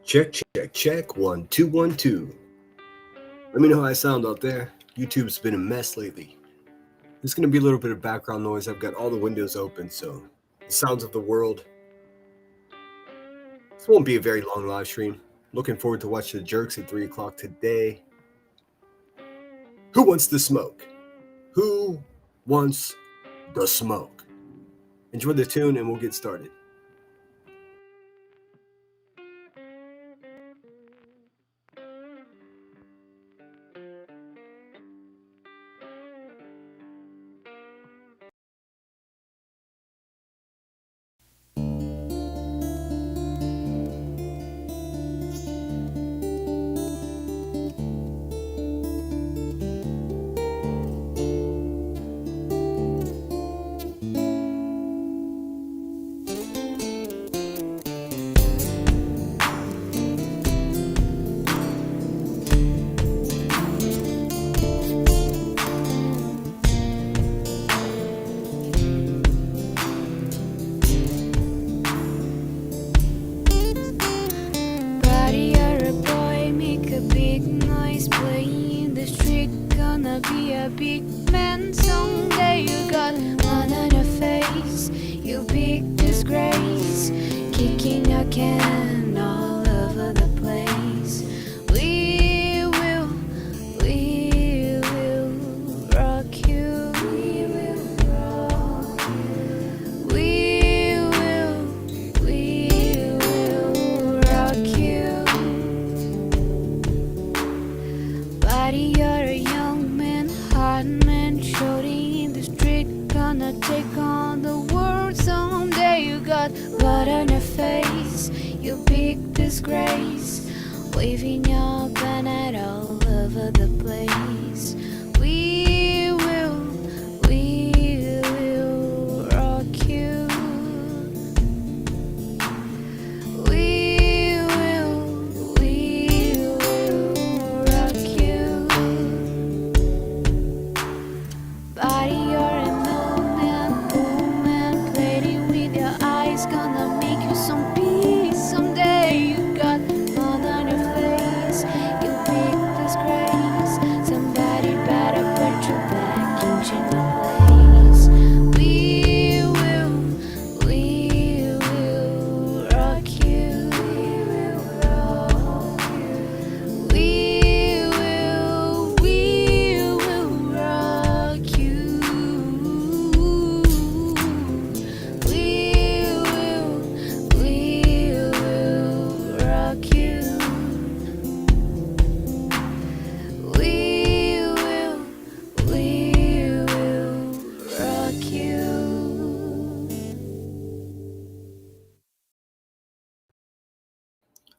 Check, check, check. 1, 2, 1, 2. Let me know how I sound out there. YouTube's been a mess lately. There's going to be a little bit of background noise. I've got all the windows open, so the sounds of the world. This won't be a very long live stream. Looking forward to watch the jerks at 3 o'clock today. Who wants the smoke? Who wants the smoke? Enjoy the tune and we'll get started.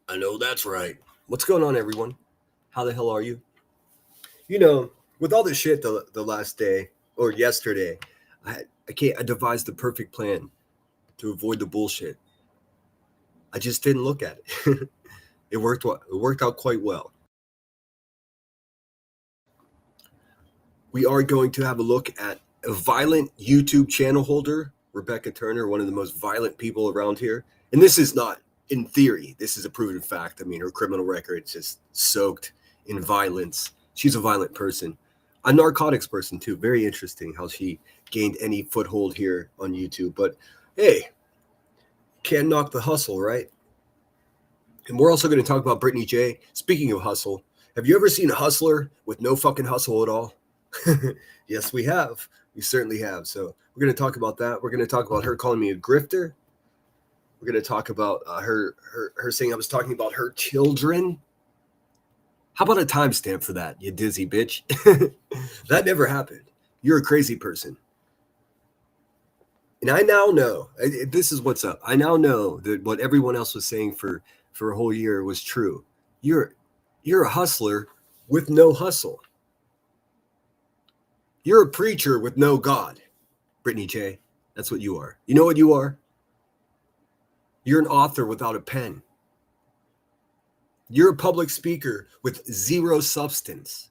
I know that's right. What's going on, everyone? How the hell are you? You know, with all this shit the last day or yesterday, I devised the perfect plan to avoid the bullshit. I just didn't look at it. It worked out quite well. We are going to have a look at a violent YouTube channel holder, Rebecca Turner, one of the most violent people around here. And this is not in theory, this is a proven fact. I mean, her criminal record is just soaked in violence. She's a violent person, a narcotics person too. Very interesting how she gained any foothold here on YouTube. But hey, can't knock the hustle, right? And we're also going to talk about Brittany J. Speaking of hustle, have you ever seen a hustler with no fucking hustle at all? Yes, we have. We certainly have. So we're going to talk about that. We're going to talk about her calling me a grifter. We're going to talk about her saying I was talking about her children. How about a timestamp for that, you dizzy bitch? That never happened. You're a crazy person. And I now know, this is what's up. I now know that what everyone else was saying for a whole year was true. You're a hustler with no hustle. You're a preacher with no God, Brittany J. That's what you are. You know what you are? You're an author without a pen. You're a public speaker with zero substance.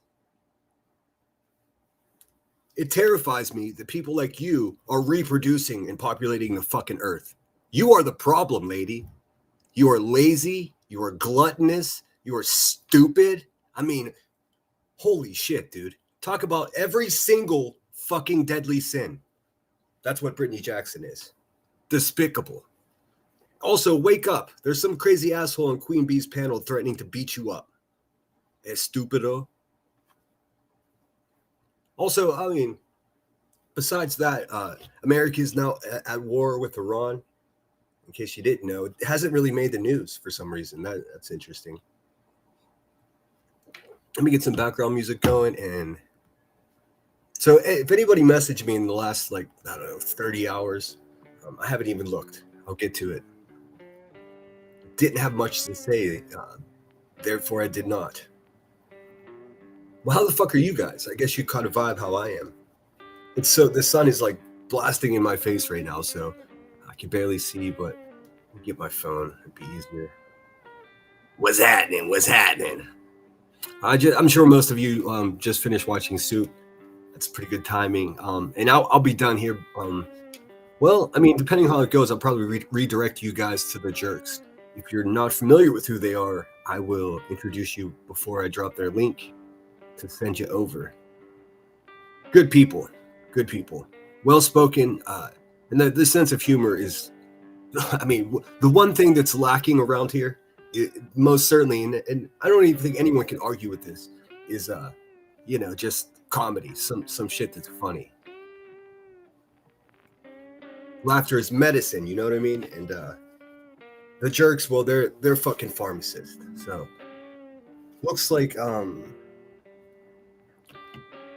It terrifies me that people like you are reproducing and populating the fucking earth. You are the problem, lady. You are lazy. You are gluttonous. You are stupid. I mean, holy shit, dude. Talk about every single fucking deadly sin. That's what Brittany Jackson is. Despicable. Also, wake up. There's some crazy asshole on Queen Bee's panel threatening to beat you up. Estupido. Also, I mean, besides that, America is now at war with Iran. In case you didn't know, it hasn't really made the news for some reason. That's interesting. Let me get some background music going. And so if anybody messaged me in the last, 30 hours, I haven't even looked. I'll get to it. Didn't have much to say, therefore I did not. Well, how the fuck are you guys? I guess you caught a vibe how I am. It's so the sun is like blasting in my face right now, so I can barely see, but I'll get my phone. It'd be easier. What's happening? What's happening? I'm sure most of you just finished watching Suit. That's pretty good timing. And I'll be done here. Well, I mean, depending on how it goes, I'll probably redirect you guys to the jerks. If you're not familiar with who they are, I will introduce you before I drop their link to send you over. Good people. Good people. Well-spoken. And the sense of humor is, I mean, the one thing that's lacking around here, most certainly, and I don't even think anyone can argue with this, is, just comedy, some shit that's funny. Laughter is medicine, you know what I mean? And the jerks, well, they're fucking pharmacists. So looks like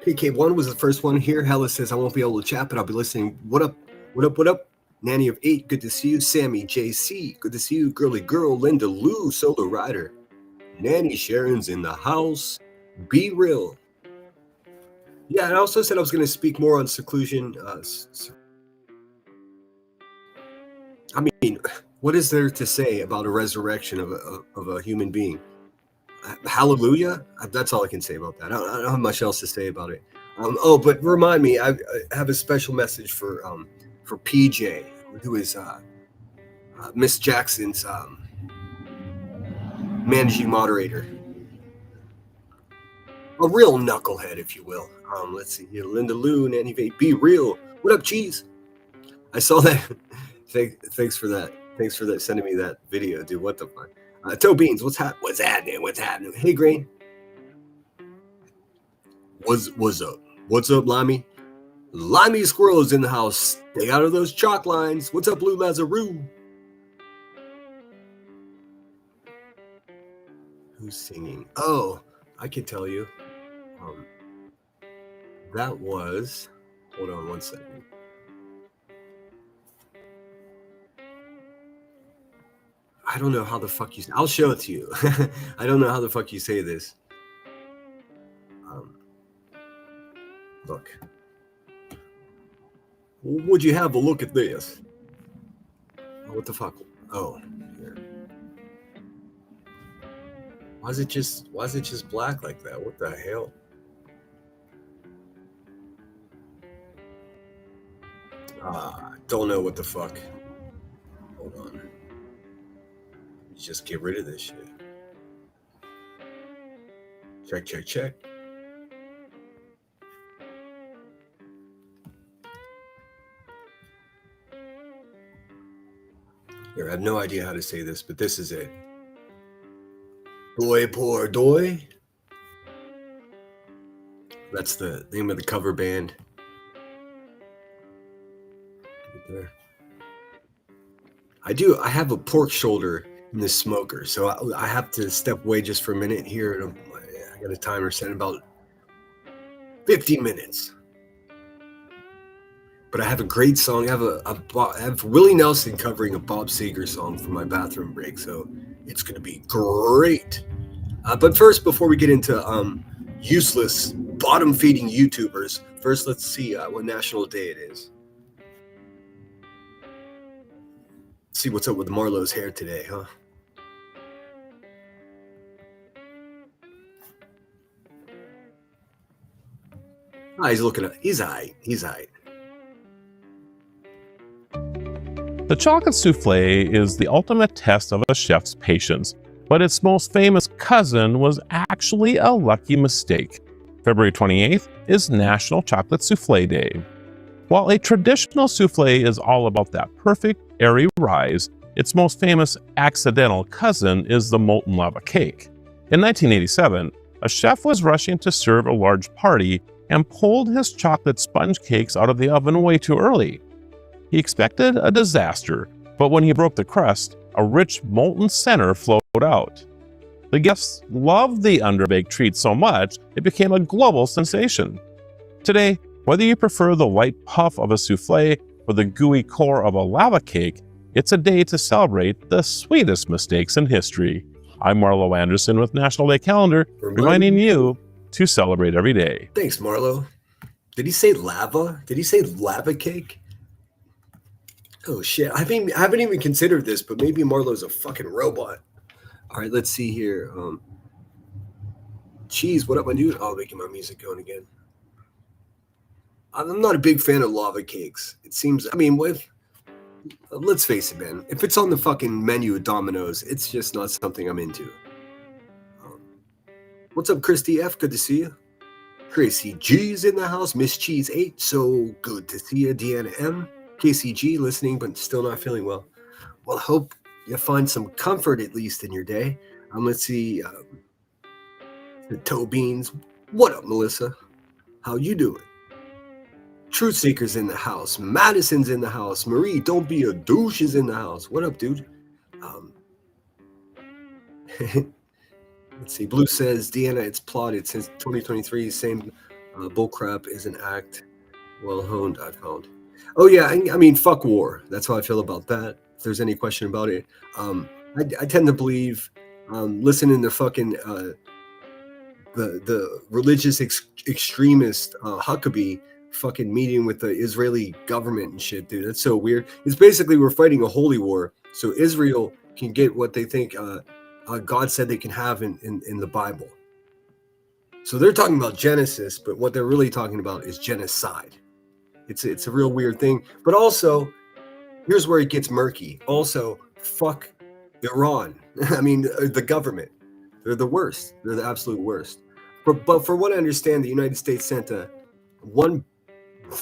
PK1 was the first one here. Hella says I won't be able to chat, but I'll be listening. What up? What up? What up? Nanny of 8, good to see you. Sammy JC, good to see you. Girly Girl, Linda Lou, Solo Rider. Nanny Sharon's in the house. Be real. Yeah, and I also said I was going to speak more on seclusion. I mean, what is there to say about a resurrection of a human being? Hallelujah. That's all I can say about that. I don't have much else to say about it. But remind me, I have a special message for PJ, who is Miss Jackson's managing moderator. A real knucklehead, if you will. Let's see here. Linda Lou, Nanny Vate, be real. What up, cheese? I saw that. Thanks for that. Thanks for that. Sending me that video, dude. What the fuck? Toe Beans, what's happening? What's happening? Hey, Grain. What's up? What's up, Limey? Limey Squirrel is in the house. Stay out of those chalk lines. What's up, Blue Lazaroo? Who's singing? Oh, I can tell you. That was. Hold on 1 second. I don't know how the fuck you. I'll show it to you. I don't know how the fuck you say this. Look. Would you have a look at this? What the fuck? Oh, here. Why is it just black like that? What the hell? Don't know what the fuck. Hold on. Just get rid of this shit. Check. Here, I have no idea how to say this, but this is it. Doy poor doy. That's the name of the cover band. Right there. I have a pork shoulder in the smoker, so I have to step away just for a minute here. I got a timer set in about 50 minutes. But I have a great song. I have Willie Nelson covering a Bob Seger song for my bathroom break, so it's going to be great. But first, before we get into useless, bottom-feeding YouTubers, first let's see what national day it is. Let's see what's up with Marlowe's hair today, huh? He's looking up. He's all right. The chocolate souffle is the ultimate test of a chef's patience. but its most famous cousin was actually a lucky mistake. February 28th is National Chocolate Soufflé Day. While a traditional soufflé is all about that perfect, airy rise, its most famous accidental cousin is the molten lava cake. In 1987, a chef was rushing to serve a large party and pulled his chocolate sponge cakes out of the oven way too early. He expected a disaster, but when he broke the crust, a rich molten center flowed out. The guests loved the underbaked treat so much, it became a global sensation. Today, whether you prefer the light puff of a soufflé or the gooey core of a lava cake, it's a day to celebrate the sweetest mistakes in history. I'm Marlo Anderson with National Day Calendar, reminding you to celebrate every day. Thanks, Marlo. Did he say lava? Did he say lava cake? Oh, shit. I haven't even considered this, but maybe Marlo's a fucking robot. All right, let's see here. Cheese, what up, my dude? Oh, making my music going again. I'm not a big fan of lava cakes. It seems, let's face it, man. If it's on the fucking menu at Domino's, it's just not something I'm into. What's up, Christy F? Good to see you. Tracy G's in the house. Miss Cheese 8. So good to see you. Deanna M. KCG listening, but still not feeling well. Well, I hope you find some comfort at least in your day. Let's see. The Toe Beans. What up, Melissa? How you doing? Truth Seeker's in the house. Madison's in the house. Marie, don't be a douche is in the house. What up, dude? Let's see. Blue says, Deanna, it's plotted since 2023. Same bullcrap is an act. Well honed, I found. Oh, yeah. I mean, fuck war. That's how I feel about that. If there's any question about it. I tend to believe listening to fucking the religious extremist Huckabee fucking meeting with the Israeli government and shit, dude. That's so weird. It's basically we're fighting a holy war, so Israel can get what they think God said they can have in the Bible. So they're talking about Genesis, but what they're really talking about is genocide. It's a real weird thing. But also, here's where it gets murky. Also, fuck Iran. I mean, the government. They're the worst. They're the absolute worst. But for what I understand, the United States sent one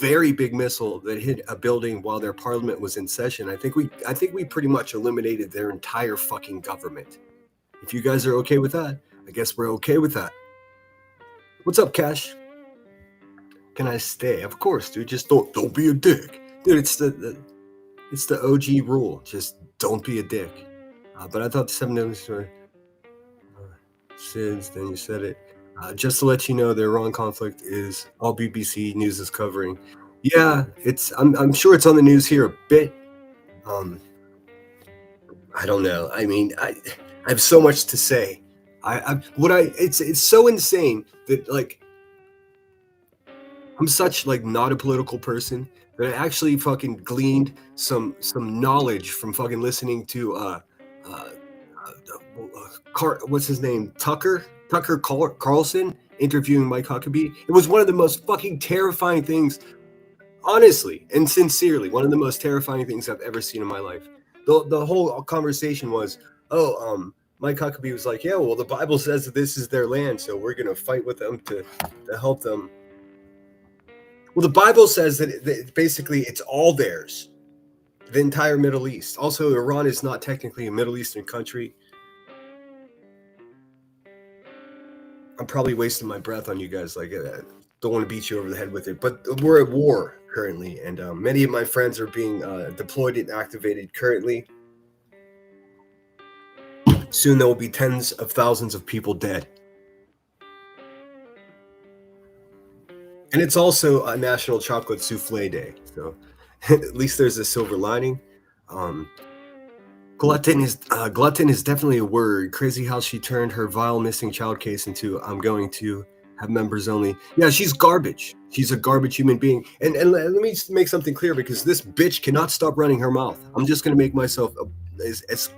very big missile that hit a building while their parliament was in session. I think we pretty much eliminated their entire fucking government. If you guys are okay with that, I guess we're okay with that. What's up, Cash? Can I stay? Of course, dude. Just don't be a dick, dude. It's the OG rule. Just don't be a dick. But I thought the 7 minutes were SIDS. Then you said it. Just to let you know, the Iran conflict is all BBC News is covering. Yeah, I'm sure it's on the news here a bit. I don't know. I mean, I have so much to say. It's so insane that like I'm such like not a political person that I actually fucking gleaned some knowledge from fucking listening to what's his name? Tucker Carlson interviewing Mike Huckabee. It was one of the most fucking terrifying things, honestly and sincerely, one of the most terrifying things I've ever seen in my life. The whole conversation was, Mike Huckabee was like, yeah, well, the Bible says that this is their land, so we're going to fight with them to help them. Well, the Bible says that basically it's all theirs, the entire Middle East. Also, Iran is not technically a Middle Eastern country. I'm probably wasting my breath on you guys. Like, don't want to beat you over the head with it, but we're at war currently, and many of my friends are being deployed and activated currently. Soon there will be tens of thousands of people dead. And it's also a National Chocolate Soufflé Day, so at least there's a silver lining. Glutton is definitely a word. Crazy how she turned her vile missing child case into I'm going to have members only. Yeah, she's garbage. She's a garbage human being. And let me just make something clear, because this bitch cannot stop running her mouth. I'm just gonna make myself as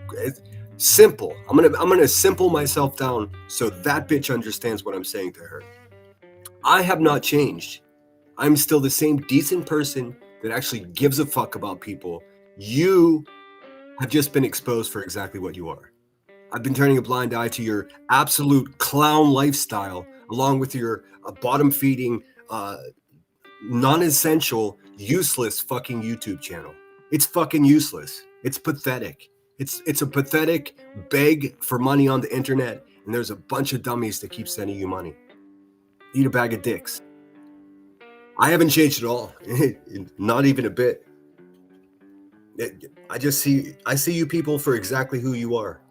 simple. I'm gonna simple myself down so that bitch understands what I'm saying to her. I have not changed. I'm still the same decent person that actually gives a fuck about people. You have just been exposed for exactly what you are. I've been turning a blind eye to your absolute clown lifestyle, along with your bottom-feeding, non-essential, useless fucking YouTube channel. It's fucking useless. It's pathetic. It's a pathetic beg for money on the internet, and there's a bunch of dummies that keep sending you money. Eat a bag of dicks. I haven't changed at all. Not even a bit. I see you people for exactly who you are.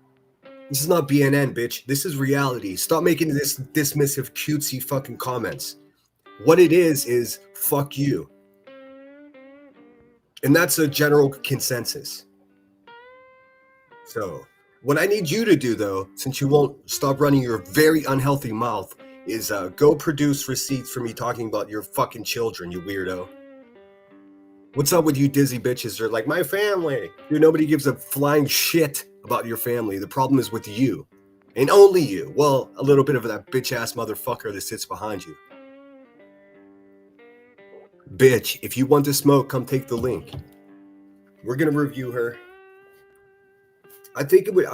This is not BNN, bitch. This is reality. Stop making this dismissive, cutesy fucking comments. What it is fuck you. And that's a general consensus. So, what I need you to do, though, since you won't stop running your very unhealthy mouth, is go produce receipts for me talking about your fucking children, you weirdo. What's up with you dizzy bitches? They're like, my family. Dude, nobody gives a flying shit about your family. The problem is with you. And only you. Well, a little bit of that bitch-ass motherfucker that sits behind you. Bitch, if you want to smoke, come take the link. We're going to review her. I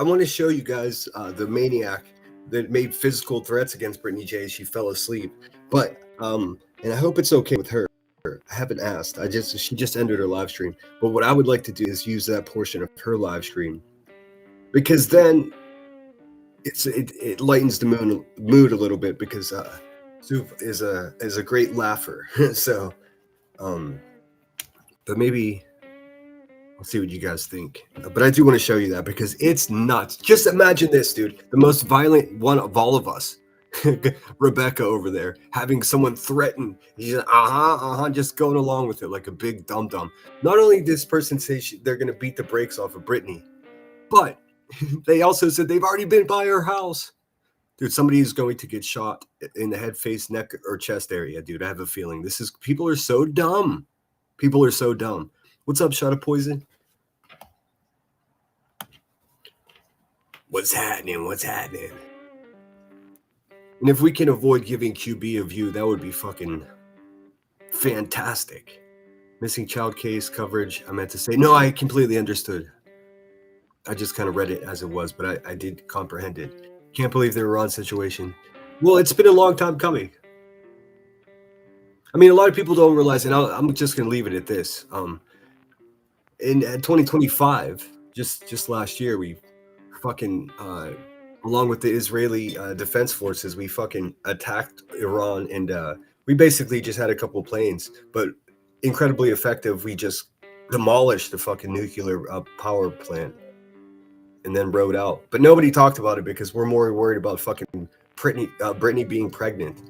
want to show you guys the maniac that made physical threats against Brittany J. She fell asleep. But, and I hope it's okay with her. I haven't asked. She just ended her live stream. But what I would like to do is use that portion of her live stream, because then it lightens the mood a little bit, because Soup is a great laugher. So, but maybe I'll see what you guys think. But I do want to show you that, because it's nuts. Just imagine this, dude. The most violent one of all of us. Rebecca over there having someone threaten. He's just going along with it like a big dum-dum. Not only did this person say they're going to beat the brakes off of Brittany, but they also said they've already been by her house. Dude, somebody is going to get shot in the head, face, neck, or chest area, dude. I have a feeling people are so dumb. People are so dumb. What's up, Shot of Poison? What's happening? And if we can avoid giving QB a view, that would be fucking fantastic. Missing child case coverage. I meant to say, no, I completely understood. I just kind of read it as it was, but I did comprehend it. Can't believe they were on situation. Well, it's been a long time coming. I mean, a lot of people don't realize, and I'm just going to leave it at this. In 2025, just last year, we fucking... along with the Israeli defense forces, we fucking attacked Iran, and we basically just had a couple planes, but incredibly effective. We just demolished the fucking nuclear power plant and then rode out. But nobody talked about it because we're more worried about fucking Brittany being pregnant.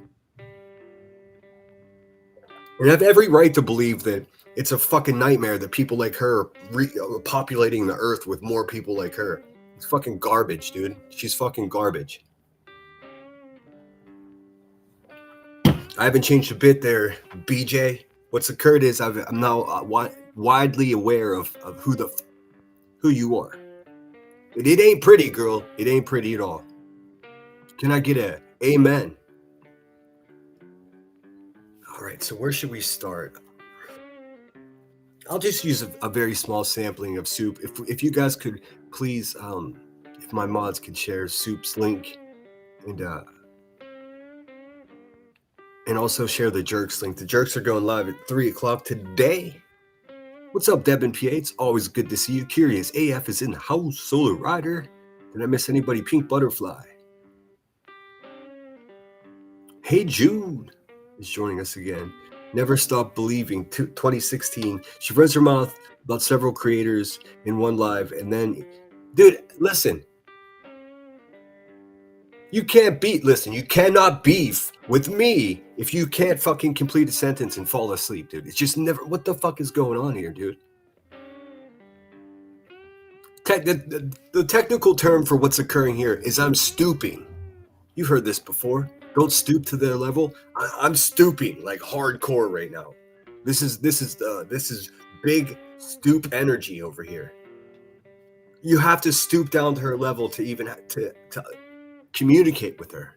And I have every right to believe that it's a fucking nightmare that people like her are populating the earth with more people like her. It's fucking garbage, dude. She's fucking garbage. I haven't changed a bit there, BJ. What's occurred is I'm now widely aware of who you are. It ain't pretty, girl. It ain't pretty at all. Can I get a amen? All right, so where should we start? I'll just use a very small sampling of Soup. If you guys could please, if my mods could share Soup's link, and also share the Jerks link. The Jerks are going live at 3 o'clock today. What's up, Deb and PA? It's always good to see you. Curious AF is in the house. Solar Rider. Did I miss anybody? Pink Butterfly. Hey Jude is joining us again. Never Stop Believing, 2016. She runs her mouth about several creators in one live, and then, dude, listen. You cannot beef with me if you can't fucking complete a sentence and fall asleep, dude. It's just never, what the fuck is going on here, dude? The technical term for what's occurring here is I'm stooping. You've heard this before. Don't stoop to their level. I'm stooping like hardcore right now. This is big stoop energy over here. You have to stoop down to her level to even to communicate with her.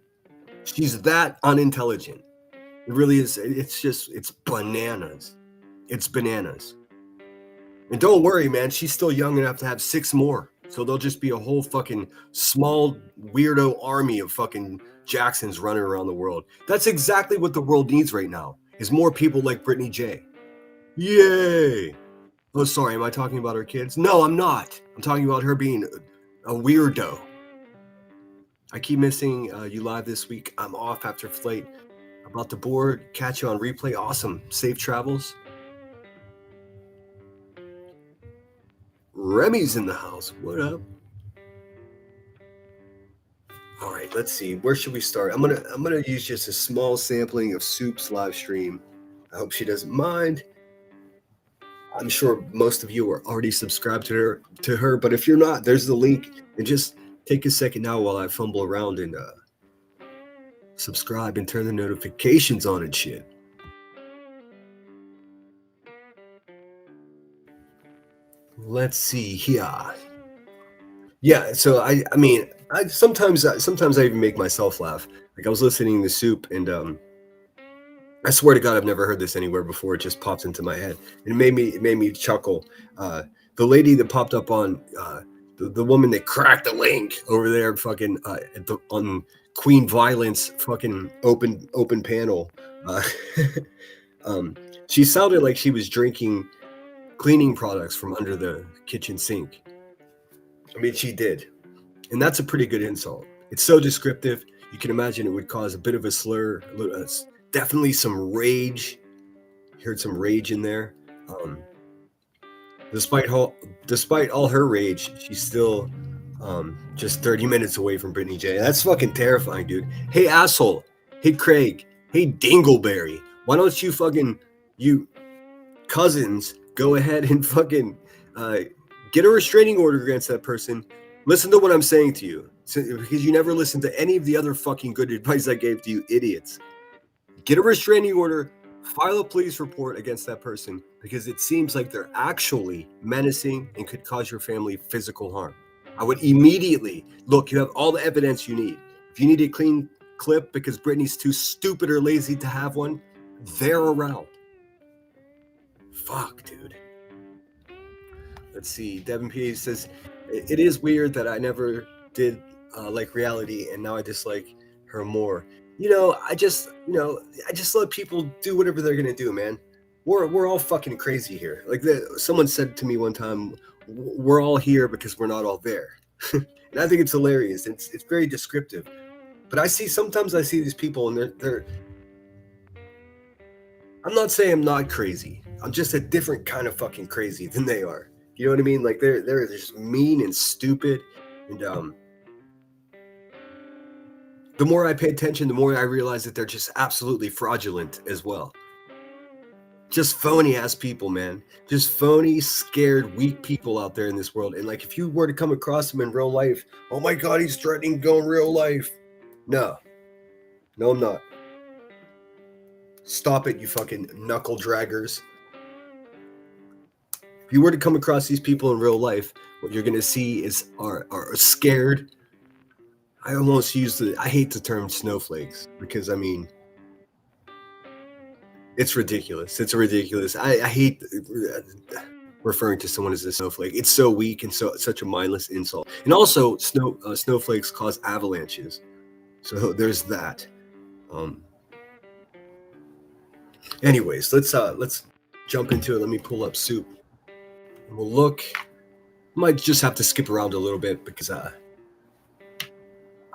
She's that unintelligent. It really is. It's bananas. It's bananas. And don't worry, man. She's still young enough to have 6 more. So there'll just be a whole fucking small weirdo army of fucking Jacksons running around the world. That's exactly what the world needs right now, is more people like Brittany J. Yay! Oh, sorry, am I talking about her kids? No, I'm not. I'm talking about her being a weirdo. I keep missing you live this week. I'm off after flight. About the board, catch you on replay. Awesome. Safe travels. Remy's in the house. What up? All right, let's see. Where should we start? I'm gonna use just a small sampling of Soup's live stream. I hope she doesn't mind. I'm sure most of you are already subscribed to her, but if you're not, there's the link. And just take a second now while I fumble around and subscribe and turn the notifications on and shit. Let's see here. Yeah, so I mean, I sometimes I even make myself laugh. Like I was listening to Soup, and I swear to God, I've never heard this anywhere before. It just popped into my head. It made me chuckle. The lady that popped up on the woman that cracked the link over there, fucking on Queen Violence, fucking open panel. She sounded like she was drinking cleaning products from under the kitchen sink. I mean, she did. And that's a pretty good insult. It's so descriptive. You can imagine it would cause a bit of a slur, definitely some rage. Heard some rage in there. Despite all her rage, she's still just 30 minutes away from Brittany J. That's fucking terrifying, dude. Hey, asshole. Hey, Craig. Hey, Dingleberry. Why don't you cousins go ahead and fucking get a restraining order against that person? Listen to what I'm saying to you, because you never listened to any of the other fucking good advice I gave to you, idiots. Get a restraining order, file a police report against that person, because it seems like they're actually menacing and could cause your family physical harm. I would immediately, look, you have all the evidence you need. If you need a clean clip because Brittany's too stupid or lazy to have one, they're around. Fuck, dude. Let's see. Devin P. says, it is weird that I never did like reality, and now I dislike her more. I just let people do whatever they're gonna do, man. We're all fucking crazy here. Like someone said to me one time, we're all here because we're not all there. And I think it's hilarious. It's very descriptive. But sometimes I see these people, and they're I'm not saying I'm not crazy. I'm just a different kind of fucking crazy than they are. You know what I mean? Like they're just mean and stupid. And the more I pay attention, the more I realize that they're just absolutely fraudulent as well. Just phony ass people, man. Just phony, scared, weak people out there in this world. And like, if you were to come across them in real life, oh my God, he's threatening to go in real life. No, I'm not. Stop it, you fucking knuckle draggers. If you were to come across these people in real life, what you're gonna see are scared. I almost I hate the term snowflakes, because I mean, it's ridiculous. It's ridiculous. I hate referring to someone as a snowflake. It's so weak and such a mindless insult. And also, snowflakes cause avalanches, so there's that. Anyways, let's jump into it. Let me pull up Soup. And we'll look. Might just have to skip around a little bit because I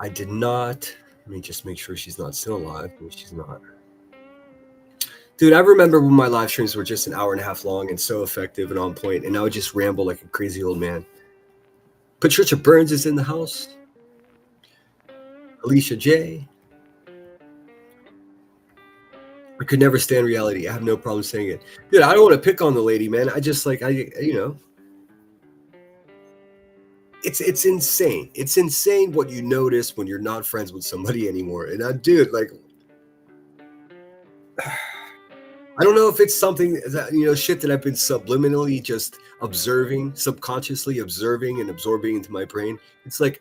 did not. Let me just make sure she's not still alive. No, she's not. Dude, I remember when my live streams were just an hour and a half long and so effective and on point, and I would just ramble like a crazy old man. Patricia Burns is in the house. Alicia J. I could never stand reality. I have no problem saying it. Dude, I don't want to pick on the lady, man. I just it's insane. It's insane what you notice when you're not friends with somebody anymore. And dude, like, I don't know if it's something that, shit that I've been subliminally just observing, subconsciously observing and absorbing into my brain. It's like,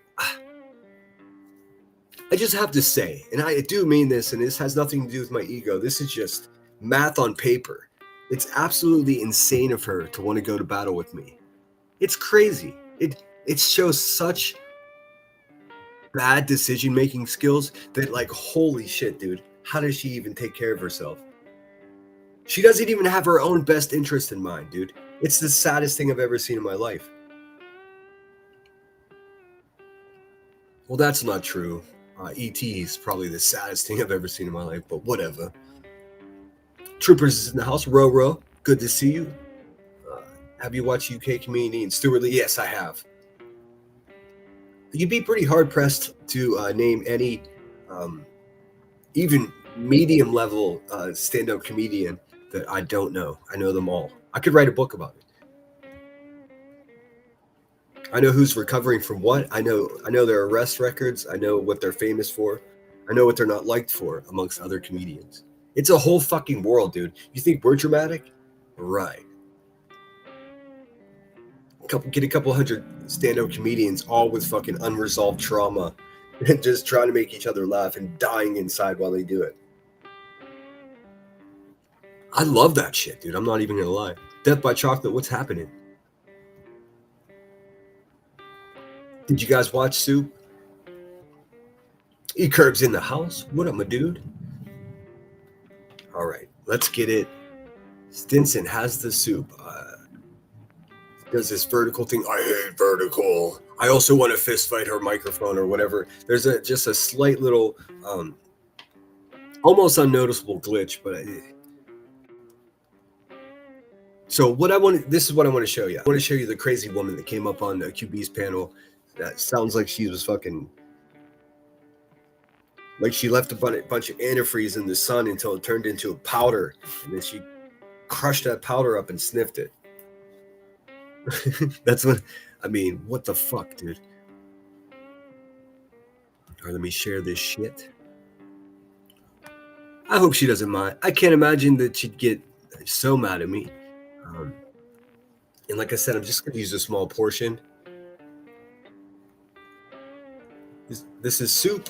I just have to say, and I do mean this, and this has nothing to do with my ego. This is just math on paper. It's absolutely insane of her to want to go to battle with me. It's crazy. It shows such bad decision-making skills that, like, holy shit, dude. How does she even take care of herself? She doesn't even have her own best interest in mind, dude. It's the saddest thing I've ever seen in my life. Well, that's not true. E.T. is probably the saddest thing I've ever seen in my life, but whatever. Troopers is in the house. Ro, good to see you. Have you watched UK Community and Stuart Lee? Yes, I have. You'd be pretty hard-pressed to name any even medium-level stand-up comedian that I don't know. I know them all. I could write a book about it. I know who's recovering from what. I know their arrest records. I know what they're famous for. I know what they're not liked for, amongst other comedians. It's a whole fucking world, dude. You think we're dramatic? Right. Get a couple hundred stand-up comedians, all with fucking unresolved trauma, and just trying to make each other laugh and dying inside while they do it. I love that shit, dude. I'm not even gonna lie. Death by Chocolate, what's happening? Did you guys watch Soup? E-Curb's in the house. What up, my dude? All right, let's get it. Stinson has the soup. Does this vertical thing. I hate vertical. I also want to fist fight her microphone or whatever. There's just a slight little, almost unnoticeable glitch, but so what I want. This is what I want to show you. I want to show you the crazy woman that came up on the QB's panel. That sounds like she was fucking. Like she left a bunch of antifreeze in the sun until it turned into a powder, and then she crushed that powder up and sniffed it. That's what I mean. What the fuck, dude? All right, let me share this shit. I hope she doesn't mind. I can't imagine that she'd get so mad at me. And like I said, I'm just going to use a small portion. This is Soup.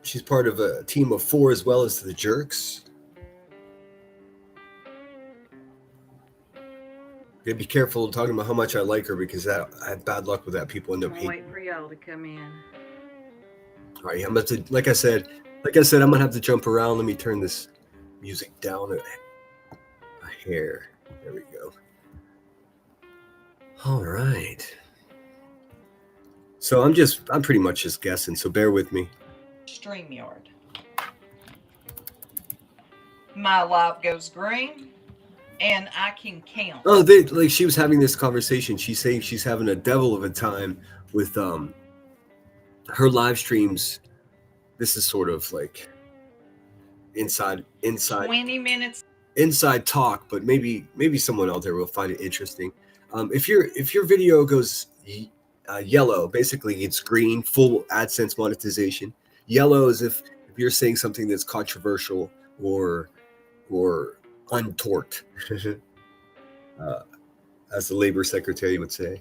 She's part of a team of 4 as well as the Jerks. Be careful talking about how much I like her because I have bad luck with that. People end up hating. Wait for y'all to come in. All right, I'm about to, like I said, I'm gonna have to jump around. Let me turn this music down a hair. There we go. All right. So I'm pretty much just guessing. So bear with me. StreamYard. My live goes green. And I can count. Oh, like she was having this conversation. She's saying she's having a devil of a time with her live streams. This is sort of like inside 20 minutes inside talk, but maybe someone out there will find it interesting. If your video goes yellow, basically it's green, full AdSense monetization. Yellow is if you're saying something that's controversial or untorqued, as the labor secretary would say.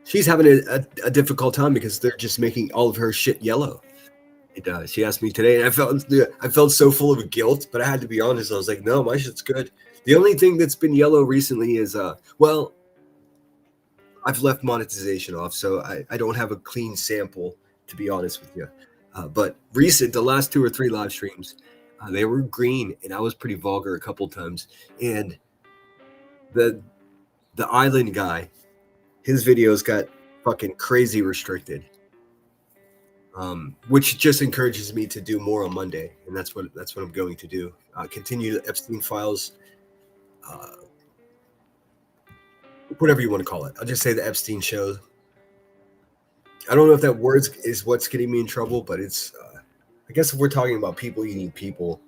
She's having a difficult time because they're just making all of her shit yellow. She asked me today, and I felt so full of guilt, but I had to be honest. I was like, no, my shit's good. The only thing that's been yellow recently is well, I've left monetization off, so I don't have a clean sample, to be honest with you. But the last 2 or 3 live streams, they were green, and I was pretty vulgar a couple times. And the island guy, his videos got fucking crazy restricted, which just encourages me to do more on Monday, and that's what I'm going to do. Continue the Epstein files, whatever you want to call it. I'll just say the Epstein show. I don't know if that word is what's getting me in trouble, but it's, I guess if we're talking about people eating people,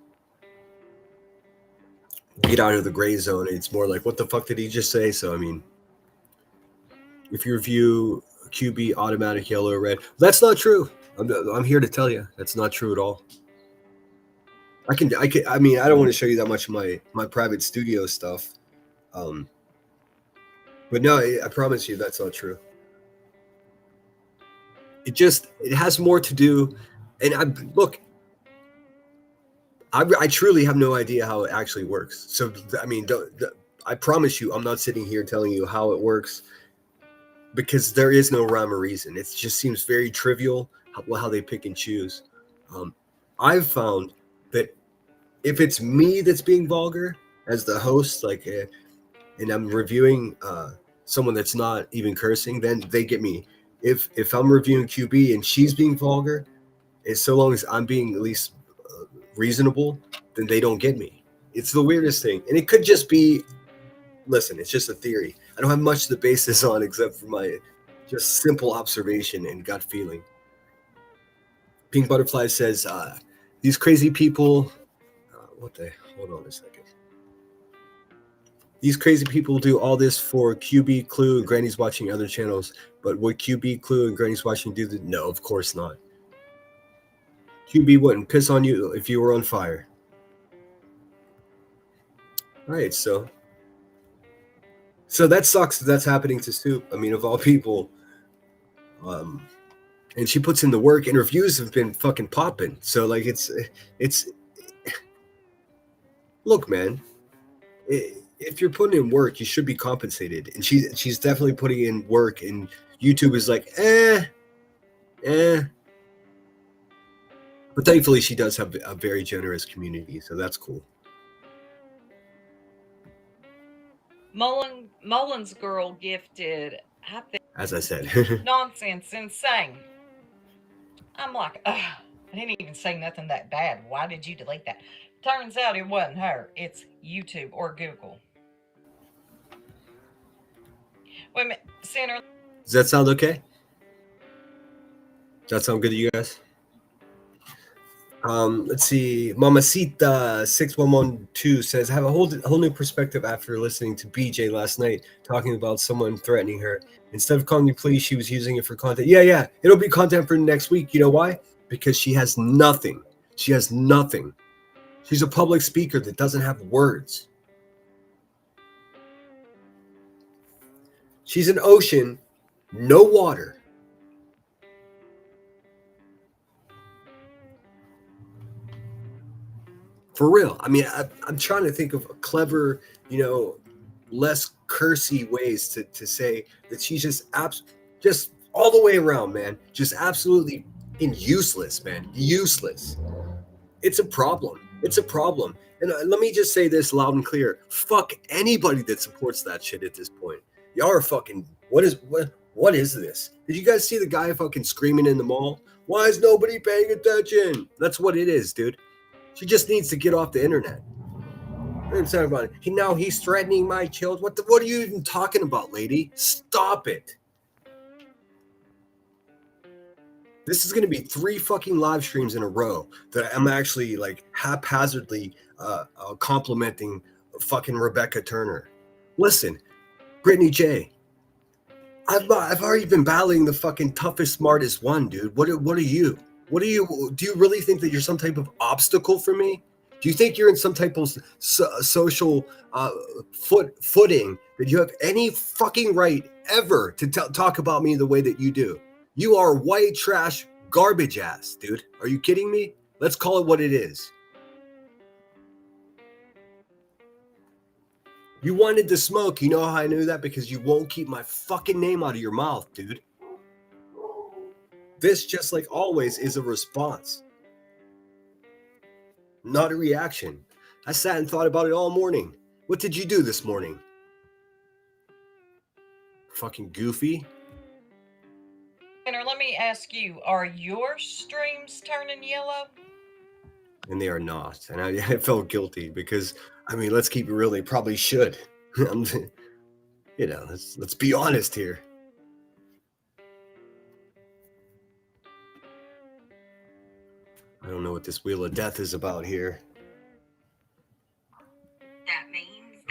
get out of the gray zone. It's more like, what the fuck did he just say? So, I mean, if you review QB automatic yellow or red, that's not true. I'm here to tell you that's not true at all. I mean, I don't want to show you that much of my private studio stuff. But no, I promise you that's not true. It has more to do, and I truly have no idea how it actually works. So I mean, I promise you, I'm not sitting here telling you how it works because there is no rhyme or reason. It just seems very trivial how they pick and choose. I've found that if it's me that's being vulgar as the host, and I'm reviewing someone that's not even cursing, then they get me. If I'm reviewing QB and she's being vulgar, and so long as I'm being at least reasonable, then they don't get me. It's the weirdest thing, and it could just be. Listen, it's just a theory. I don't have much to base this on except for my just simple observation and gut feeling. Pink Butterfly says, these crazy people. Hold on a second. These crazy people do all this for QB, Clue, and Granny's watching other channels. But would QB, Clue, and Granny's watching do that? No, of course not. QB wouldn't piss on you if you were on fire. All right, so that sucks that that's happening to Soup. I mean, of all people. And she puts in the work, and her views have been fucking popping. So like, it's look, man. If you're putting in work, you should be compensated, and she's definitely putting in work. And YouTube is like, but thankfully she does have a very generous community, so that's cool. Mullins girl gifted, I think, As I said, nonsense, insane. I'm like, ugh, I didn't even say nothing that bad. Why did you delete that? Turns out it wasn't her. It's YouTube or Google. Wait a minute, Senator. Does that sound okay? Does that sound good to you guys? Let's see. Mamacita 6112 says, I have a whole new perspective after listening to BJ last night talking about someone threatening her. Instead of calling you please, she was using it for content. Yeah. It'll be content for next week. You know why? Because she has nothing. She has nothing. She's a public speaker that doesn't have words. She's an ocean, no water. For real. I mean, I'm trying to think of clever, less cursy ways to say that she's just all the way around, man. Just absolutely useless, man. Useless. It's a problem. It's a problem. And let me just say this loud and clear. Fuck anybody that supports that shit at this point. Y'all are fucking, what is this? Did you guys see the guy fucking screaming in the mall? Why is nobody paying attention? That's what it is, dude. She just needs to get off the internet. I'm talking about it. Now he's threatening my children. What are you even talking about, lady? Stop it. This is going to be 3 fucking live streams in a row that I'm actually like haphazardly complimenting fucking Rebecca Turner. Listen, Brittany J. I've already been battling the fucking toughest, smartest one, dude. What are you? Do you really think that you're some type of obstacle for me? Do you think you're in some type of social footing that you have any fucking right ever to talk about me the way that you do? You are white trash garbage ass, dude. Are you kidding me? Let's call it what it is. You wanted to smoke. You know how I knew that? Because you won't keep my fucking name out of your mouth, dude. This, just like always, is a response, not a reaction. I sat and thought about it all morning. What did you do this morning? Fucking goofy. Senator, let me ask you, are your streams turning yellow? And they are not. And I felt guilty because, I mean, let's keep it real. They probably should. Let's be honest here. I don't know what this Wheel of Death is about here. That means.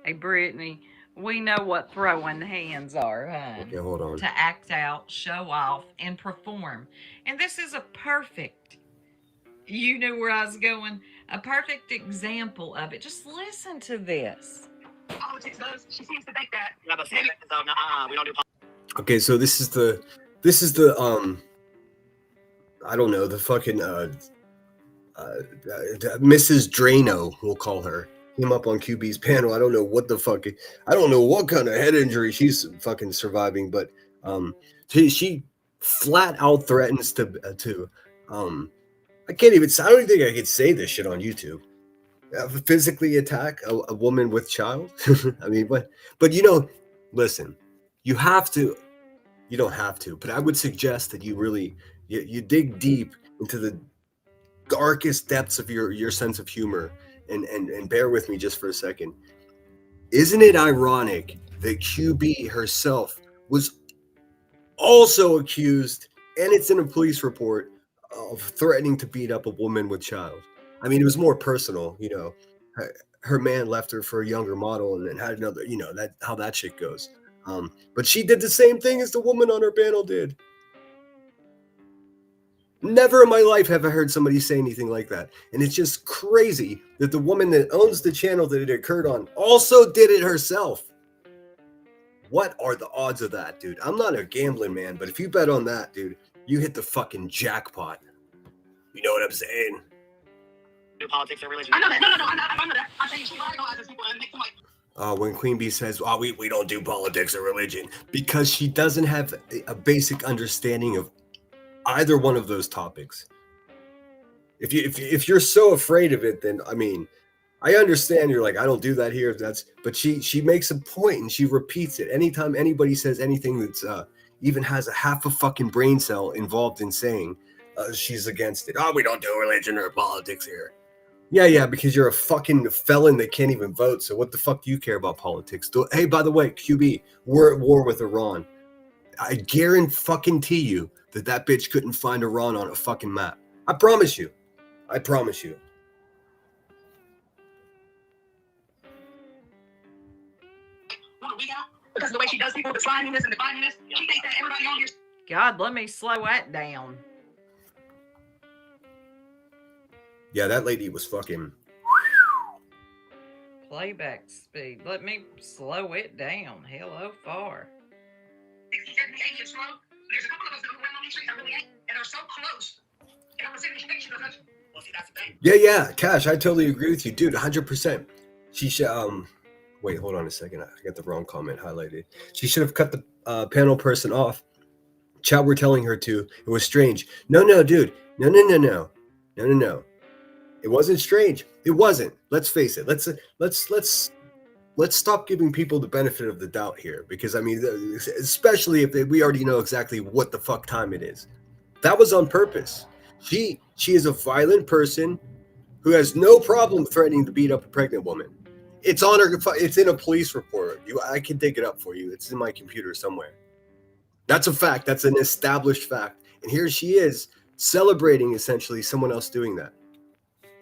Hey, Brittany, we know what throwing hands are, huh? Okay, hold on. To act out, show off, and perform. And this is a perfect, you knew where I was going, a perfect example of it. Just listen to this. Politics does. She seems to think that. We don't do politics. Okay, so this is the I don't know, the fucking Mrs. Drano, we'll call her. came up on QB's panel. I don't know what the fuck. I don't know what kind of head injury she's fucking surviving, but she flat out threatens to I can't even. I don't even think I could say this shit on YouTube. Physically attack a woman with child. I mean, but you know, listen, you have to. You don't have to, but I would suggest that you really you dig deep into the darkest depths of your sense of humor and bear with me just for a second. Isn't it ironic that QB herself was also accused, and it's in a police report, of threatening to beat up a woman with child? I mean, it was more personal, you know. Her man left her for a younger model and then had another, you know, that how that shit goes. But she did the same thing as the woman on her panel did. Never in my life have I heard somebody say anything like that. And it's just crazy that the woman that owns the channel that it occurred on also did it herself. What are the odds of that, dude? I'm not a gambling man, but if you bet on that, dude, you hit the fucking jackpot. You know what I'm saying? Politics or religion. I know that. No. I know that. I'm saying she radicalizes people and makes them like. When Queen Bee says, "Oh, we don't do politics or religion," because she doesn't have a basic understanding of either one of those topics. If you're so afraid of it, then I mean, I understand you're like, I don't do that here. But she makes a point and she repeats it anytime anybody says anything that's even has a half a fucking brain cell involved in saying she's against it. Oh, we don't do religion or politics here. Yeah, because you're a fucking felon that can't even vote. So what the fuck do you care about politics? Hey, by the way, QB, we're at war with Iran. I guarantee you that bitch couldn't find Iran on a fucking map. I promise you. I promise you. Because of the way she does people, the sliminess and the vininess, she thinks that everybody on here. God, let me slow that down. Yeah, that lady was fucking. Playback speed. Let me slow it down. Hello, far. 68 is slow. There's a couple of us that went on these streets that really ain't, and are so close. And I'm a city station of such. Well, see, that's the thing. Yeah, Cash, I totally agree with you, dude. 100%. She should. Wait, hold on a second. I got the wrong comment highlighted. She should have cut the panel person off. Chat were telling her to. It was strange. No, dude. No. It wasn't strange. It wasn't. Let's face it. Let's stop giving people the benefit of the doubt here, because I mean, especially if we already know exactly what the fuck time it is. That was on purpose. She is a violent person who has no problem threatening to beat up a pregnant woman. It's on her. It's in a police report. I can dig it up for you. It's in my computer somewhere. That's a fact. That's an established fact. And here she is celebrating essentially someone else doing that.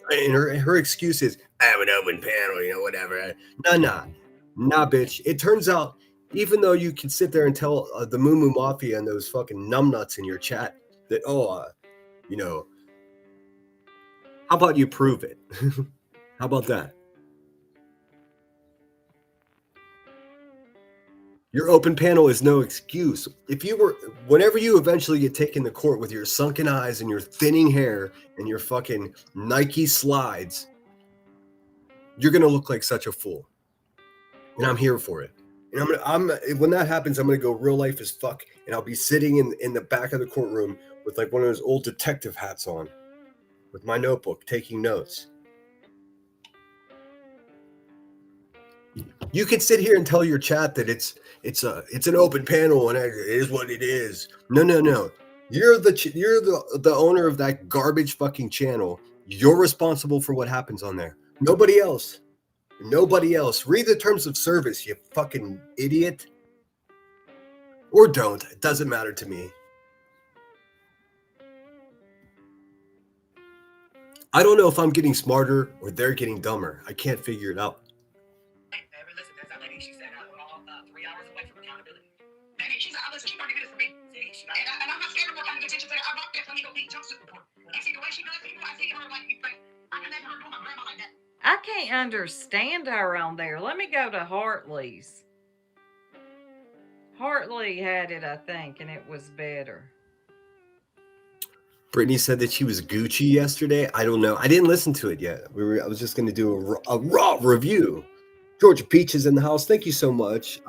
And her excuse is, I have an open panel, you know, whatever. Nah, bitch. It turns out, even though you can sit there and tell the Moo Moo Mafia and those fucking numbnuts in your chat that, you know, how about you prove it? How about that? Your open panel is no excuse. Whenever you eventually get taken to court with your sunken eyes and your thinning hair and your fucking Nike slides, you're gonna look like such a fool. And I'm here for it. And when that happens, I'm gonna go real life as fuck, and I'll be sitting in the back of the courtroom with like one of those old detective hats on, with my notebook, taking notes. You can sit here and tell your chat that it's an open panel and it is what it is. No. You're the owner of that garbage fucking channel. You're responsible for what happens on there. Nobody else. Read the terms of service, you fucking idiot. Or don't. It doesn't matter to me. I don't know if I'm getting smarter or they're getting dumber. I can't figure it out. Listen, that's that lady. She said all 3 hours away from accountability. Maybe she said, listen, she's 30 minutes for me. See, and I'm not scared of her kind of attention to that. I'm not definitely going to be jumpsuit report. And see, the way she does people, I see her like I can never do my grandma like that. I can't understand her on there. Let me go to Hartley's. Hartley had it, I think, and it was better. Brittany said that she was Gucci yesterday. I don't know. I didn't listen to it yet. I was just going to do a raw review. Georgia Peach is in the house. Thank you so much.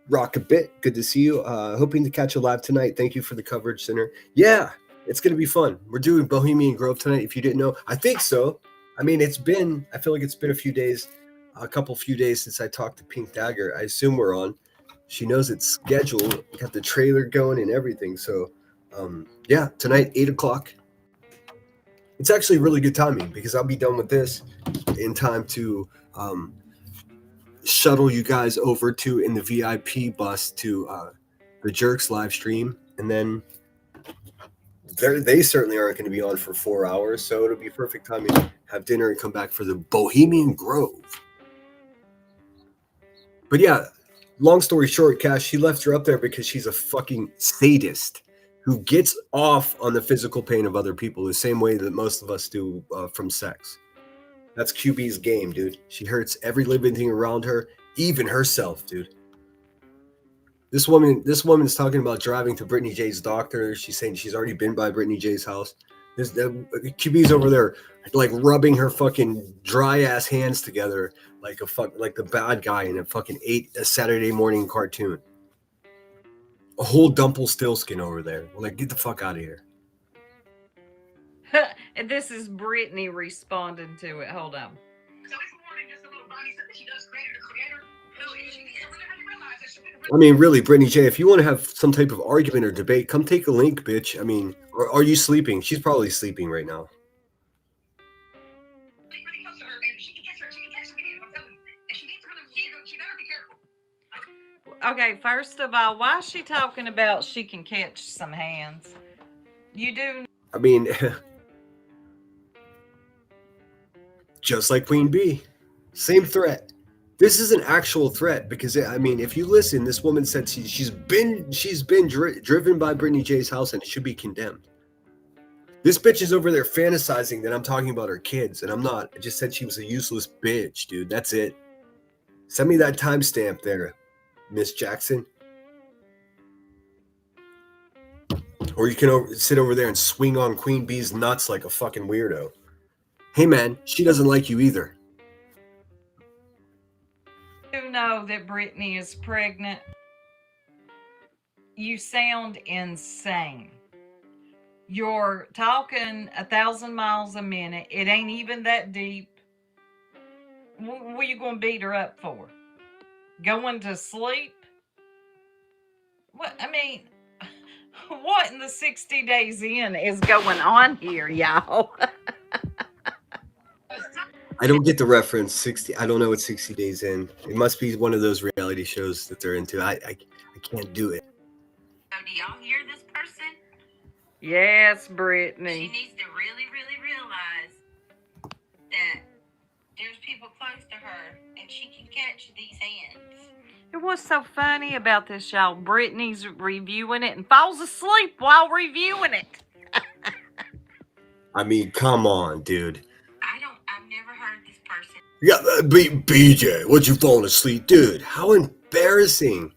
Rock a bit. Good to see you. Hoping to catch you live tonight. Thank you for the coverage, Center. Yeah, it's going to be fun. We're doing Bohemian Grove tonight. If you didn't know, I think so. I mean, I feel like it's been a few days since I talked to Pink Dagger. I assume we're on. She knows it's scheduled. Got the trailer going and everything. So, yeah, tonight, 8 o'clock. It's actually really good timing because I'll be done with this in time to shuttle you guys over to in the VIP bus to the Jerks live stream. And then they certainly aren't going to be on for 4 hours. So it'll be perfect timing to have dinner and come back for the Bohemian Grove. But yeah, long story short, Cash, she left her up there because she's a fucking sadist who gets off on the physical pain of other people the same way that most of us do from sex. That's QB's game, dude. She hurts every living thing around her, even herself, dude. This woman is talking about driving to Brittany J's doctor. She's saying she's already been by Brittany J's house. QB's over there like rubbing her fucking dry ass hands together like the bad guy in a Saturday morning cartoon. A whole Dumpelstiltskin over there. Like, get the fuck out of here. And this is Brittany responding to it. Hold on. So this morning, just a little Bonnie said that she does creator to creator. Really, she really realized that she didn't I mean, really, Brittany J, if you want to have some type of argument or debate, come take a link, bitch. I mean, are you sleeping? She's probably sleeping right now. really close to her, and she can catch her video. I'm telling you, and she needs to really, she better be careful. Okay, first of all, why is she talking about she can catch some hands? You do. I mean, just like Queen Bee, same threat. This is an actual threat because, I mean, if you listen, this woman said she's been driven by Brittany J's house and should be condemned. This bitch is over there fantasizing that I'm talking about her kids, and I'm not. I just said she was a useless bitch, dude. That's it. Send me that timestamp there, Miss Jackson. Or you can sit over there and swing on Queen Bee's nuts like a fucking weirdo. Hey, man, she doesn't like you either. You know that Brittany is pregnant. You sound insane. You're talking 1,000 miles a minute. It ain't even that deep. What are you going to beat her up for? Going to sleep? What? I mean, what in the 60 days in is going on here, y'all? I don't get the reference. 60. I don't know what 60 Days In. It must be one of those reality shows that they're into. I can't do it. So do y'all hear this person? Yes, She Brittany. needs to really, really realize that there's people close to her and she can catch these hands. It was so funny about this, y'all. Brittany's reviewing it and falls asleep while reviewing it. I mean, come on, dude. I've never heard this person. Yeah, BJ, what you falling asleep, dude? How embarrassing!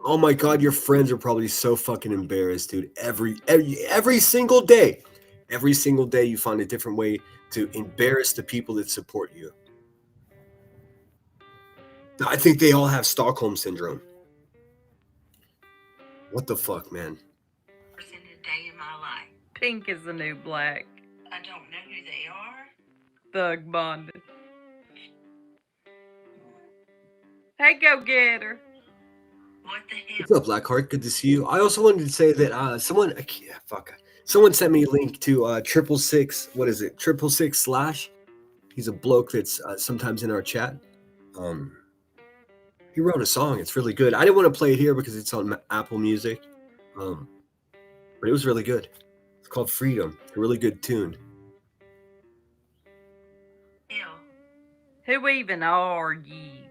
Oh my God, your friends are probably so fucking embarrassed, dude. Every single day, you find a different way to embarrass the people that support you. I think they all have Stockholm syndrome. What the fuck, man? Person a day in my life. Pink is the new black. I don't know who they are. Thug bonded. Hey, go get her. What the hell? What's up, Blackheart? Good to see you. I also wanted to say that someone sent me a link to 666. What is it? 666 / He's a bloke that's sometimes in our chat. He wrote a song. It's really good. I didn't want to play it here because it's on Apple Music, but it was really good. It's called Freedom. It's a really good tune. Hell. Who even are ye?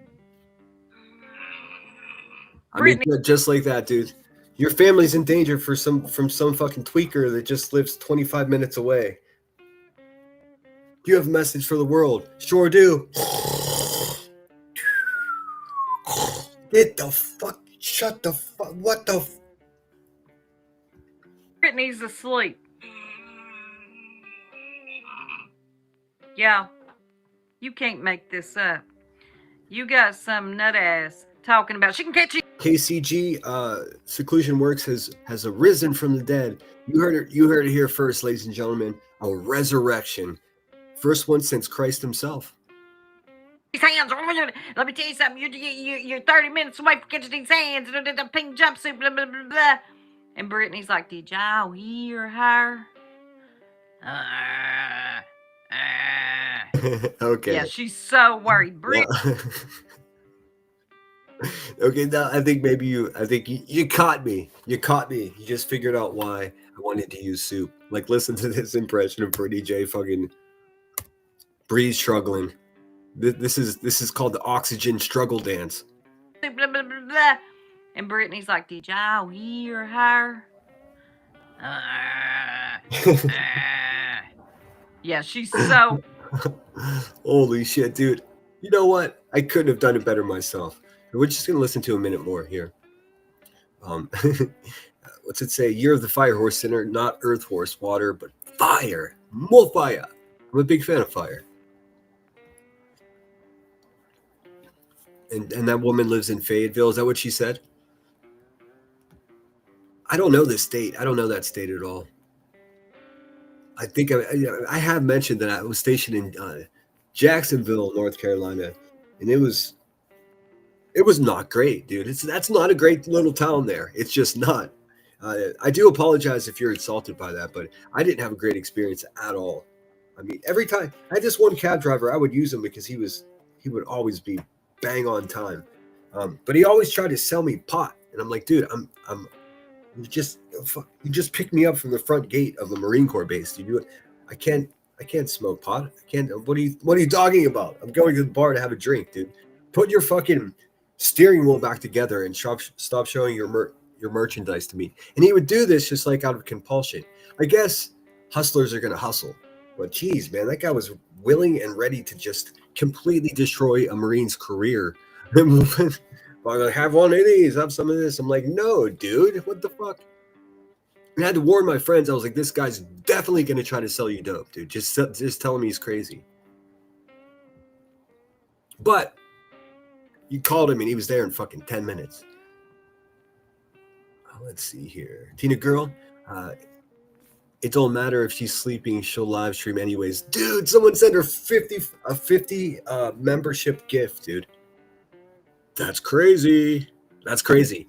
I mean, Brittany. just like that, dude. Your family's in danger from some fucking tweaker that just lives 25 minutes away. Do you have a message for the world? Sure do. Get the fuck. Shut the fuck. What the. Brittany's asleep. Yeah, you can't make this up. You got some nut ass talking about she can catch you. KCG Seclusion Works has arisen from the dead. You heard it here first, ladies and gentlemen. A resurrection. First one since Christ himself. These hands. Let me tell you something. You're 30 minutes away from catching these hands. The pink jumpsuit. Blah blah blah blah. And Brittany's like, "Did y'all hear her?" Okay. Yeah, she's so worried. Okay, now I think you caught me. You caught me. You just figured out why I wanted to use soup. Like, listen to this impression of Brittany J. fucking breathe struggling. This is called the oxygen struggle dance. Blah, blah, blah, blah. And Brittany's like, "Did y'all hear her?" Yeah, she's so. Holy shit, dude. You know what? I couldn't have done it better myself. We're just gonna listen to a minute more here. What's it say? Year of the Fire Horse Sinner, not Earth Horse, water, but fire. More fire. I'm a big fan of fire. And that woman lives in Fayetteville. Is that what she said? I don't know this state. I don't know that state at all. I think I have mentioned that I was stationed in Jacksonville, North Carolina, and it was not great, dude. That's not a great little town there. It's just not. I do apologize if you're insulted by that, but I didn't have a great experience at all. I mean, every time I had this one cab driver, I would use him because he would always be bang on time, but he always tried to sell me pot, and I'm like, dude, you just picked me up from the front gate of the Marine Corps base. You do it. I can't smoke pot. I can't. What are you talking about? I'm going to the bar to have a drink, dude. Put your fucking steering wheel back together and stop showing your merchandise to me. And he would do this just like out of compulsion. I guess hustlers are gonna hustle, but geez, man, that guy was willing and ready to just completely destroy a Marine's career. I'm like, have one of these, have some of this. I'm like, no, dude, what the fuck? And I had to warn my friends. I was like, this guy's definitely gonna try to sell you dope, dude. Just tell him he's crazy. But you called him and he was there in fucking 10 minutes. Let's see here. Tina Girl, it don't matter if she's sleeping, she'll live stream anyways. Dude, someone sent her 50 membership gift, dude. That's crazy. That's crazy.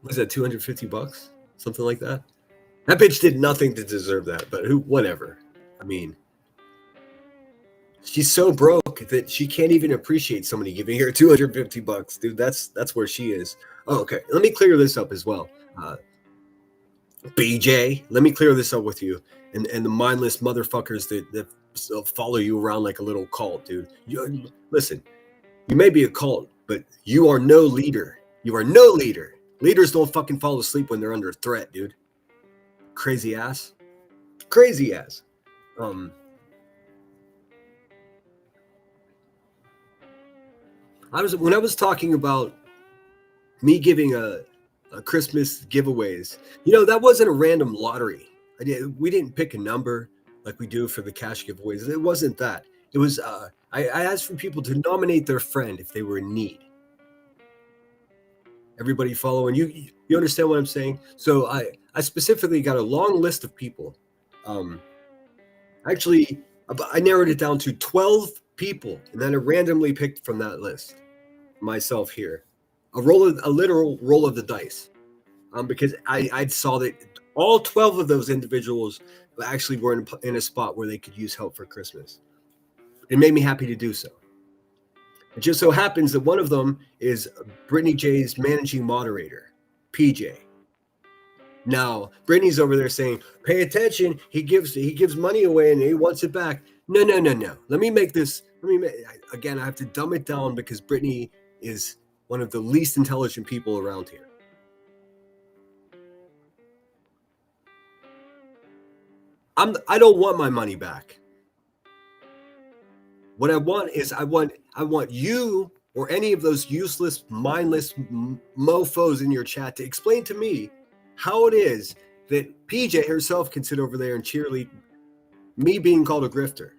Was that $250? Something like that? That bitch did nothing to deserve that, but whatever. I mean, she's so broke that she can't even appreciate somebody giving her $250, dude. That's where she is. Oh, okay. Let me clear this up as well. BJ, let me clear this up with you and the mindless motherfuckers that follow you around like a little cult, dude. Listen, you may be a cult, but you are no leader. You are no leader. Leaders don't fucking fall asleep when they're under threat, dude. Crazy ass. Crazy ass. When I was talking about me giving a Christmas giveaways, that wasn't a random lottery. We didn't pick a number like we do for the cash giveaways. It wasn't that. It was I asked for people to nominate their friend if they were in need. Everybody following you understand what I'm saying? So I specifically got a long list of people. Actually, I narrowed it down to 12 people, and then I randomly picked from that list myself here. A literal roll of the dice. Because I saw that all 12 of those individuals actually were in a spot where they could use help for Christmas. It made me happy to do so. It just so happens that one of them is Brittany J's managing moderator, PJ. Now, Brittany's over there saying, pay attention, he gives money away and he wants it back. No. Again, I have to dumb it down because Brittany is one of the least intelligent people around here. I don't want my money back. What I want is I want you or any of those useless, mindless mofos in your chat to explain to me how it is that PJ herself can sit over there and cheerlead me being called a grifter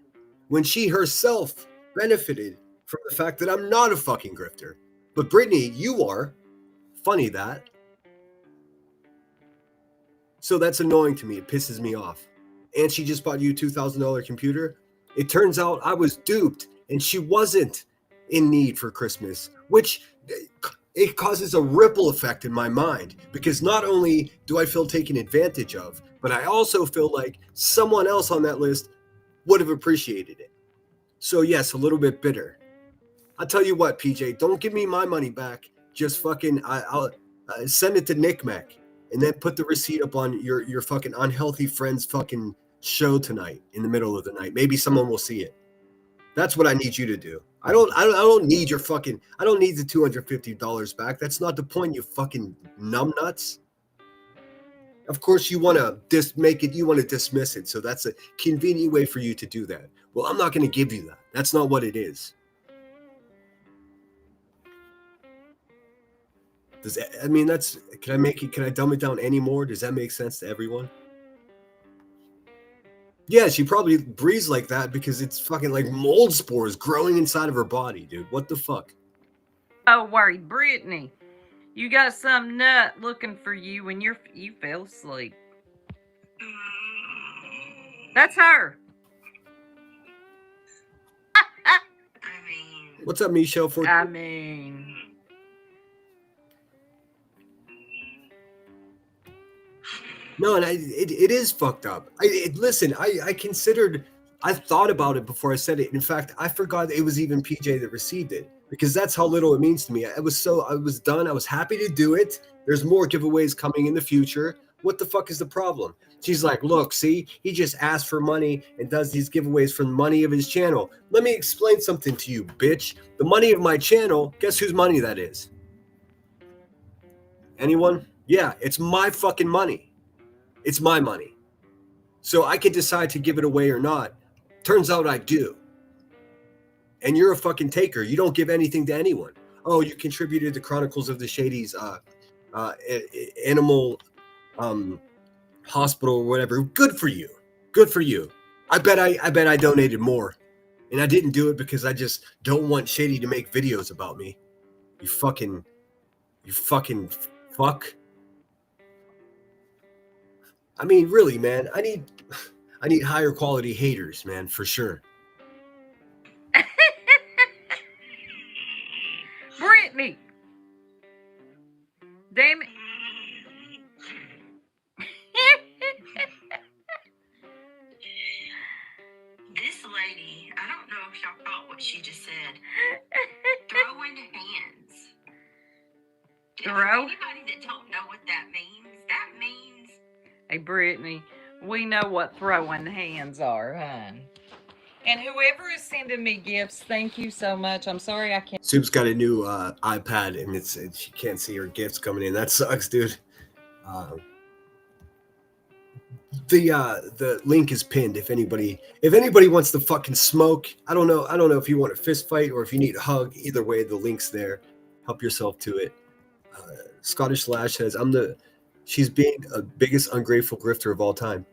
when she herself benefited from the fact that I'm not a fucking grifter. But Brittany, you are. Funny that. So that's annoying to me. It pisses me off. And she just bought you a $2,000 computer. It turns out I was duped and she wasn't in need for Christmas, which it causes a ripple effect in my mind, because not only do I feel taken advantage of, but I also feel like someone else on that list would have appreciated it. So yes, a little bit bitter. I'll tell you what, PJ, don't give me my money back. Just fucking, I'll send it to NCMEC and then put the receipt up on your fucking unhealthy friend's fucking show tonight in the middle of the night. Maybe someone will see it. That's what I need you to do. I don't need your fucking, I don't need the $250 back. That's not the point, you fucking numbnuts. Of course you want to dismiss it. So that's a convenient way for you to do that. Well, I'm not going to give you that. That's not what it is. Can I dumb it down any more? Does that make sense to everyone? Yeah, she probably breathes like that because it's fucking like mold spores growing inside of her body, dude. What the fuck? Don't worry, Brittany. You got some nut looking for you and you fell asleep. That's her. What's up, Michelle? No, and it is fucked up. I thought about it before I said it. In fact, I forgot it was even PJ that received it, because that's how little it means to me. I was done. I was happy to do it. There's more giveaways coming in the future. What the fuck is the problem? She's like, look, see, he just asked for money and does these giveaways from the money of his channel. Let me explain something to you, bitch. The money of my channel, guess whose money that is? Anyone? Yeah, it's my fucking money. It's my money. So I can decide to give it away or not. Turns out I do. And you're a fucking taker. You don't give anything to anyone. Oh, you contributed to Chronicles of the Shady's animal hospital or whatever. Good for you. Good for you. I bet I donated more. And I didn't do it because I just don't want Shady to make videos about me. You fucking fuck. I mean, really, man, I need higher quality haters, man, for sure. Brittany. Damn it. This lady, I don't know if y'all caught what she just said. Throwing hands. For anybody that don't know what that means. Hey, Brittany, we know what throwing hands are, hon. And whoever is sending me gifts, thank you so much. I'm sorry I can't. Soup's got a new iPad, and she can't see her gifts coming in. That sucks, dude. The link is pinned. If anybody wants to fucking smoke, I don't know if you want a fist fight or if you need a hug. Either way, the link's there. Help yourself to it. Scottish Lash says, she's being the biggest ungrateful grifter of all time.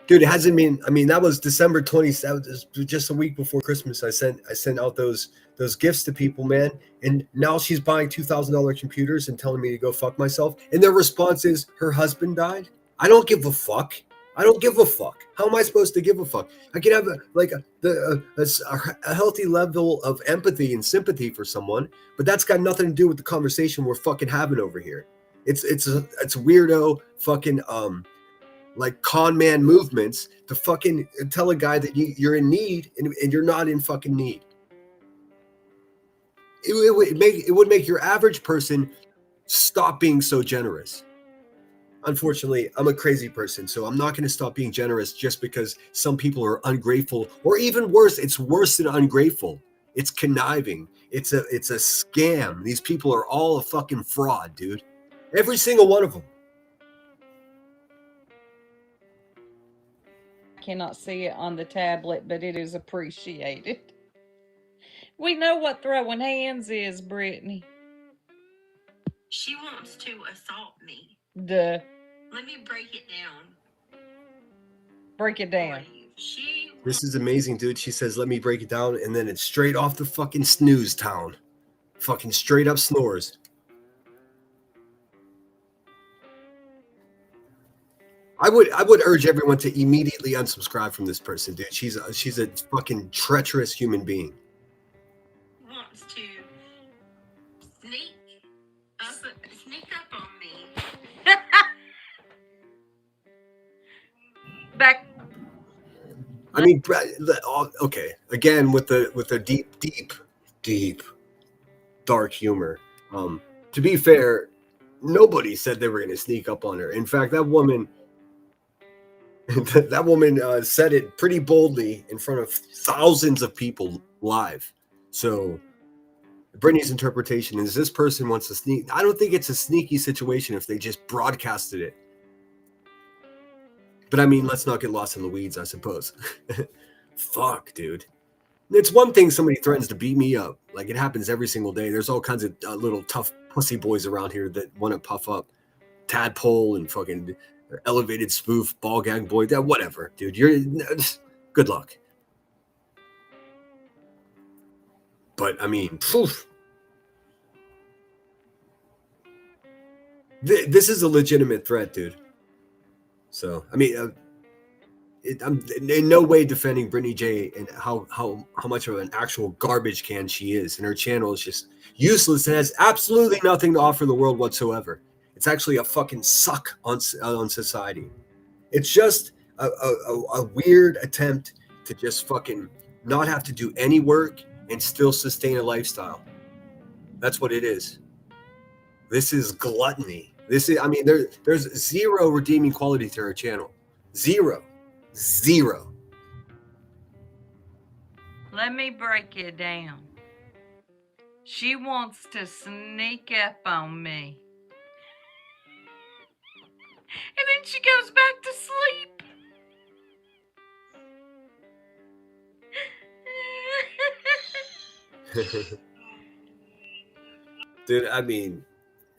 Dude, it hasn't been, that was December 27th, just a week before Christmas. I sent out those gifts to people, man. And now she's buying $2,000 computers and telling me to go fuck myself. And their response is her husband died. I don't give a fuck. I don't give a fuck. How am I supposed to give a fuck? I can have a healthy level of empathy and sympathy for someone, but that's got nothing to do with the conversation we're fucking having over here. It's weirdo fucking like con man movements to fucking tell a guy that you're in need and you're not in fucking need. It would make your average person stop being so generous. Unfortunately, I'm a crazy person, so I'm not going to stop being generous just because some people are ungrateful, or even worse, it's worse than ungrateful. It's conniving. It's a scam. These people are all a fucking fraud, dude. Every single one of them. I cannot see it on the tablet, but it is appreciated. We know what throwing hands is, Brittany. She wants to assault me. Duh. Let me break it down. Break it down. This is amazing, dude. She says, let me break it down. And then it's straight off the fucking snooze town. Fucking straight up snores. I would urge everyone to immediately unsubscribe from this person, dude. She's a fucking treacherous human being. Wants to sneak up on me. Back. I mean, okay. Again, with the deep, dark humor. To be fair, nobody said they were going to sneak up on her. In fact, that woman said it pretty boldly in front of thousands of people live. So Brittany's interpretation is this person wants to sneak. I don't think it's a sneaky situation if they just broadcasted it. But I mean, let's not get lost in the weeds, I suppose. Fuck, dude. It's one thing somebody threatens to beat me up. Like, it happens every single day. There's all kinds of little tough pussy boys around here that want to puff up. Tadpole and fucking elevated spoof, ball gag boy. Whatever, dude. Good luck. But, I mean, this is a legitimate threat, dude. So, I mean, I'm in no way defending Brittany J and how much of an actual garbage can she is. And her channel is just useless and has absolutely nothing to offer the world whatsoever. It's actually a fucking suck on society. It's just a weird attempt to just fucking not have to do any work and still sustain a lifestyle. That's what it is. This is gluttony. I mean, there's zero redeeming quality to her channel. Zero. Let me break it down. She wants to sneak up on me. And then she goes back to sleep. Dude, I mean,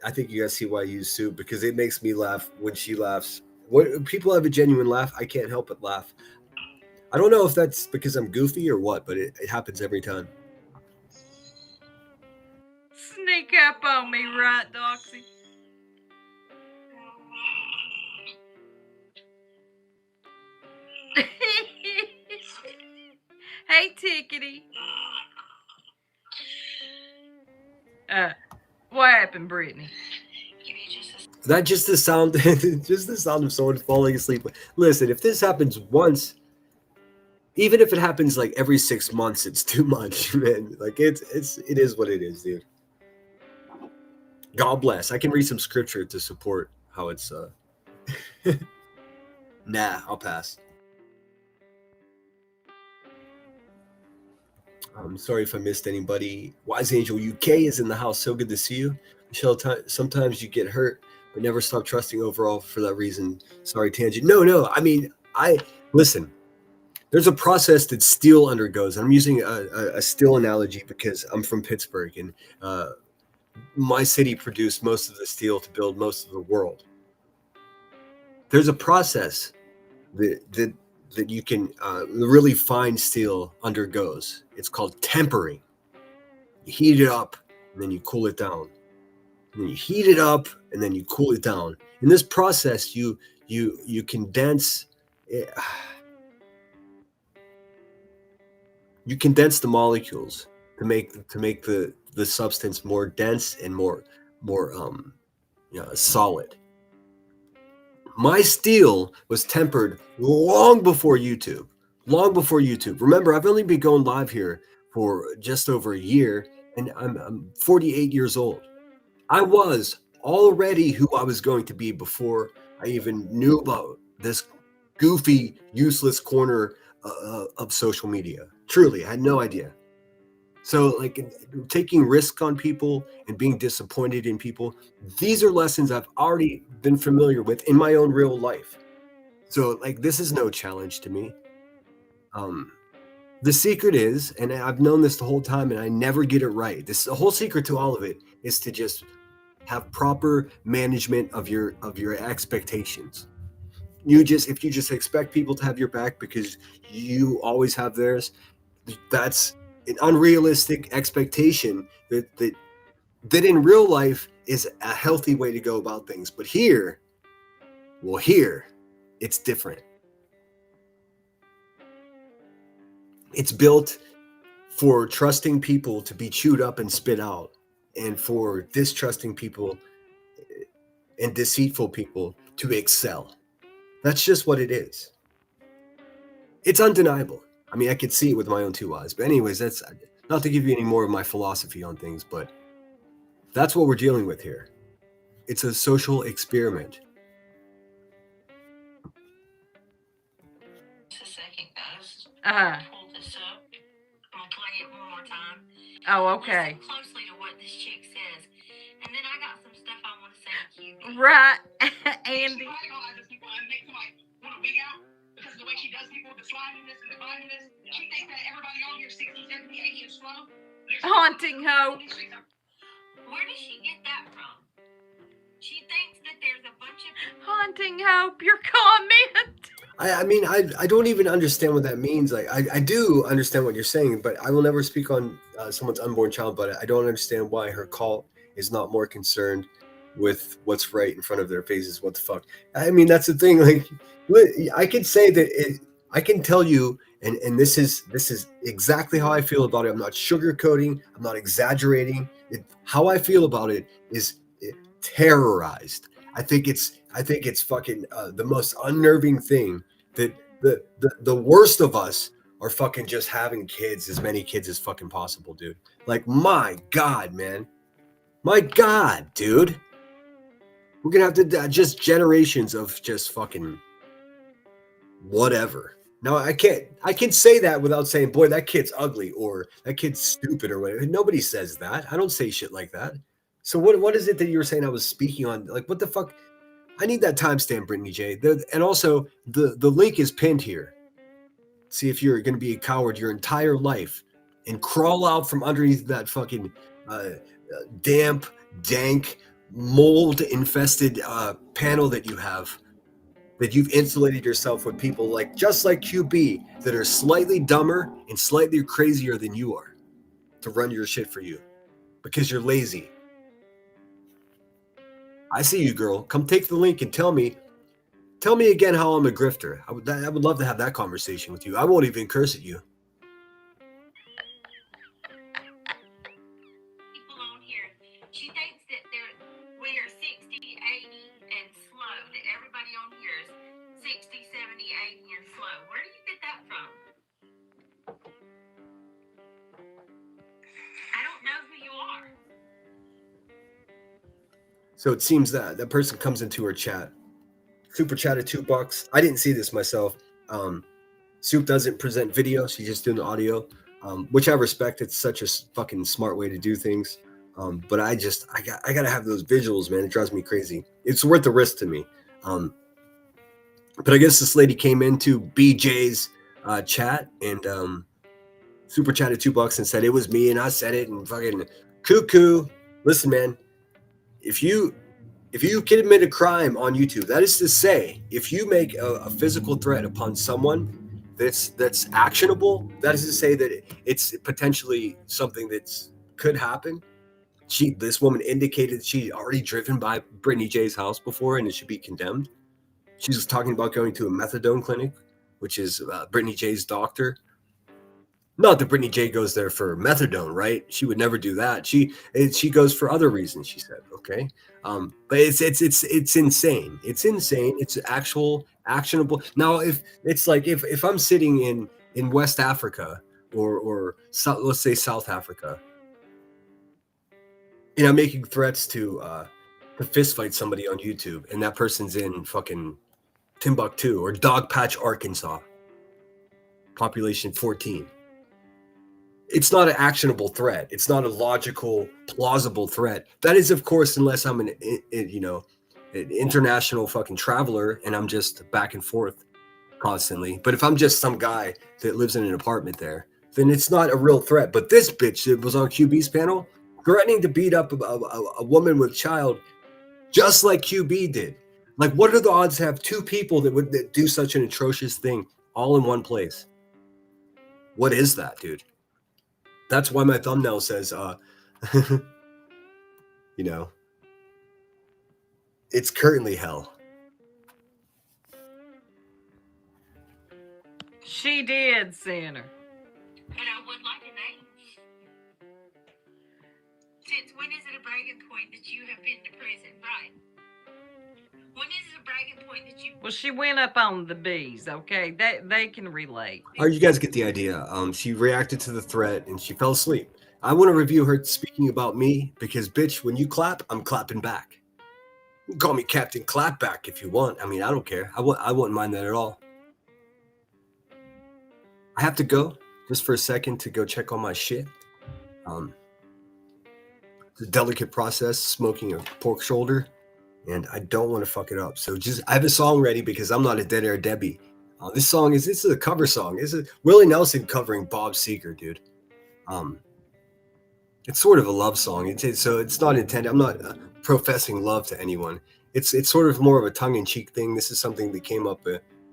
I think you guys see why I use soup, because it makes me laugh when she laughs. When people have a genuine laugh, I can't help but laugh. I don't know if that's because I'm goofy or what, but it happens every time. Sneak up on me, right, Doxy? Hey, Tickety. What happened, Brittany? That just the sound, just the sound of someone falling asleep. Listen, if this happens once, even if it happens like every 6 months, it's too much, man. Like it is what it is, dude. God bless. I can read some scripture to support how it's. Nah, I'll pass. I'm sorry if I missed anybody. Wise Angel UK is in the house. So good to see you. Michelle, sometimes you get hurt, but never stop trusting overall for that reason. Sorry, tangent. No. I mean, listen. There's a process that steel undergoes. I'm using a steel analogy because I'm from Pittsburgh, and my city produced most of the steel to build most of the world. There's a process that you can really fine steel undergoes. It's called tempering. You heat it up, and then you cool it down. And then you heat it up, and then you cool it down. In this process, you condense. You condense the molecules to make the substance more dense and more solid. My steel was tempered long before YouTube. Remember, I've only been going live here for just over a year, and I'm 48 years old. I was already who I was going to be before I even knew about this goofy, useless corner of social media. Truly, I had no idea. So, like, taking risk on people and being disappointed in people, these are lessons I've already been familiar with in my own real life. So, like, this is no challenge to me. The secret is, and I've known this the whole time, and I never get it right. The whole secret to all of it is to just have proper management of your expectations. If you just expect people to have your back because you always have theirs, that's an unrealistic expectation that in real life is a healthy way to go about things. But here it's different. It's built for trusting people to be chewed up and spit out, and for distrusting people and deceitful people to excel. That's just what it is. It's undeniable. I mean, I could see it with my own two eyes. But anyways, that's not to give you any more of my philosophy on things, but that's what we're dealing with here. It's a social experiment. Just a second, guys. Uh-huh. Pull this up. I'm gonna play it one more time. Oh, okay. Listen closely to what this chick says, and then I got some stuff I want to say to you. Right, Andy. Andy. She probably gonna people and make somebody want to wig out because of the way she does people, the slidiness and the blindness. She thinks that everybody on here 60, 70, 80 is slow. Haunting hope. Where does she get that from? She thinks that there's a bunch of Haunting hope. Your comment. I mean, I don't even understand what that means. Like, I do understand what you're saying, but I will never speak on someone's unborn child. But I don't understand why her cult is not more concerned with what's right in front of their faces. What the fuck? I mean, that's the thing. Like, I can say that I can tell you, and this is exactly how I feel about it. I'm not sugarcoating. I'm not exaggerating. How I feel about it is terrorized. I think it's fucking the most unnerving thing that the worst of us are fucking just having kids, as many kids as fucking possible, dude. Like, my God, man. My God, dude. We're gonna have to just generations of just fucking whatever. Now I can say that without saying, boy, that kid's ugly or that kid's stupid or whatever. Nobody says that. I don't say shit like that. So what is it that you were saying I was speaking on? Like, what the fuck? I need that timestamp, Brittany J. And also the link is pinned here. See if you're gonna be a coward your entire life and crawl out from underneath that fucking damp, dank, mold-infested panel that you have. That you've insulated yourself with people like just like QB that are slightly dumber and slightly crazier than you are to run your shit for you because you're lazy. I see you, girl. Come take the link and tell me again how I'm a grifter. I would love to have that conversation with you. I won't even curse at you. people on here. She thinks that we are 60, 80, and slow. That everybody on here is 60, 70, 80, and slow. Where do you get that from? I don't know who you are. So it seems that that person comes into her chat. Super chatted $2. I didn't see this myself. Soup doesn't present video. She's just doing the audio, which I respect. It's such a fucking smart way to do things. But I gotta have those visuals, man. It drives me crazy. It's worth the risk to me. But I guess this lady came into BJ's chat and super chatted $2 and said it was me and I said it and fucking cuckoo. Listen, man. If you commit a crime on YouTube, that is to say, if you make a physical threat upon someone that's actionable, that is to say that it's potentially something that could happen. This woman indicated she'd already driven by Brittany J's house before and it should be condemned. She was talking about going to a methadone clinic, which is Brittany J's doctor. Not that Brittany J goes there for methadone, right? She would never do that. She goes for other reasons, she said. Okay, but it's insane. It's insane. It's actual actionable. Now, if I'm sitting in West Africa or let's say South Africa, and I'm making threats to fist fight somebody on YouTube, and that person's in fucking Timbuktu or Dogpatch, Arkansas, population 14. It's not an actionable threat. It's not a logical, plausible threat. That is, of course, unless I'm an international fucking traveler and I'm just back and forth constantly. But if I'm just some guy that lives in an apartment there, then it's not a real threat. But this bitch that was on QB's panel threatening to beat up a woman with child, just like QB did. Like, what are the odds to have two people that do such an atrocious thing all in one place? What is that, dude? That's why my thumbnail says, you know, it's currently hell. She did, Senator. But I would like a name. Since when is it a bragging point that you have been to prison, right? When is it a bragging point that you... Well, she went up on the bees, okay? They can relate. All right, you guys get the idea. She reacted to the threat and she fell asleep. I want to review her speaking about me because, bitch, when you clap, I'm clapping back. You can call me Captain Clapback if you want. I mean, I don't care. I wouldn't mind that at all. I have to go just for a second to go check on my shit. It's a delicate process, smoking a pork shoulder, and I don't want to fuck it up. So I have a song ready because I'm not a dead air Debbie. This is a cover song. This is Willie Nelson covering Bob Seger, dude. It's sort of a love song. So it's not intended. I'm not professing love to anyone. It's sort of more of a tongue-in-cheek thing. This is something that came up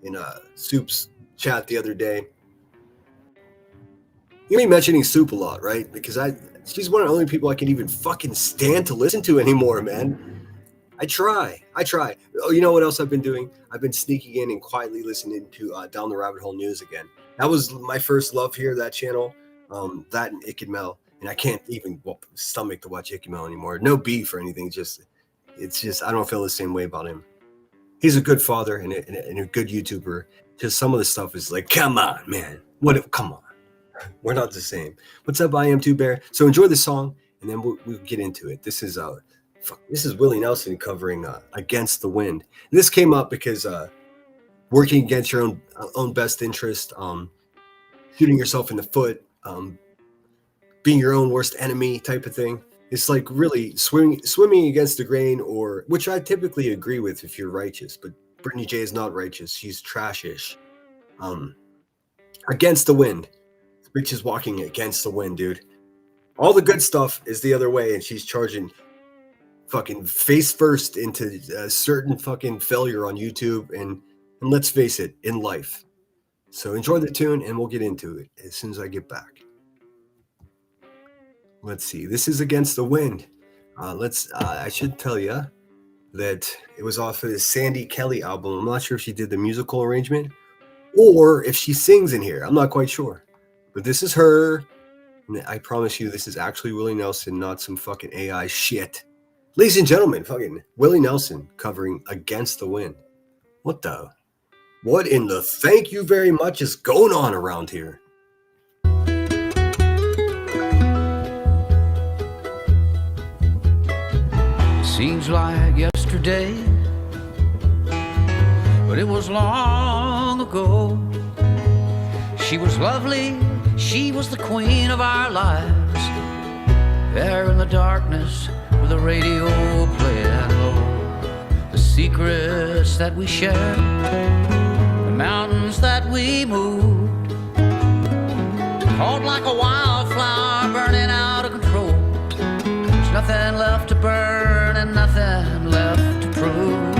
in Soup's chat the other day. You be mentioning Soup a lot, right? Because she's one of the only people I can even fucking stand to listen to anymore, man. I try. Oh, you know what else I've been doing? I've been sneaking in and quietly listening to Down the Rabbit Hole News again. That was my first love here, that channel. That and Icked Mel. And I can't even stomach to watch Icked Mel anymore. No beef or anything. It's just I don't feel the same way about him. He's a good father and a good YouTuber. Just some of the stuff is like, come on, man. Come on. We're not the same. What's up, I Am Too Bear? So enjoy the song, and then we'll get into it. This is Willie Nelson covering Against the Wind. And this came up because working against your own best interest, shooting yourself in the foot, being your own worst enemy type of thing. It's like really swimming against the grain, or which I typically agree with if you're righteous, but Brittany J is not righteous. She's trashish. Against the wind. Bitch is walking against the wind, dude. All the good stuff is the other way, and she's charging fucking face first into a certain fucking failure on YouTube, and let's face it, in life. So enjoy the tune, and we'll get into it as soon as I get back. Let's see. This is Against the Wind. I should tell you that it was off of the Sandy Kelly album. I'm not sure if she did the musical arrangement or if she sings in here. I'm not quite sure. But this is her, and I promise you this is actually Willie Nelson, not some fucking AI shit. Ladies and gentlemen, fucking Willie Nelson covering Against the Wind. What in the thank you very much is going on around here? Seems like yesterday, but it was long ago. She was lovely, she was the queen of our lives. There in the darkness with the radio playing low. The secrets that we shared, the mountains that we moved, caught like a wildflower burning out of control. There's nothing left to burn and nothing left to prove.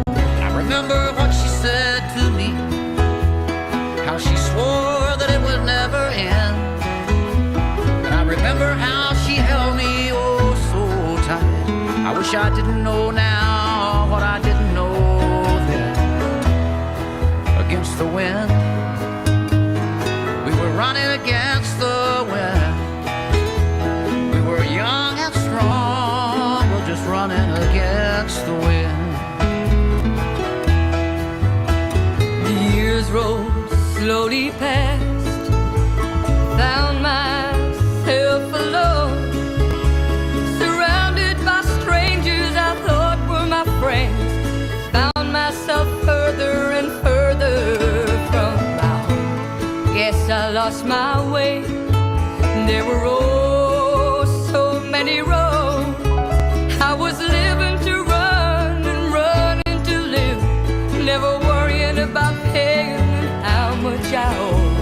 I remember what she said to me, how she swore that it would never end. And I remember how she held me oh so tight. I wish I didn't know now what I didn't know then. Against the wind, we were running against the wind. We were young and strong, we're just running against the wind. The years rolled slowly past, found myself alone, surrounded by strangers I thought were my friends. Found myself further and further from my home. Guess I lost my way. There were oh so many roads. I was living to run and running to live, never worrying about paying how much I owe.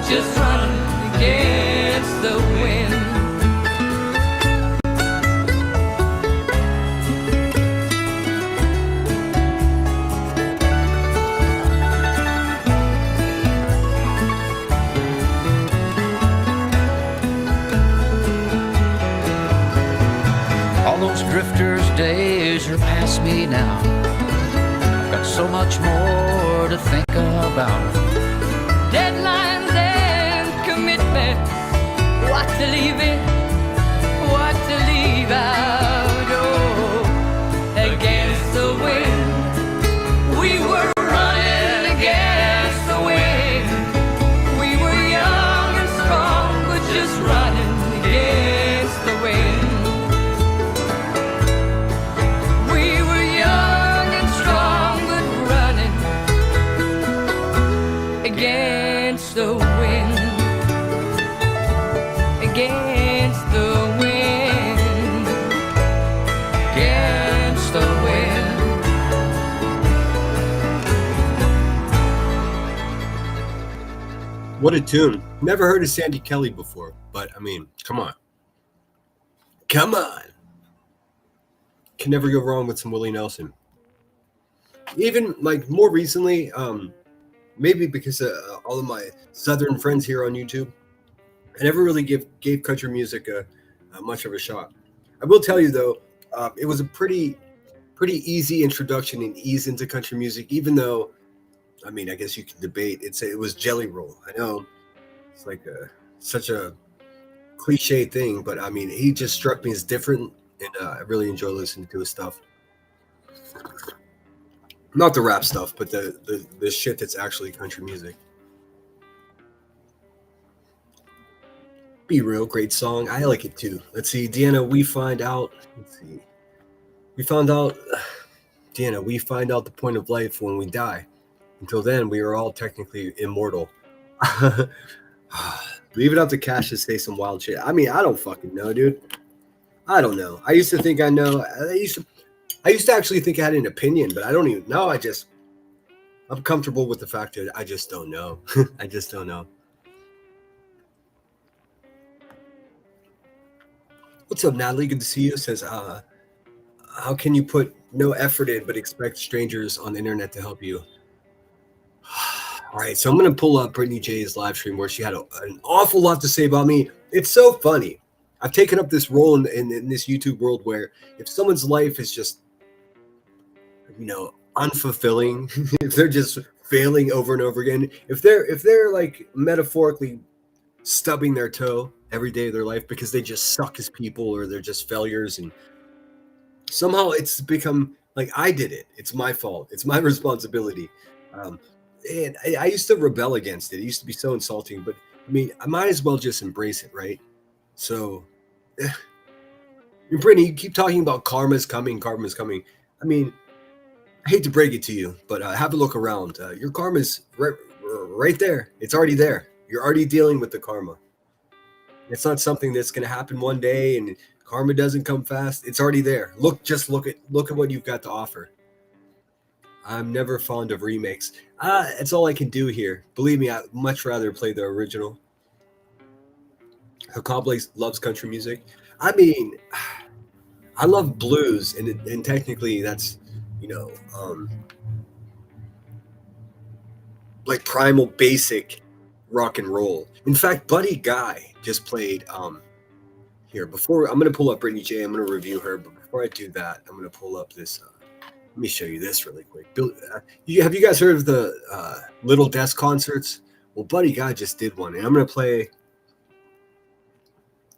just running against the wind. All those drifters' days are past me now. I've got so much more to think about. Deadlines and commitment, what to leave in, what to leave out. Oh, against the wind, we were running against the wind. We were young and strong, but just running against the wind. We were young and strong, but running against the wind. Against the wind. Against the wind. What a tune. Never heard of Sandy Kelly before, but I mean, come on. Come on. Can never go wrong with some Willie Nelson. Even like more recently, maybe because all of my Southern friends here on YouTube, I never really gave country music much of a shot. I will tell you though, it was a pretty easy introduction and ease into country music. Even though, I mean, I guess you can debate. It was Jelly Roll. I know it's like such a cliche thing, but I mean, he just struck me as different, and I really enjoy listening to his stuff. Not the rap stuff, but the shit that's actually country music. Be Real, great song. I like it too. Let's see, Deanna, we find out the point of life when we die. Until then, we are all technically immortal. Leave it up to Cash to say some wild shit. I mean, I don't fucking know, dude. I don't know. I used to think I know. I used to actually think I had an opinion, but I don't even know. I'm comfortable with the fact that I just don't know. I just don't know. What's up, Natalie? Good to see you. Says, how can you put no effort in but expect strangers on the internet to help you? All right, so I'm going to pull up Brittany J's live stream where she had an awful lot to say about me. It's so funny. I've taken up this role in this YouTube world where if someone's life is just, unfulfilling, if they're just failing over and over again, if they're like metaphorically stubbing their toe every day of their life because they just suck as people or they're just failures, and somehow it's become like I did it. It's my fault. It's my responsibility. And I used to rebel against it. It used to be so insulting, but I mean, I might as well just embrace it, right? So, Brittany, you keep talking about karma's coming. I mean, I hate to break it to you, but have a look around. Your karma's right there. It's already there. You're already dealing with the karma. It's not something that's going to happen one day, and karma doesn't come fast. It's already there. Look at what you've got to offer. I'm never fond of remakes. It's all I can do here. Believe me, I'd much rather play the original. Hacable loves country music. I mean, I love blues, and technically that's, like primal basic rock and roll. In fact, Buddy Guy just played here. Before I'm going to pull up Brittany J. I'm going to review her, but before I do that, I'm going to pull up this. Let me show you this really quick. Have you guys heard of the Little Desk concerts? Well, Buddy Guy just did one, and I'm going to play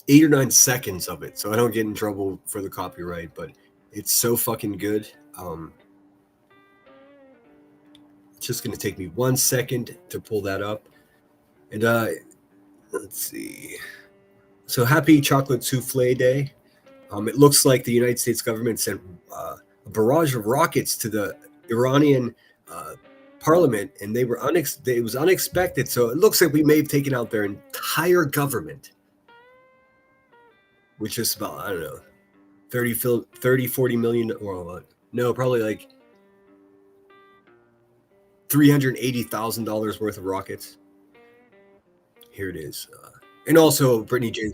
8 or 9 seconds of it so I don't get in trouble for the copyright, but it's so fucking good. It's just going to take me 1 second to pull that up. And let's see. So happy Chocolate Souffle Day. It looks like the United States government sent a barrage of rockets to the Iranian parliament, and it was unexpected. So it looks like we may have taken out their entire government, which is about, I don't know, 40 million, or no, probably like $380,000 worth of rockets. Here it is. And also Brittany J.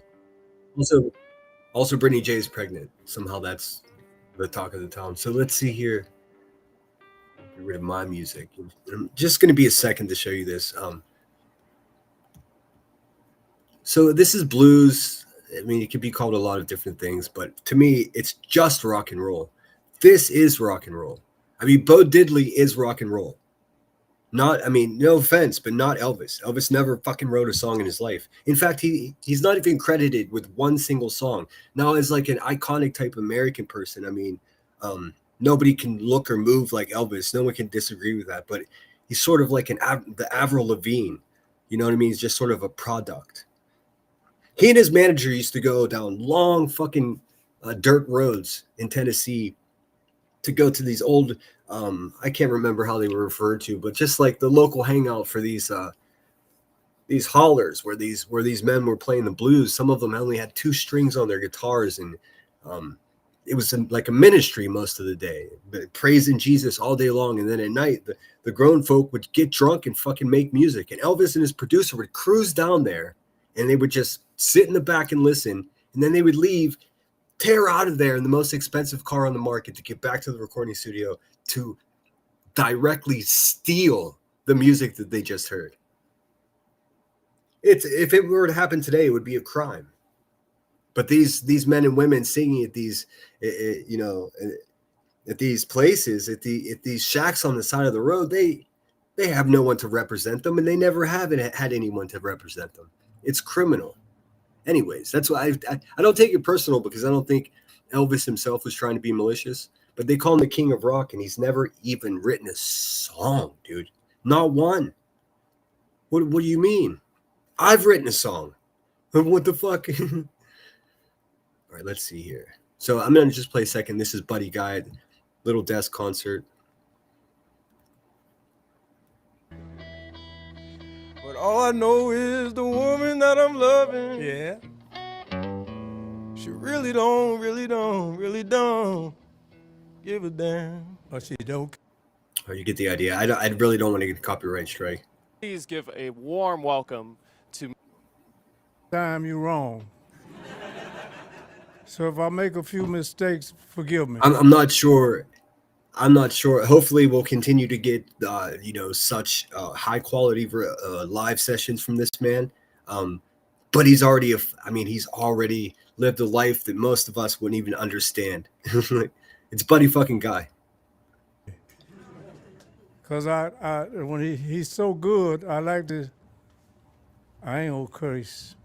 Also Brittany J is pregnant. Somehow that's the talk of the town. So let's see here. Get rid of my music. I'm just going to be a second to show you this. So this is blues. I mean, it could be called a lot of different things, but to me, it's just rock and roll. This is rock and roll. I mean, Bo Diddley is rock and roll. Not, I mean, no offense, but not Elvis. Elvis never fucking wrote a song in his life. In fact, he's not even credited with one single song. Now, as like an iconic type American person, I mean, nobody can look or move like Elvis. No one can disagree with that. But he's sort of like the Avril Lavigne. You know what I mean? He's just sort of a product. He and his manager used to go down long fucking dirt roads in Tennessee to go to these old, I can't remember how they were referred to, but just like the local hangout for these hollers where these men were playing the blues. Some of them only had 2 strings on their guitars, and it was like a ministry most of the day, praising Jesus all day long. And then at night, the grown folk would get drunk and fucking make music. And Elvis and his producer would cruise down there, and they would just sit in the back and listen. And then they would leave, tear out of there in the most expensive car on the market to get back to the recording studio to directly steal the music that they just heard. If it were to happen today, it would be a crime. But these men and women singing at these, at these places, at these shacks on the side of the road, they have no one to represent them, and they never have had anyone to represent them. It's criminal. Anyways, that's why I don't take it personal, because I don't think Elvis himself was trying to be malicious. But they call him the king of rock, and he's never even written a song, dude. Not one. What do you mean? I've written a song. What the fuck? All right, let's see here. So I'm going to just play a second. This is Buddy Guy, Little Desk concert. But all I know is the woman that I'm loving, yeah, she really don't give a damn. Or she don't. Oh, you get the idea. I really don't want to get a copyright strike. Please give a warm welcome to... Time you wrong. So if I make a few mistakes, forgive me. I'm not sure. Hopefully we'll continue to get such high quality live sessions from this man. But he's already lived a life that most of us wouldn't even understand. It's Buddy fucking Guy. Cause I when he's so good, I like to. I ain't gonna curse.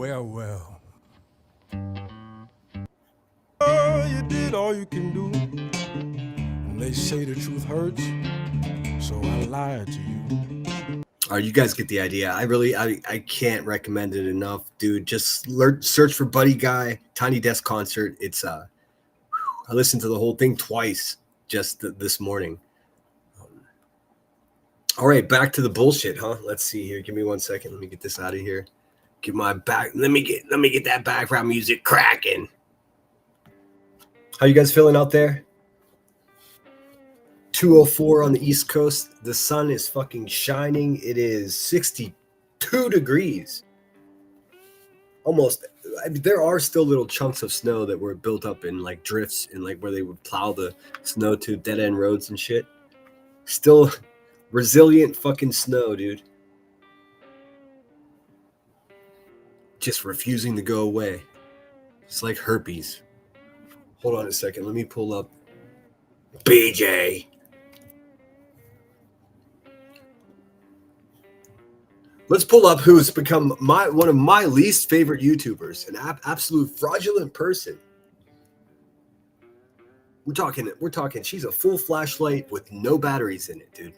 Oh, well. Oh, you did all you can do. And they say the truth hurts, so I lied to you. All right, you guys get the idea. I can't recommend it enough, dude. Just search for Buddy Guy, Tiny Desk concert. It's I listened to the whole thing twice just this morning. All right, back to the bullshit, huh? Let's see here. Give me 1 second. Let me get this out of here. Get my back. Let me get that background music cracking. How you guys feeling out there? 2:04 on the East Coast. The sun is fucking shining. It is 62 degrees. Almost. I mean, there are still little chunks of snow that were built up in like drifts and like where they would plow the snow to dead end roads and shit. Still resilient fucking snow, dude. Just refusing to go away. It's like herpes. Hold on a second. Let me pull up BJ. Let's pull up who's become one of my least favorite YouTubers, an absolute fraudulent person. We're talking. She's a full flashlight with no batteries in it, dude.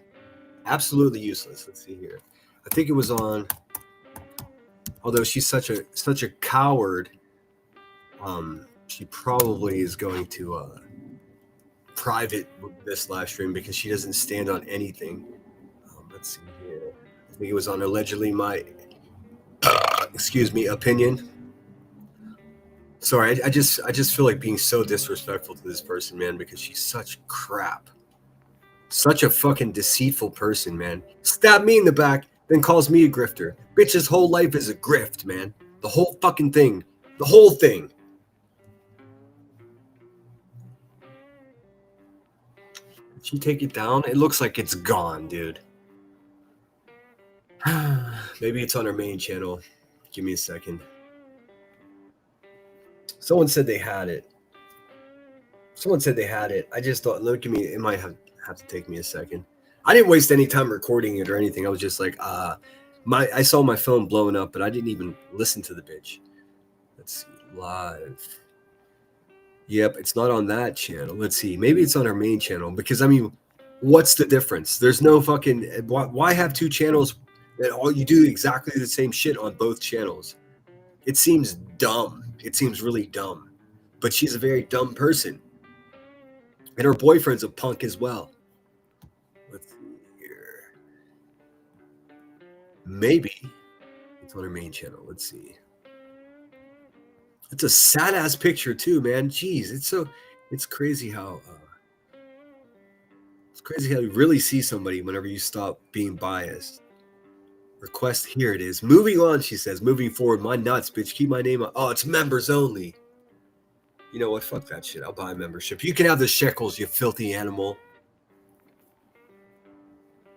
Absolutely useless. Let's see here. I think it was on. Although she's such a coward, she probably is going to private this live stream because she doesn't stand on anything. Let's see here. I think it was on allegedly my, opinion. Sorry, I just feel like being so disrespectful to this person, man, because she's such crap. Such a fucking deceitful person, man. Stab me in the back, then calls me a grifter. Bitch's whole life is a grift, man. The whole fucking thing. The whole thing. Did she take it down? It looks like it's gone, dude. Maybe it's on our main channel. Give me a second. Someone said they had it. I just thought, look at me. It might have to take me a second. I didn't waste any time recording it or anything. I was just like, I saw my phone blowing up, but I didn't even listen to the bitch. Let's see, live. Yep, it's not on that channel. Let's see, maybe it's on our main channel, because I mean, what's the difference? There's no fucking, why have two channels that all you do exactly the same shit on both channels? It seems dumb. It seems really dumb. But she's a very dumb person. And her boyfriend's a punk as well. Let's see here. Maybe it's on her main channel. Let's see. It's a sad ass picture too, man. Jeez, it's crazy how you really see somebody whenever you stop being biased. Request, here it is. Moving on, she says. Moving forward, my nuts, bitch. Keep my name up. Oh, it's members only. You know what? Fuck that shit. I'll buy a membership. You can have the shekels, you filthy animal.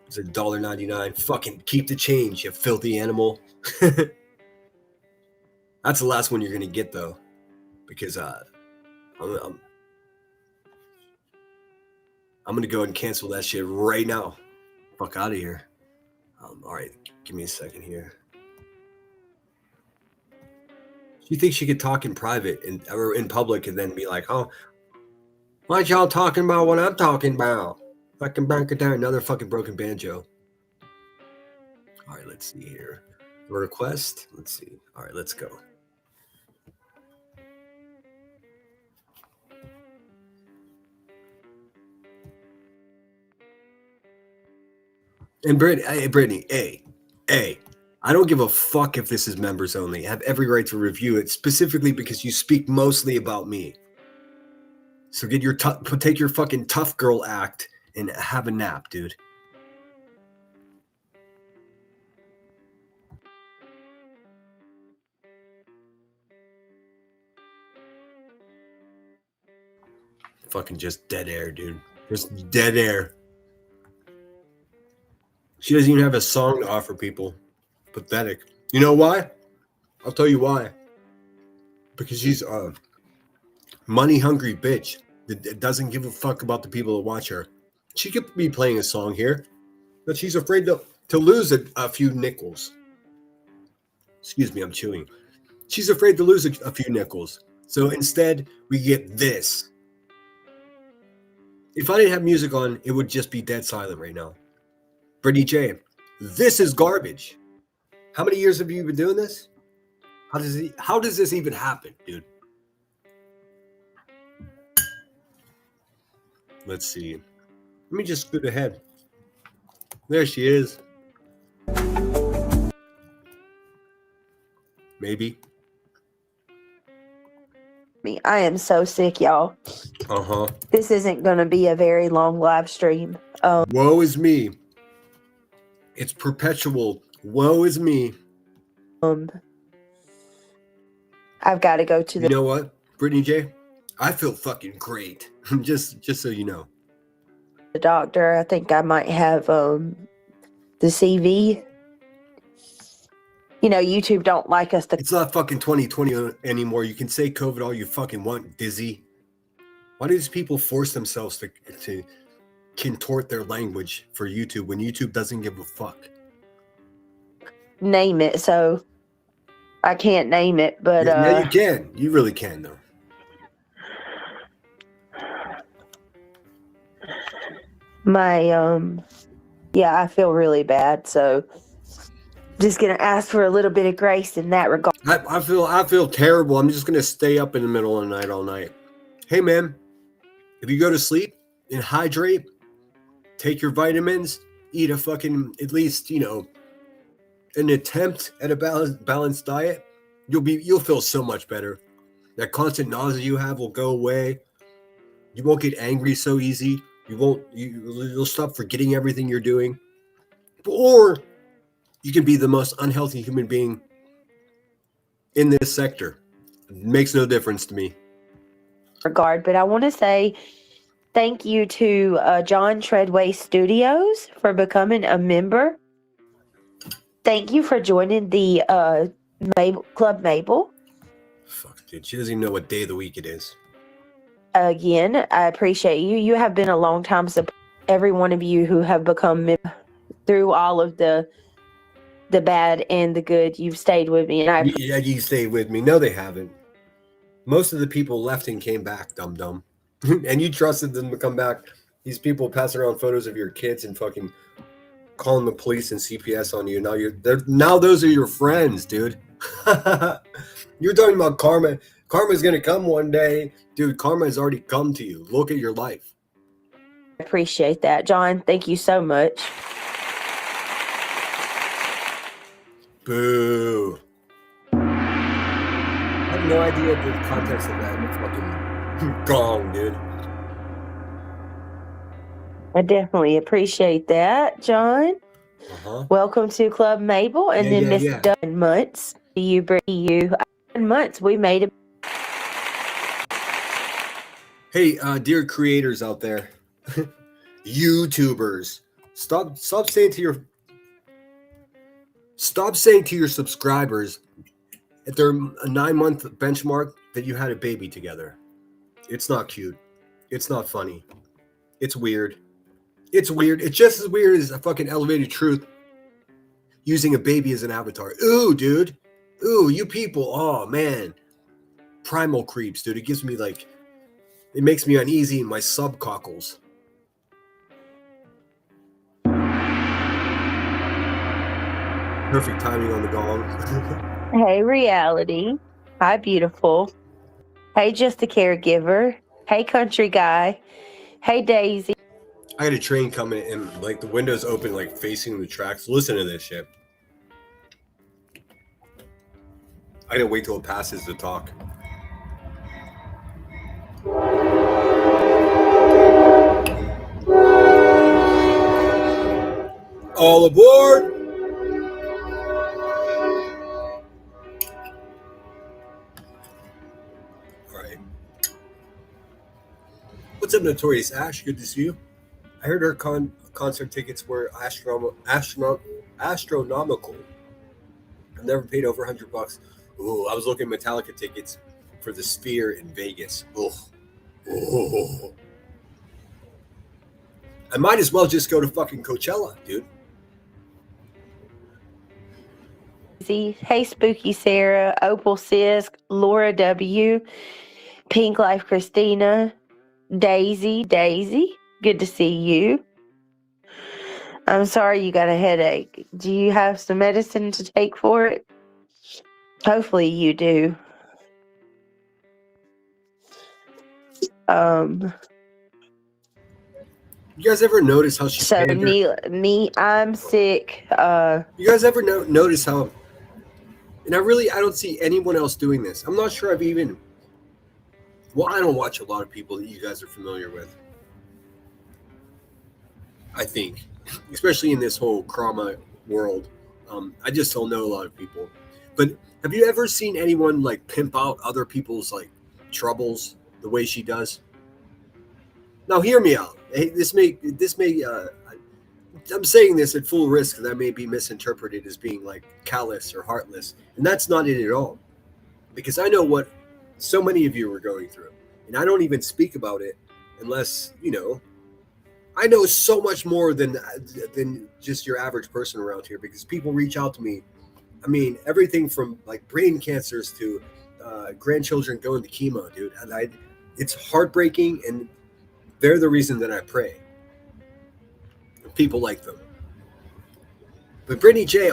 It's $1.99. Fucking keep the change, you filthy animal. That's the last one you're gonna get though, because I'm gonna go ahead and cancel that shit right now. Fuck out of here. All right, give me a second here. She thinks she could talk in private or in public and then be like, "Oh, why y'all talking about what I'm talking about?" Fucking bank it down, another fucking broken banjo. All right, let's see here. Request. Let's see. All right, let's go. And Brittany, I don't give a fuck if this is members only. I have every right to review it, specifically because you speak mostly about me. So get your take your fucking tough girl act and have a nap, dude. Fucking just dead air, dude. Just dead air. She doesn't even have a song to offer people. Pathetic. You know why? I'll tell you why. Because she's a money-hungry bitch that doesn't give a fuck about the people that watch her. She could be playing a song here, but she's afraid to lose a few nickels. Excuse me, I'm chewing. She's afraid to lose a few nickels. So instead, we get this. If I didn't have music on, it would just be dead silent right now. Brittany J, this is garbage. How many years have you been doing this? How does this even happen, dude? Let's see. Let me just scoot ahead. There she is. Maybe. I am so sick, y'all. Uh-huh. This isn't going to be a very long live stream. Woe is me. It's perpetual. Woe is me. I've got to go to You know what, Brittany J? I feel fucking great. just so you know. the doctor. I think I might have the CV. You know, YouTube don't like us to. It's not fucking 2020 anymore. You can say COVID all you fucking want, Dizzy. Why do these people force themselves to contort their language for YouTube when YouTube doesn't give a fuck? Name it, so I can't name it, but yeah, you can. You really can, though. Yeah, I feel really bad, so just gonna ask for a little bit of grace in that regard. I feel terrible. I'm just gonna stay up in the middle of the night all night. Hey, man, if you go to sleep and hydrate, take your vitamins, eat a fucking, at least, you know, an attempt at a balanced diet, you'll feel so much better. That constant nausea you have will go away. You won't get angry so easy. You'll stop forgetting everything you're doing. Or you can be the most unhealthy human being in this sector. It makes no difference to me. Regard, but I want to say thank you to John Treadway Studios for becoming a member. Thank you for joining the Club Mabel. Fuck, dude. She doesn't even know what day of the week it is. Again, I appreciate you. You have been a long time support. Every one of you who have become through all of the bad and the good, you've stayed with me, and Yeah, you stayed with me. No, they haven't. Most of the people left and came back, dum-dum. And you trusted them to come back. These people pass around photos of your kids and fucking calling the police and CPS on you. Now those are your friends, dude. You're talking about karma. Karma's gonna come one day. Dude, karma has already come to you. Look at your life. I appreciate that. John, thank you so much. Boo. I have no idea the context of that fucking gong, dude. I definitely appreciate that, John. Uh-huh. Welcome to Club Mabel, and then Miss Dunn Months. You 9 months we made it. Hey, dear creators out there, YouTubers, stop saying to your subscribers at their 9-month benchmark that you had a baby together. It's not cute. It's not funny. It's weird. It's weird. It's just as weird as a fucking elevated truth using a baby as an avatar. Ooh, dude. Ooh, you people. Oh, man. Primal creeps, dude. It gives me like, it makes me uneasy in my subcockles. Perfect timing on the gong. Hey, reality. Hi, beautiful. Hey, just a caregiver. Hey, country guy. Hey, Daisy. I got a train coming and like the windows open, like facing the tracks. Listen to this shit. I gotta wait till it passes to talk. All aboard! All right. What's up, Notorious Ash? Good to see you. I heard her concert tickets were astronomical. I've never paid over $100. Ooh, I was looking at Metallica tickets for the Sphere in Vegas. Oh. I might as well just go to fucking Coachella, dude. Hey, Spooky Sarah, Opal Sisk, Laura W, Pink Life Christina, Daisy, good to see you. I'm sorry you got a headache. Do you have some medicine to take for it? Hopefully you do. You guys ever notice how she I'm sick. You guys ever notice how, and I don't see anyone else doing this. I'm not sure I don't watch a lot of people that you guys are familiar with. I think, especially in this whole trauma world, I just don't know a lot of people. But have you ever seen anyone like pimp out other people's like troubles the way she does? Now, hear me out. Hey, I'm saying this at full risk that may be misinterpreted as being like callous or heartless, and that's not it at all. Because I know what so many of you are going through, and I don't even speak about it unless I know so much more than just your average person around here, because people reach out to me. I mean, everything from like brain cancers to grandchildren going to chemo, dude. And it's heartbreaking, and they're the reason that I pray. People like them. But Brittany J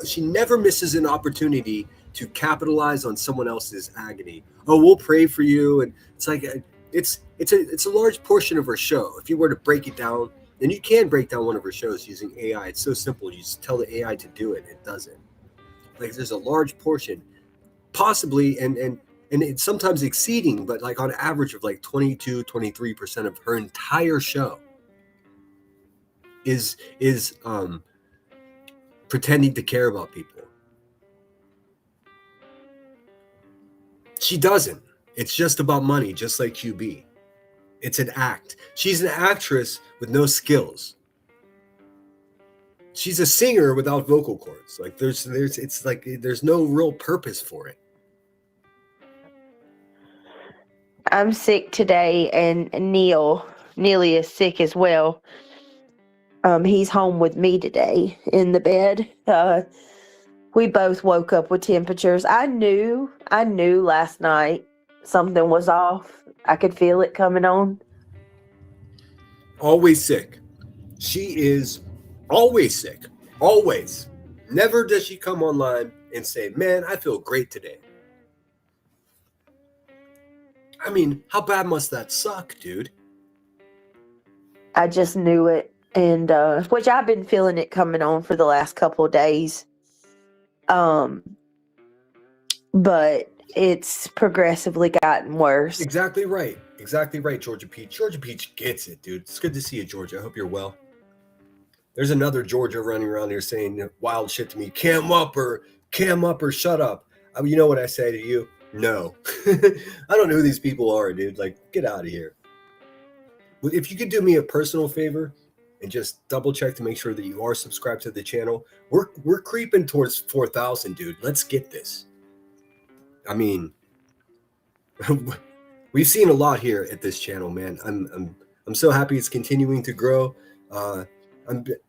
she never misses an opportunity to capitalize on someone else's agony. Oh, we'll pray for you, and it's like it's a large portion of her show. If you were to break it down, and you can break down one of her shows using AI. It's so simple. You just tell the AI to do it, it does it. Like there's a large portion, possibly, and it's sometimes exceeding, but like on average of like 22-23% of her entire show is pretending to care about people. She doesn't. It's just about money, just like QB. It's an act. She's an actress with no skills. She's a singer without vocal cords. Like there's no real purpose for it. I'm sick today, and Neely is sick as well. He's home with me today in the bed. We both woke up with temperatures. I knew last night something was off. I could feel it coming on. Always sick. She is always sick. Always. Never does she come online and say, man, I feel great today. I mean, how bad must that suck, dude? I just knew it. And which I've been feeling it coming on for the last couple of days. But it's progressively gotten worse. Exactly right, Georgia Peach. Georgia Peach gets it, dude. It's good to see you, Georgia. I hope you're well. There's another Georgia running around here saying wild shit to me. Cam up or shut up. You know what I say to you? No. I don't know who these people are, dude. Like, get out of here. If you could do me a personal favor and just double check to make sure that you are subscribed to the channel. We're creeping towards 4,000, dude. Let's get this. I mean, we've seen a lot here at this channel, man. I'm so happy it's continuing to grow.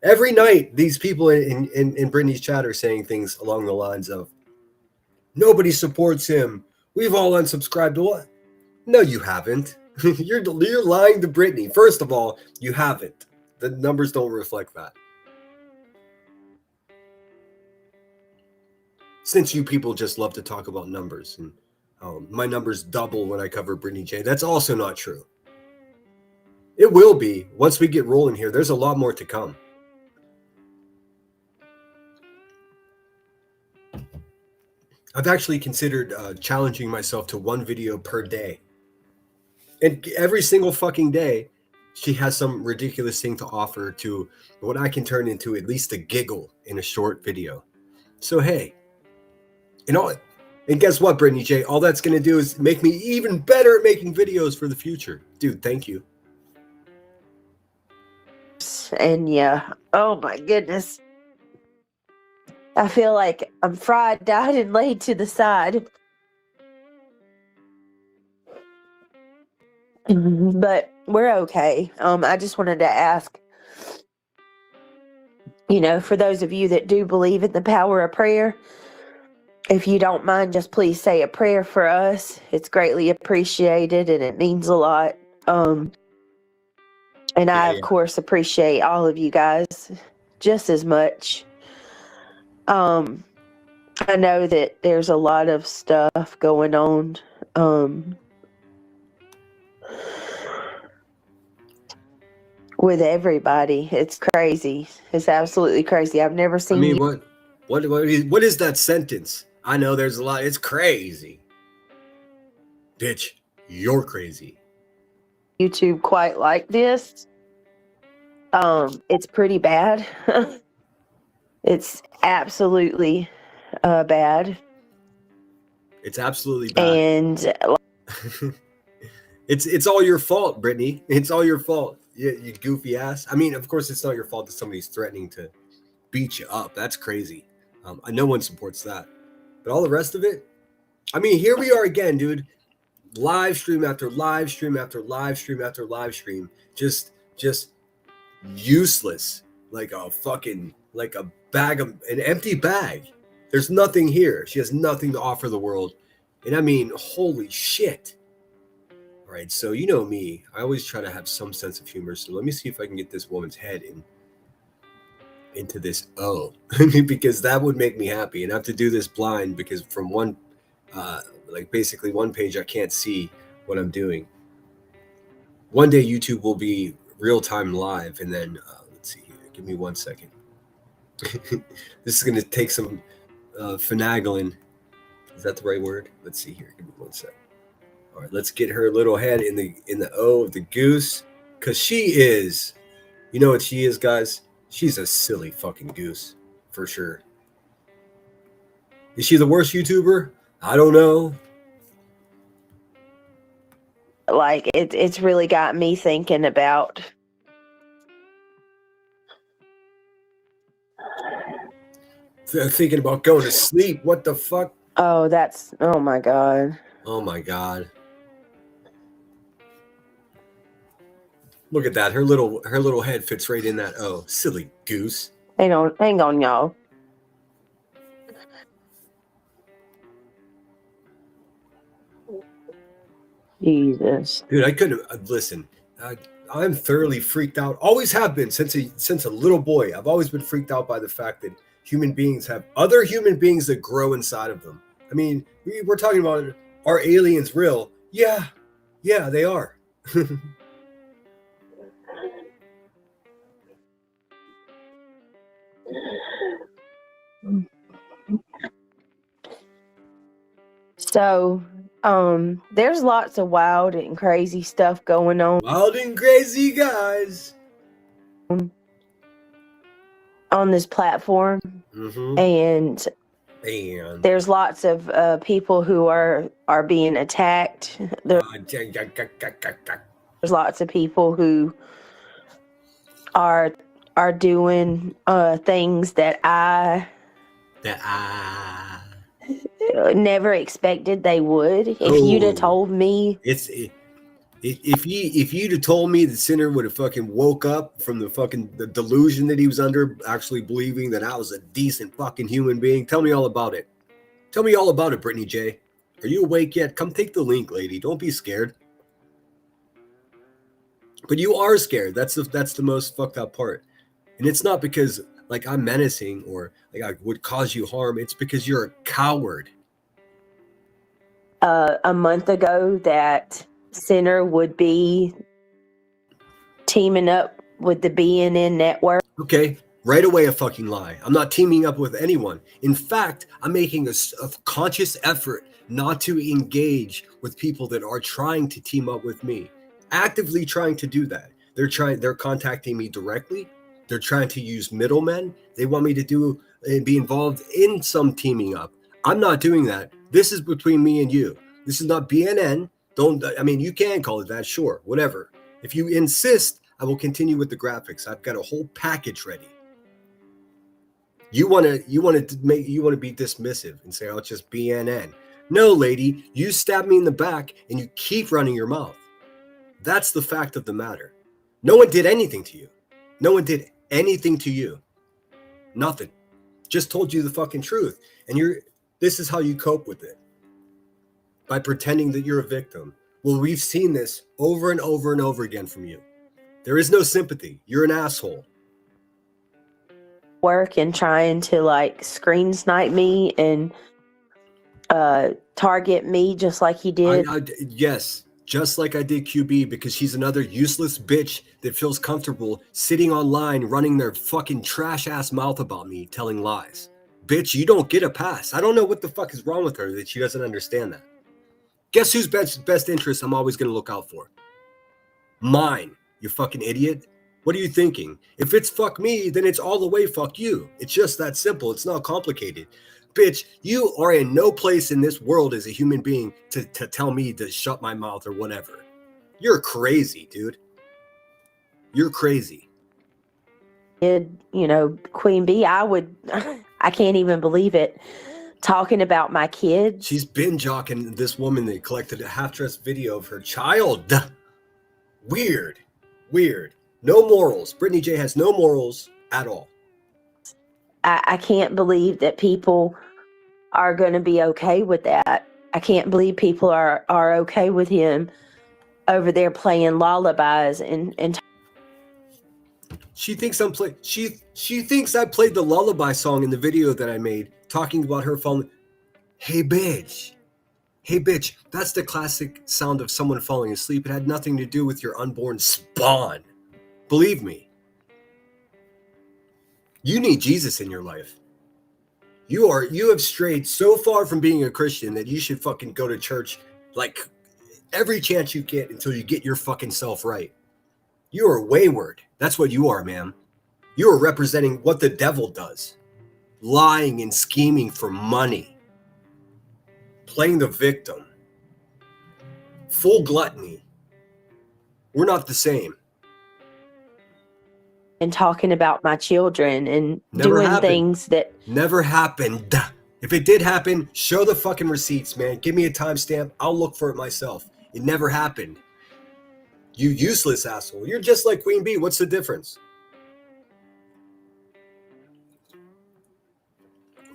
Every night, these people in Brittany's chat are saying things along the lines of, nobody supports him. We've all unsubscribed. What? No, you haven't. You're lying to Brittany. First of all, you haven't. The numbers don't reflect that. Since you people just love to talk about numbers, and my numbers double when I cover Brittany J. That's also not true. It will be. Once we get rolling here, there's a lot more to come. I've actually considered challenging myself to one video per day. And every single fucking day, she has some ridiculous thing to offer to what I can turn into at least a giggle in a short video. So, hey. And guess what, Brittany J? All that's going to do is make me even better at making videos for the future. Dude, thank you. And yeah, oh my goodness. I feel like I'm fried, dyed, and laid to the side. But we're okay. I just wanted to ask, for those of you that do believe in the power of prayer, if you don't mind, just please say a prayer for us. It's greatly appreciated and it means a lot. And I, of course, appreciate all of you guys just as much. I know that there's a lot of stuff going on. With everybody. It's crazy. It's absolutely crazy. I've never seen. I mean, what is that sentence? I know there's a lot. It's crazy. Bitch, you're crazy. YouTube quite like this. It's pretty bad. It's absolutely bad. It's absolutely bad. And it's all your fault, Brittany. It's all your fault. You goofy ass. I mean, of course, it's not your fault that somebody's threatening to beat you up. That's crazy. No one supports that. But all the rest of it, I mean, here we are again, dude. Live stream after live stream after live stream after live stream. Just useless. Like an empty bag. There's nothing here. She has nothing to offer the world. And I mean, holy shit. All right, so you know me. I always try to have some sense of humor. So let me see if I can get this woman's head into this O, because that would make me happy. And I have to do this blind because from one, basically one page, I can't see what I'm doing. One day YouTube will be real-time live, and then let's see here. Give me 1 second. This is going to take some finagling. Is that the right word? Let's see here. Give me 1 sec. All right, let's get her little head in the O of the goose, because she is, you know what she is, guys? She's a silly fucking goose, for sure. Is she the worst YouTuber? I don't know. Like it's really got me thinking about. Thinking about going to sleep. What the fuck? Oh, oh my God. Oh my God. Look at that. Her little head fits right in that O. Silly goose. Hang on, y'all. Jesus. Dude, I couldn't listen. I'm thoroughly freaked out. Always have been since a little boy. I've always been freaked out by the fact that human beings have other human beings that grow inside of them. I mean, we're talking about, are aliens real? Yeah, they are. So, there's lots of wild and crazy stuff going on. Wild and crazy guys. On this platform. Mm-hmm. And there's lots of people who are being attacked. There's lots of people who are doing things that I never expected they would. If you'd have told me, if you'd have told me the sinner would have fucking woke up from the delusion that he was under, actually believing that I was a decent fucking human being, tell me all about it. Tell me all about it, Brittany J. Are you awake yet? Come take the link, lady. Don't be scared. But you are scared. That's the most fucked up part. And it's not because like I'm menacing or like I would cause you harm. It's because you're a coward. A month ago, that Sinner would be teaming up with the BNN network. Okay, right away a fucking lie. I'm not teaming up with anyone. In fact, I'm making a conscious effort not to engage with people that are trying to team up with me. Actively trying to do that. They're contacting me directly. They're trying to use middlemen. They want me to do and be involved in some teaming up. I'm not doing that. This is between me and you. This is not BNN. You can call it that, sure, whatever. If you insist, I will continue with the graphics. I've got a whole package ready. You want to be dismissive and say, "Oh, it's just BNN." No, lady, you stab me in the back and you keep running your mouth. That's the fact of the matter. No one did anything to you. No one did anything to you. Nothing. Just told you the fucking truth. And this is how you cope with it. By pretending that you're a victim. Well, we've seen this over and over and over again from you. There is no sympathy. You're an asshole. Work and trying to like screen snipe me and target me just like he did. Yes, just like I did QB, because she's another useless bitch that feels comfortable sitting online running their fucking trash ass mouth about me, telling lies. Bitch, you don't get a pass. I don't know what the fuck is wrong with her that she doesn't understand that. Guess whose best interest I'm always going to look out for? Mine, you fucking idiot. What are you thinking? If it's fuck me, then it's all the way fuck you. It's just that simple. It's not complicated. Bitch, you are in no place in this world as a human being to tell me to shut my mouth or whatever. You're crazy, dude. You're crazy. Queen Bee, I can't even believe it. Talking about my kids. She's binge jocking this woman that collected a half-dressed video of her child. Weird. No morals. Brittany J has no morals at all. I can't believe that people are going to be okay with that. I can't believe people are okay with him over there playing lullabies and she thinks she thinks I played the lullaby song in the video that I made talking about her falling. Hey bitch, that's the classic sound of someone falling asleep. It had nothing to do with your unborn spawn. Believe me. You need Jesus in your life. You have strayed so far from being a Christian that you should fucking go to church like every chance you get until you get your fucking self right. You are wayward. That's what you are, man. You are representing what the devil does. Lying and scheming for money. Playing the victim. Full gluttony. We're not the same. And talking about my children and Never doing happened. things that Never happened. If it did happen, show the fucking receipts, man. Give me a timestamp. I'll look for it myself. It never happened. You useless asshole. You're just like Queen Bee. What's the difference?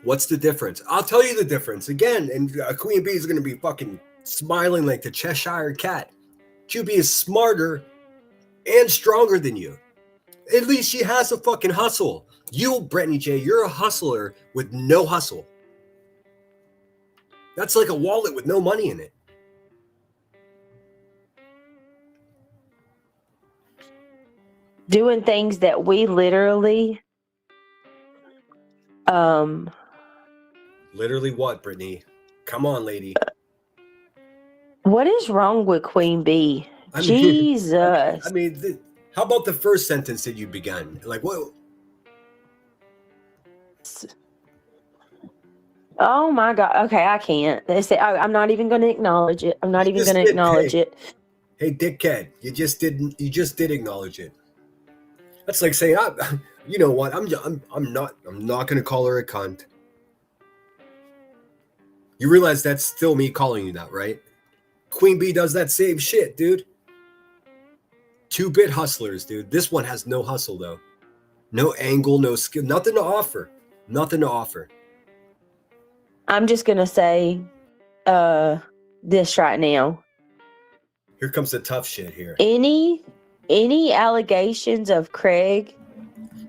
What's the difference? I'll tell you the difference. Again, and Queen Bee is going to be fucking smiling like the Cheshire Cat. QB is smarter and stronger than you. At least she has a fucking hustle. You, Brittany J, you're a hustler with no hustle. That's like a wallet with no money in it. doing things that we literally Literally what, Brittany? Come on, lady. what is wrong with Queen Bee? I mean- Jesus. How about the first sentence that you began? Like, what? Oh my God. Okay, I can't. I'm not even going to acknowledge it. I'm not even going to acknowledge it. Hey, dickhead, you just did acknowledge it. That's like saying, you know what? I'm not going to call her a cunt. You realize that's still me calling you that, right? Queen Bee does that same shit, dude. 2-bit hustlers, dude. This one has no hustle, though. No angle, no skill, nothing to offer. Nothing to offer. I'm just going to say this right now. Here comes the tough shit here. Any allegations of Craig?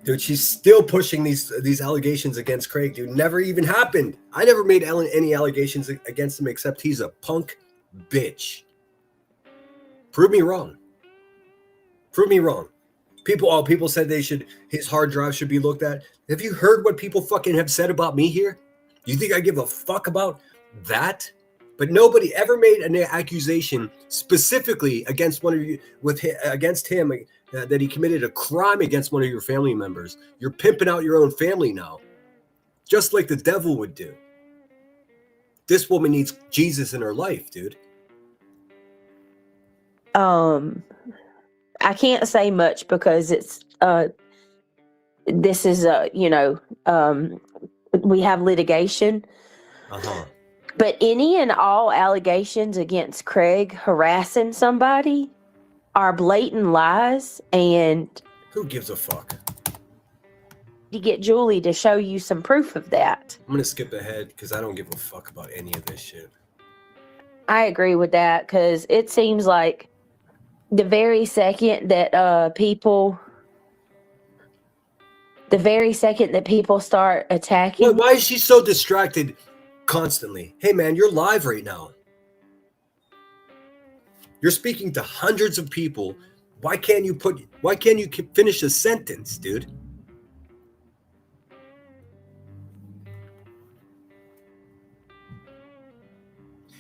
Dude, she's still pushing these allegations against Craig, dude. Never even happened. I never made any allegations against him except he's a punk bitch. Prove me wrong. Prove me wrong. People said his hard drive should be looked at. Have you heard what people fucking have said about me here? You think I give a fuck about that? But nobody ever made an accusation specifically against against him that he committed a crime against one of your family members. You're pimping out your own family now, just like the devil would do. This woman needs Jesus in her life, dude. I can't say much because it's this is we have litigation. Uh-huh. But any and all allegations against Craig harassing somebody are blatant lies, and Who gives a fuck? you get Julie to show you some proof of that. I'm gonna skip ahead because I don't give a fuck about any of this shit. I agree with that because it seems like the very second that people start attacking. Why is she so distracted constantly? Hey man, you're live right now. You're speaking to hundreds of people. Why can't you finish a sentence, dude?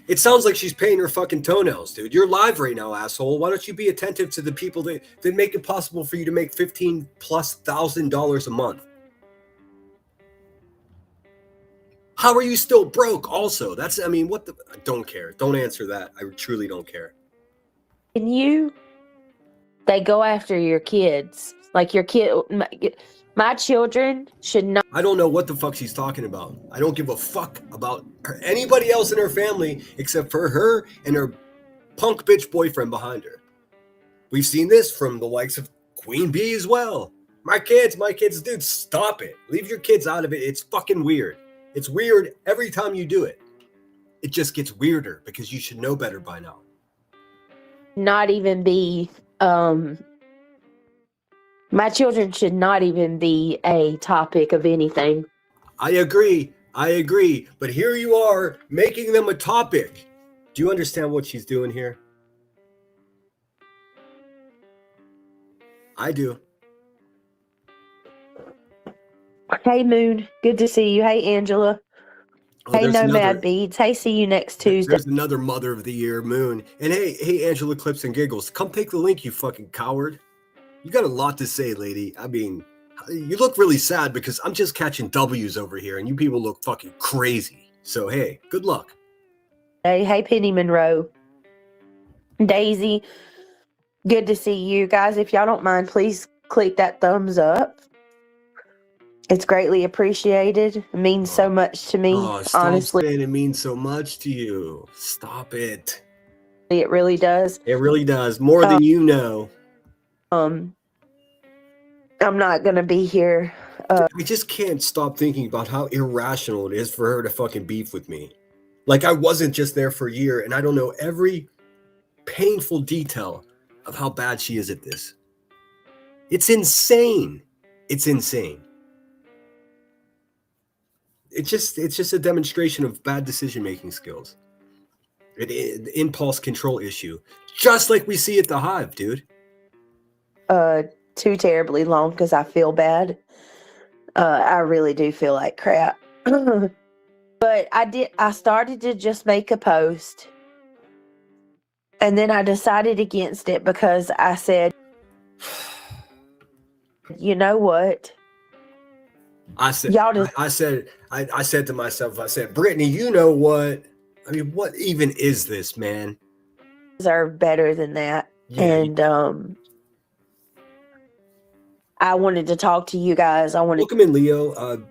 It sounds like she's painting her fucking toenails, dude. You're live right now, asshole. Why don't you be attentive to the people that make it possible for you to make $15,000+ a month? How are you still broke? Also, what the? I don't care. Don't answer that. I truly don't care. And they go after your kids. Like your kid, my children should not. I don't know what the fuck she's talking about. I don't give a fuck about anybody else in her family except for her and her punk bitch boyfriend behind her. We've seen this from the likes of Queen Bee as well. My kids, dude, stop it. Leave your kids out of it. It's fucking weird. It's weird every time you do it. It just gets weirder because you should know better by now. Not even be my children should not even be a topic of anything. I agree. But here you are making them a topic. Do you understand what she's doing here? I do. Hey, Moon. Good to see you. Hey, Angela. Oh, Hey, there's Nomad Beads. Hey, see you next Tuesday. There's another Mother of the Year, Moon. And hey, Angela Clips and Giggles, come take the link, you fucking coward. You got a lot to say, lady. I mean, you look really sad because I'm just catching W's over here, and you people look fucking crazy. So hey, good luck. Hey, Penny Monroe. Daisy. Good to see you guys. If y'all don't mind, please click that thumbs up. It's greatly appreciated. It means so much to me. Stop Honestly, saying it means so much to you. Stop it. it really does. It really does. More than you know. I'm not gonna be here. I just can't stop thinking about how irrational it is for her to fucking beef with me. Like I wasn't just there for a year, and I don't know every painful detail of how bad she is at this. It's insane. It's insane. It's just a demonstration of bad decision-making skills. An impulse control issue. Just like we see at the Hive, dude. Too terribly long because I feel bad. I really do feel like crap. But I started to just make a post. And then I decided against it because I said, you know what? I said to myself, I said, Brittany, you know what? I mean, what even is this, man? Deserve better than that. Yeah, and I wanted to talk to you guys. Welcome in, Leo.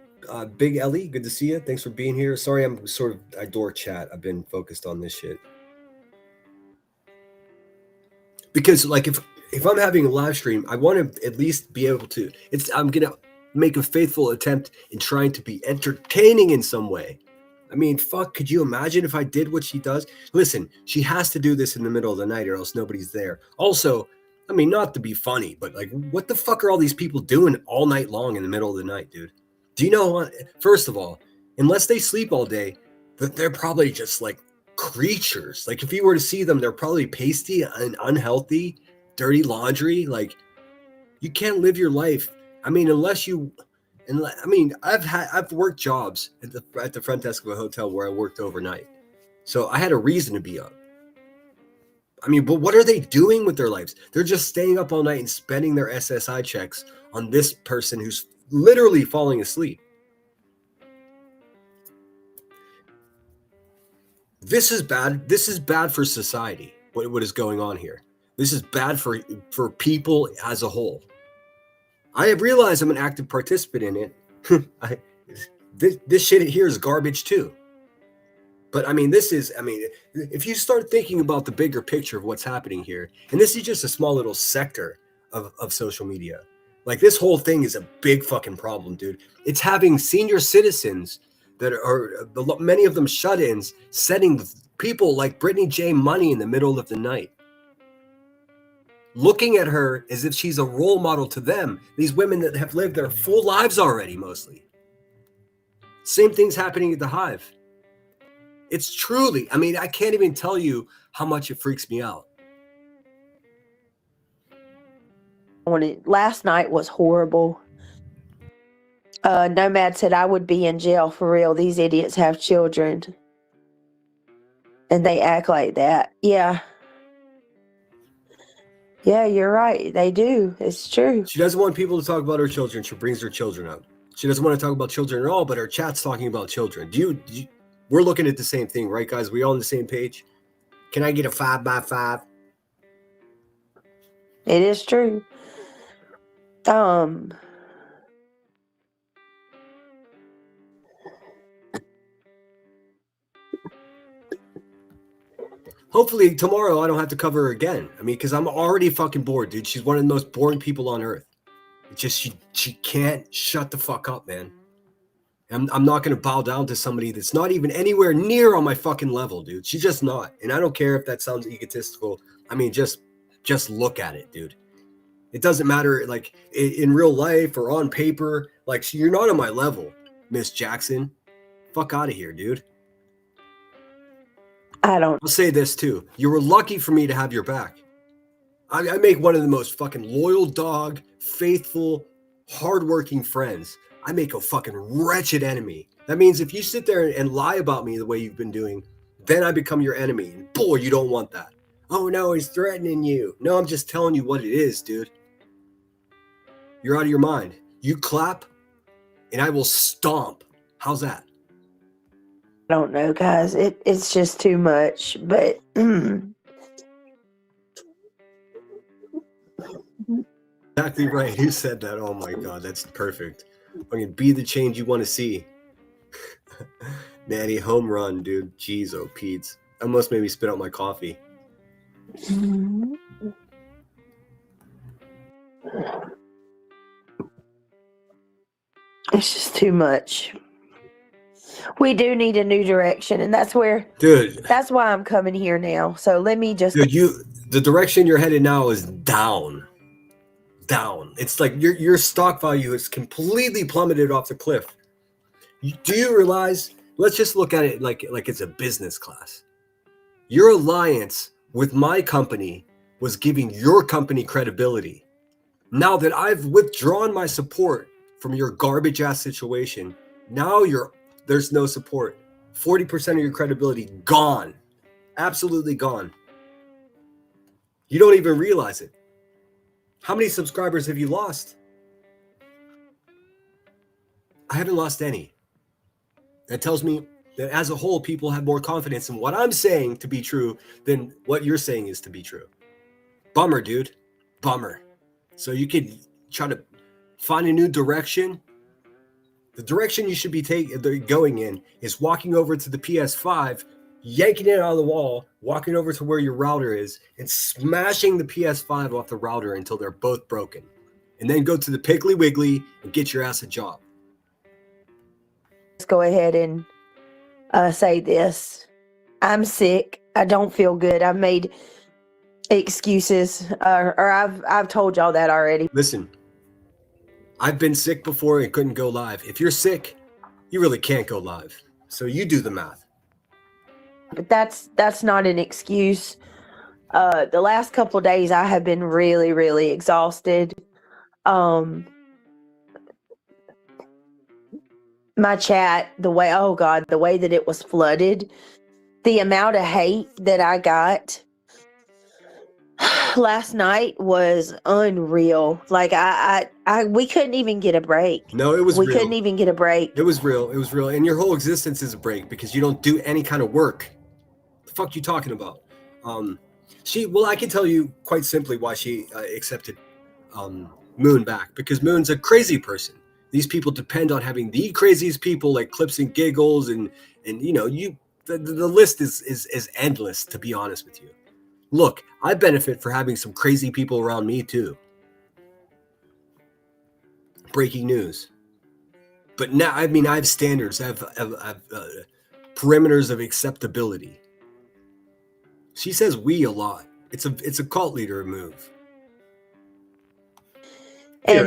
Big Ellie, good to see you. Thanks for being here. Sorry, I door chat. I've been focused on this shit. Because like if I'm having a live stream, I want to at least be able to. I'm gonna make a faithful attempt in trying to be entertaining in some way. I mean, fuck, could you imagine if I did what she does? Listen, she has to do this in the middle of the night or else nobody's there. Also, I mean, not to be funny, but like, what the fuck are all these people doing all night long in the middle of the night, dude? Do you know what? First of all, unless they sleep all day, they're probably just like creatures. Like if you were to see them, they're probably pasty and unhealthy, dirty laundry. Like you can't live your life. I mean, I've worked jobs at the front desk of a hotel where I worked overnight. So I had a reason to be up. I mean, but what are they doing with their lives? They're just staying up all night and spending their SSI checks on this person who's literally falling asleep. This is bad. This is bad for society. What is going on here? This is bad for people as a whole. I have realized I'm an active participant in it. This shit here is garbage too. But I mean, if you start thinking about the bigger picture of what's happening here, and this is just a small little sector of social media, like this whole thing is a big fucking problem, dude. It's having senior citizens that are, many of them shut-ins, setting people like Brittany J money in the middle of the night. Looking at her as if she's a role model to them, these women that have lived their full lives already, mostly. Same thing's happening at the Hive. It's truly, I mean, I can't even tell you how much it freaks me out. Last night was horrible. Nomad said I would be in jail for real. These idiots have children. And they act like that. Yeah. Yeah, you're right. They do. It's true. She doesn't want people to talk about her children. She brings her children up. She doesn't want to talk about children at all, but her chat's talking about children. We're looking at the same thing, right, guys? We all on the same page? Can I get a 5x5? It is true. Hopefully tomorrow I don't have to cover her again. I mean, because I'm already fucking bored, dude. She's one of the most boring people on earth. It's just she can't shut the fuck up, man. I'm not going to bow down to somebody that's not even anywhere near on my fucking level, dude. She's just not. And I don't care if that sounds egotistical. I mean, just look at it, dude. It doesn't matter, like, in real life or on paper. Like, you're not on my level, Miss Jackson. Fuck out of here, dude. I'll say this, too. You were lucky for me to have your back. I make one of the most fucking loyal dog, faithful, hardworking friends. I make a fucking wretched enemy. That means if you sit there and lie about me the way you've been doing, then I become your enemy. And boy, you don't want that. Oh no, he's threatening you. No, I'm just telling you what it is, dude. You're out of your mind. You clap and I will stomp. How's that? I don't know, guys. It's just too much. But Exactly right. Who said that? Oh my God, that's perfect. I mean, be the change you want to see. Natty, home run, dude. Jeez, oh, Pete's. Almost made me spit out my coffee. it's just too much. We do need a new direction, and that's why I'm coming here now. So let me just. Dude, the direction you're headed now is down. It's like your stock value is completely plummeted off the cliff. Do you realize? Let's just look at it like it's a business class. Your alliance with my company was giving your company credibility. Now that I've withdrawn my support from your garbage ass situation, now there's no support. 40% of your credibility gone. Absolutely gone. You don't even realize it. How many subscribers have you lost? I haven't lost any. That tells me that as a whole, people have more confidence in what I'm saying to be true than what you're saying is to be true. Bummer, dude. Bummer. So you could try to find a new direction. The direction you should be going in is walking over to the PS5, yanking it out of the wall, walking over to where your router is, and smashing the PS5 off the router until they're both broken. And then go to the Piggly Wiggly and get your ass a job. Let's go ahead and say this. I'm sick. I don't feel good. I've made excuses, or I've told y'all that already. Listen, I've been sick before and couldn't go live. If you're sick, you really can't go live. So you do the math. But that's not an excuse. The last couple of days I have been really, really exhausted. My chat, the way that it was flooded, the amount of hate that I got last night was unreal. Like we couldn't even get a break. No, it was real. We couldn't even get a break. It was real. And your whole existence is a break because you don't do any kind of work. The fuck you talking about? I can tell you quite simply why she accepted Moon back, because Moon's a crazy person. These people depend on having the craziest people like Clips and Giggles and the list is endless, to be honest with you. Look, I benefit for having some crazy people around me too. Breaking news. But now, I have standards. I have perimeters of acceptability. She says we a lot. It's a cult leader move. Here,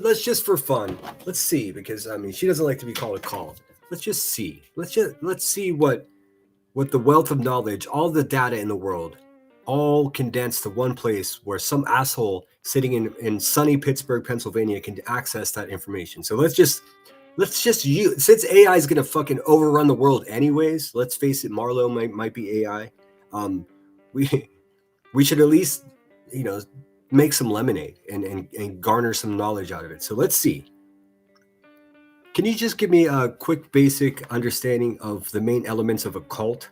let's just for fun. Let's see, because she doesn't like to be called a cult. Let's just see. Let's see what the wealth of knowledge, all the data in the world, all condensed to one place where some asshole sitting in sunny Pittsburgh, Pennsylvania can access that information. So let's just use, since AI is gonna fucking overrun the world anyways. Let's face it, Marlo might be AI. We should at least make some lemonade and garner some knowledge out of it. So let's see. Can you just give me a quick basic understanding of the main elements of a cult?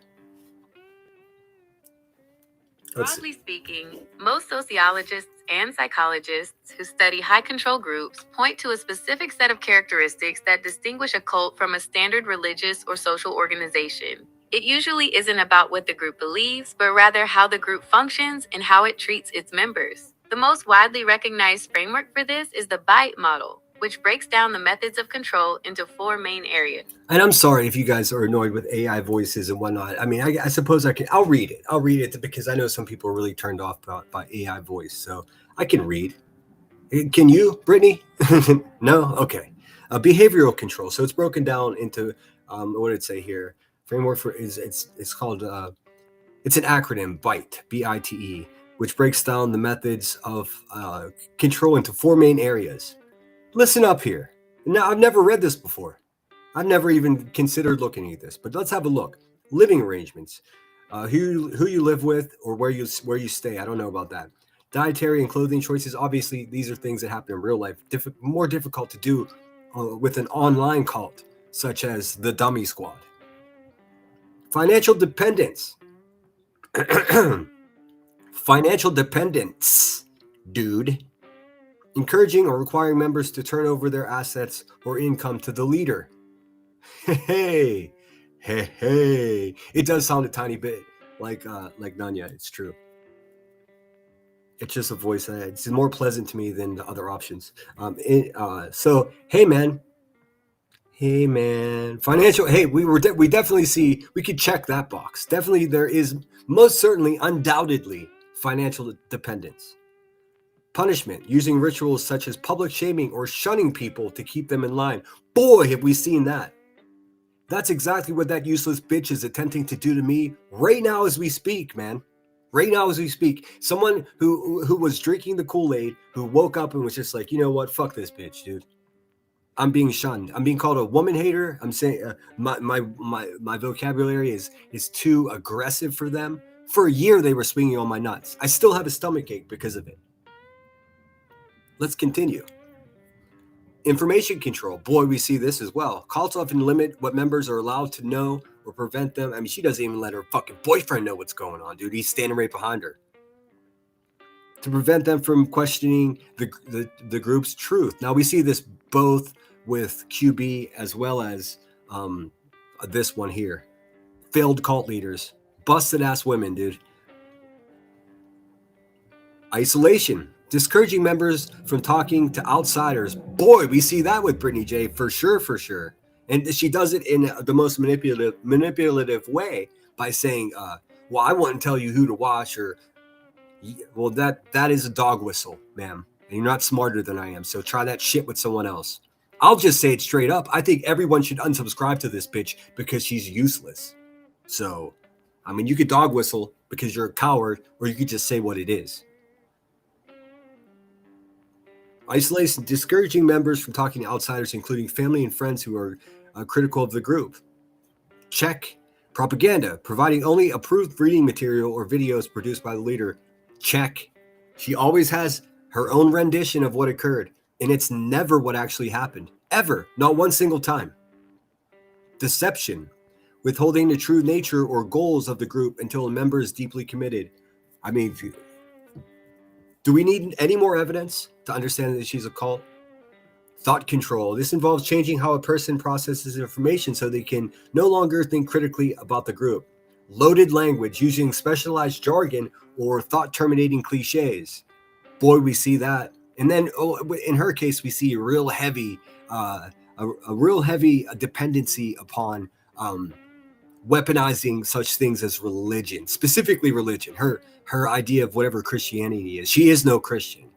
Broadly speaking, most sociologists and psychologists who study high control groups point to a specific set of characteristics that distinguish a cult from a standard religious or social organization. It usually isn't about what the group believes, but rather how the group functions and how it treats its members. The most widely recognized framework for this is the BITE model, which breaks down the methods of control into 4 main areas. And I'm sorry if you guys are annoyed with AI voices and whatnot. I suppose I'll read it. I'll read it because I know some people are really turned off by AI voice. So I can read. Can you, Brittany? No? Okay. Behavioral control. So it's broken down into, what did it say here? Framework for it's called, it's an acronym, BITE, B-I-T-E, which breaks down the methods of control into 4 main areas. Listen up here. Now, I've never read this before. I've never even considered looking at this, but let's have a look. Living arrangements, who you live with or where you stay. I don't know about that. Dietary and clothing choices. Obviously, these are things that happen in real life. More difficult to do with an online cult such as the Dummy Squad. Financial dependence. Financial dependence, dude. Encouraging or requiring members to turn over their assets or income to the leader. Hey. It does sound a tiny bit like Nanya. It's true. It's just a voice. It's more pleasant to me than the other options. So, hey man. Financial. Hey, we definitely see. We could check that box. Definitely, there is most certainly, undoubtedly, financial dependence. Punishment, using rituals such as public shaming or shunning people to keep them in line. Boy, have we seen that. That's exactly what that useless bitch is attempting to do to me right now as we speak, man. Right now as we speak. Someone who was drinking the Kool-Aid, who woke up and was just like, you know what? Fuck this bitch, dude. I'm being shunned. I'm being called a woman hater. I'm saying my vocabulary is too aggressive for them. For a year, they were swinging on my nuts. I still have a stomach ache because of it. Let's continue. Information control. Boy, we see this as well. Cults often limit what members are allowed to know or prevent them. I mean, she doesn't even let her fucking boyfriend know what's going on, dude. He's standing right behind her. To prevent them from questioning the group's truth. Now, we see this both with QB as well as this one here. Failed cult leaders. Busted ass women, dude. Isolation. Discouraging members from talking to outsiders. Boy, we see that with Brittany J for sure. And she does it in the most manipulative way by saying, well, I wouldn't tell you who to watch, or, well, that is a dog whistle, ma'am. And you're not smarter than I am, so try that shit with someone else. I'll just say it straight up. I think everyone should unsubscribe to this bitch because she's useless. So, I mean, you could dog whistle because you're a coward, or you could just say what it is. Isolation, discouraging members from talking to outsiders, including family and friends who are critical of the group. Check. Propaganda, providing only approved reading material or videos produced by the leader. Check. She always has her own rendition of what occurred, and it's never what actually happened. Ever. Not one single time. Deception, withholding the true nature or goals of the group until a member is deeply committed. I mean, do we need any more evidence to understand that she's a cult? Thought control. This involves changing how a person processes information so they can no longer think critically about the group. Loaded language, using specialized jargon or thought-terminating cliches. Boy, we see that. And then, in her case, we see a real heavy dependency upon weaponizing such things as religion, specifically religion. Her idea of whatever Christianity is. She is no Christian.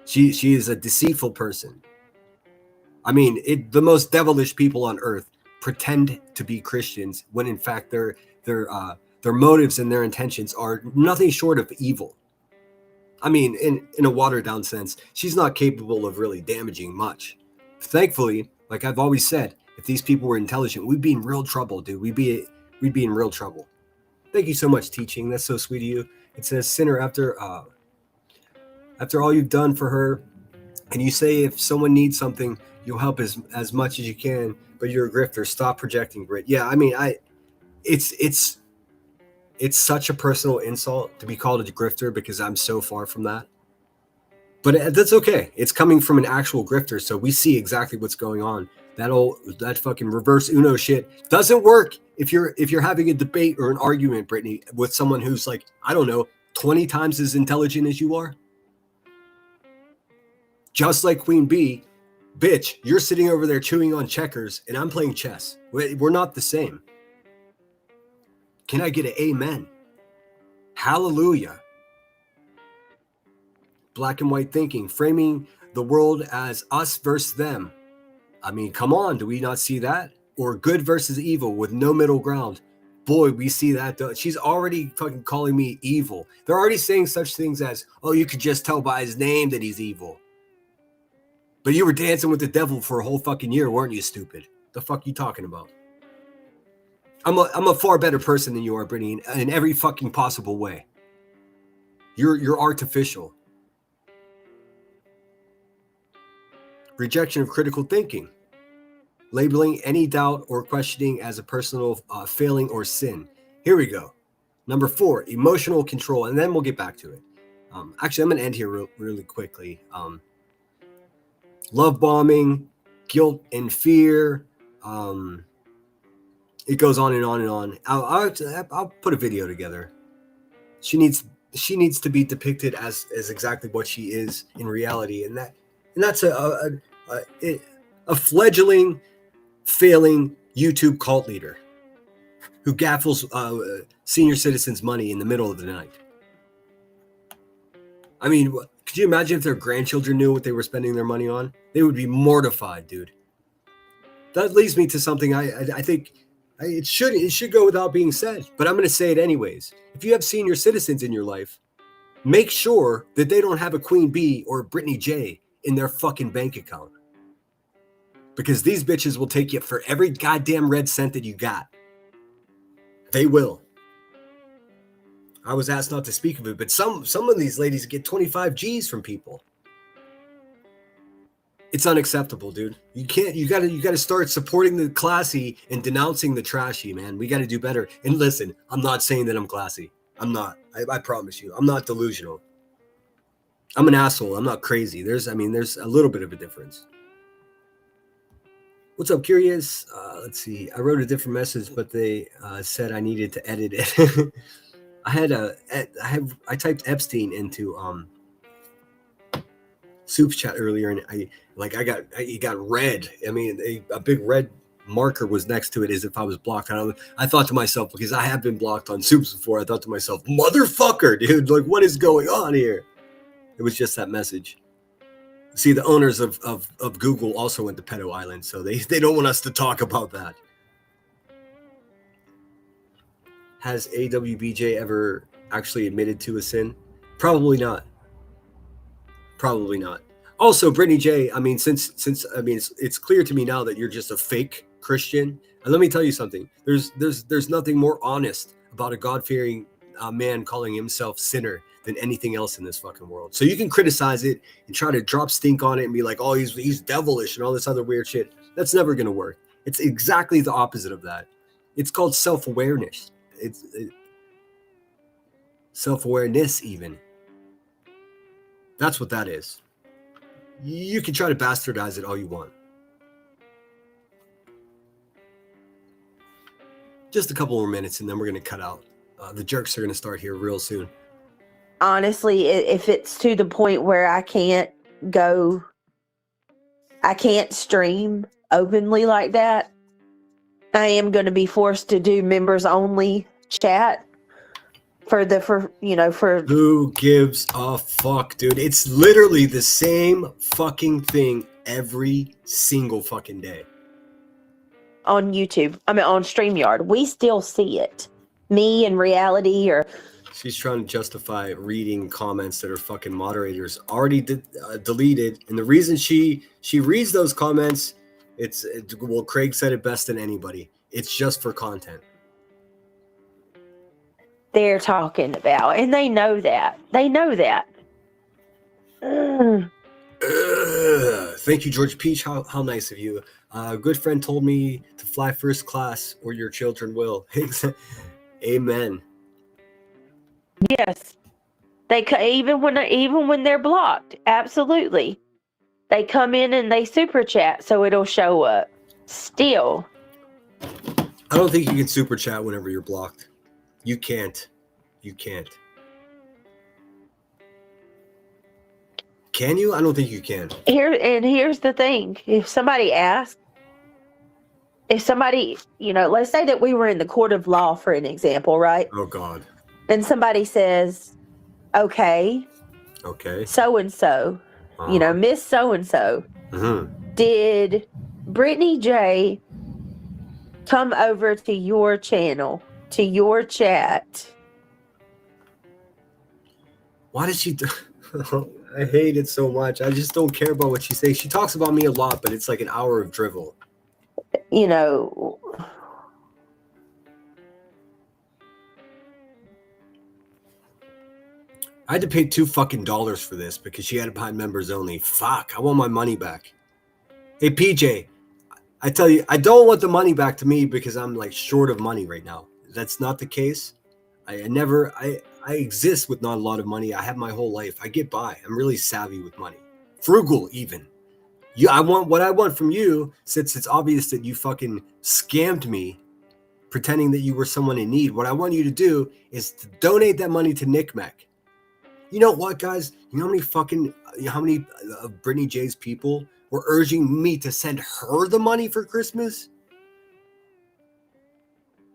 She is a deceitful person. I mean, the most devilish people on earth pretend to be Christians when in fact their motives and their intentions are nothing short of evil. I mean, in a watered down sense, she's not capable of really damaging much. Thankfully, like I've always said, if these people were intelligent, we'd be in real trouble, dude. We'd be in real trouble. Thank you so much, teaching. That's so sweet of you. It says, sinner, after all you've done for her, and you say if someone needs something, you'll help as much as you can, but you're a grifter. Stop projecting grit. Yeah, I mean, it's such a personal insult to be called a grifter because I'm so far from that. But that's okay. It's coming from an actual grifter, so we see exactly what's going on. That fucking reverse Uno shit doesn't work if you're having a debate or an argument, Brittany, with someone who's like, I don't know, 20 times as intelligent as you are. Just like Queen Bee, bitch, you're sitting over there chewing on checkers and I'm playing chess. We're not the same. Can I get an amen? Hallelujah. Black and white thinking, framing the world as us versus them. I mean, come on, do we not see that? Or good versus evil with no middle ground. Boy, we see that. She's already fucking calling me evil. They're already saying such things as, oh, you could just tell by his name that he's evil. But you were dancing with the devil for a whole fucking year, weren't you, stupid? The fuck you talking about? I'm a far better person than you are, Brittany, in every fucking possible way. You're artificial. Rejection of critical thinking. Labeling any doubt or questioning as a personal failing or sin. Here we go. Number 4, emotional control, and then we'll get back to it. Actually, I'm going to end here really quickly. Love bombing, guilt and fear. It goes on and on and on. I'll put a video together. She needs to be depicted as exactly what she is in reality, and that's a fledgling, failing YouTube cult leader who gaffles senior citizens' money in the middle of the night. I mean, could you imagine if their grandchildren knew what they were spending their money on? They would be mortified, dude. That leads me to something I think it should go without being said, but I'm going to say it anyways. If you have senior citizens in your life, make sure that they don't have a Queen Bee or a Brittany J in their fucking bank account. Because these bitches will take you for every goddamn red cent that you got. They will. I was asked not to speak of it, but some of these ladies get 25 G's from people. It's unacceptable, dude. You gotta start supporting the classy and denouncing the trashy, man. We gotta do better. And listen, I'm not saying that I'm classy. I'm not. I promise you. I'm not delusional. I'm an asshole. I'm not crazy. There's a little bit of a difference. What's up, Curious? Let's see. I wrote a different message, but they said I needed to edit it. I typed Epstein into Soup's chat earlier, and it got red. I mean, a big red marker was next to it as if I was blocked. I thought to myself, because I have been blocked on Soups before, I thought to myself, motherfucker, dude, like, what is going on here? It was just that message. See, the owners of Google also went to Pedo Island, so they don't want us to talk about that. Has AWBJ ever actually admitted to a sin? Probably not. Probably not. Also, Brittany J, I mean, since it's clear to me now that you're just a fake Christian. And let me tell you something. There's nothing more honest about a God-fearing man calling himself sinner than anything else in this fucking world. So you can criticize it and try to drop stink on it and be like, oh, he's devilish and all this other weird shit. That's never going to work. It's exactly the opposite of that. It's called self-awareness. It's self-awareness even. That's what that is. You can try to bastardize it all you want. Just a couple more minutes and then we're going to cut out. The jerks are going to start here real soon. Honestly, if it's to the point where I can't stream openly like that, I am going to be forced to do members only chat for who gives a fuck, dude? It's literally the same fucking thing every single fucking day. On YouTube. I mean, on StreamYard. We still see it. Me and Reality or... She's trying to justify reading comments that are fucking moderators already deleted. And the reason she reads those comments, well, Craig said it best than anybody. It's just for content. They're talking about, and they know that. They know that. Thank you, George Peach. How nice of you. A good friend told me to fly first class or your children will. Amen. Yes. They even when they're blocked. Absolutely. They come in and they super chat so it'll show up. Still. I don't think you can super chat whenever you're blocked. You can't. You can't. Can you? I don't think you can. Here's the thing. If somebody asks, let's say that we were in the court of law for an example, right? Oh God. And somebody says, okay. So-and-so, Miss So-and-so, did Brittany J come over to your channel, to your chat? Why did she do... I hate it so much. I just don't care about what she says. She talks about me a lot, but it's like an hour of drivel. You know, I had to pay $2 for this because she had it behind members only. Fuck, I want my money back. Hey, PJ, I tell you, I don't want the money back to me because I'm like short of money right now. That's not the case. I exist with not a lot of money. I have my whole life. I get by. I'm really savvy with money. Frugal, even. I want what I want from you, since it's obvious that you fucking scammed me pretending that you were someone in need. What I want you to do is to donate that money to NCMEC. You know what, guys? You know how many of Brittany J's people were urging me to send her the money for Christmas?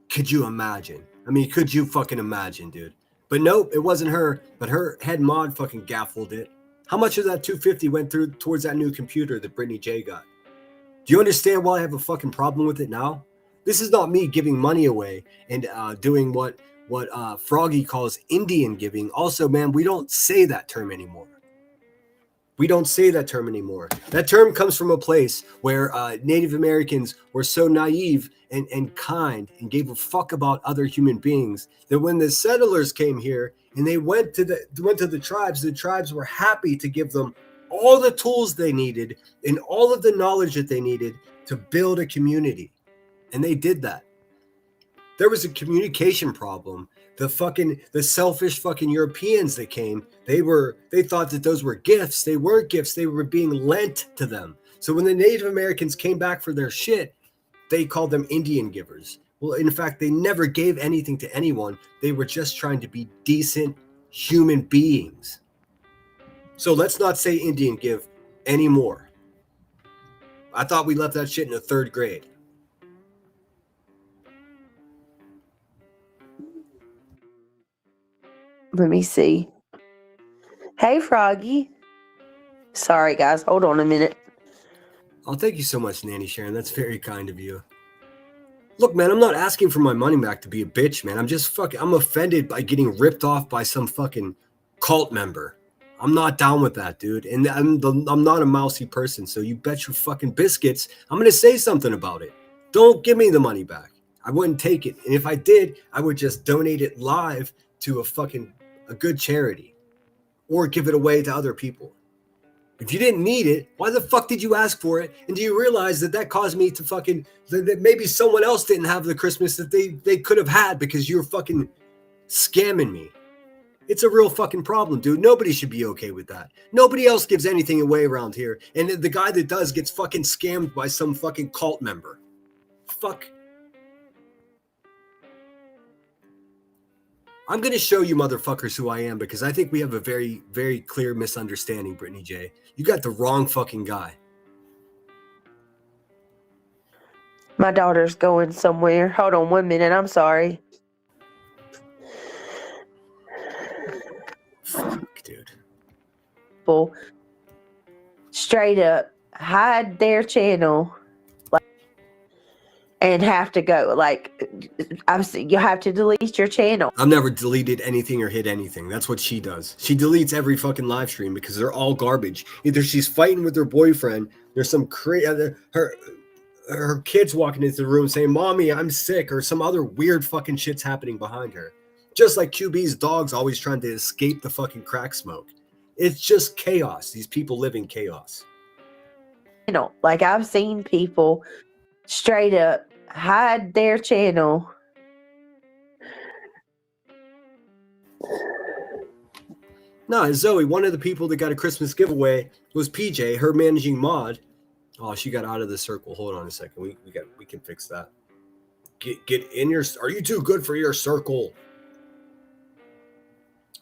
Could you imagine? I mean, could you fucking imagine, dude? But nope, it wasn't her, but her head mod fucking gaffled it. How much of that $250 went towards that new computer that Brittany J got? Do you understand why I have a fucking problem with it now? This is not me giving money away and doing what Froggy calls Indian giving. Also, man, we don't say that term anymore. We don't say that term anymore. That term comes from a place where Native Americans were so naive and kind and gave a fuck about other human beings that when the settlers came here and they went to the tribes were happy to give them all the tools they needed and all of the knowledge that they needed to build a community. And they did that. There was a communication problem. The selfish fucking Europeans that came, they thought that those were gifts. They weren't gifts. They were being lent to them. So when the Native Americans came back for their shit, they called them Indian givers. Well, in fact, they never gave anything to anyone. They were just trying to be decent human beings. So let's not say Indian give anymore. I thought we left that shit in the 3rd grade. let me see. Hey, Froggy. Sorry, guys. Hold on a minute. Oh, thank you so much, Nanny Sharon. That's very kind of you. Look, man, I'm not asking for my money back to be a bitch, man. I'm offended by getting ripped off by some fucking cult member. I'm not down with that, dude. And I'm not a mousy person, so you bet your fucking biscuits I'm going to say something about it. Don't give me the money back. I wouldn't take it. And if I did, I would just donate it live to a good charity or give it away to other people. If you didn't need it, why the fuck did you ask for it? And do you realize that caused me to that maybe someone else didn't have the Christmas that they could have had because you're fucking scamming me? It's a real fucking problem, dude. Nobody should be okay with that. Nobody else gives anything away around here. And the guy that does gets fucking scammed by some fucking cult member. Fuck. I'm going to show you motherfuckers who I am because I think we have a very, very clear misunderstanding, Brittany J. You got the wrong fucking guy. My daughter's going somewhere. Hold on 1 minute. I'm sorry. Fuck, dude. People straight up hide their channel and have to go. You have to delete your channel. I've never deleted anything or hid anything. That's what she does. She deletes every fucking live stream because they're all garbage. Either she's fighting with her boyfriend, there's some her kids walking into the room saying, "Mommy, I'm sick," or some other weird fucking shit's happening behind her. Just like QB's dog's always trying to escape the fucking crack smoke. It's just chaos. These people live in chaos. I've seen people straight up hide their channel. No, Zoe, one of the people that got a Christmas giveaway was PJ, her managing mod. Oh, she got out of the circle. Hold on a second. We can fix that. Get in your. Are you too good for your circle?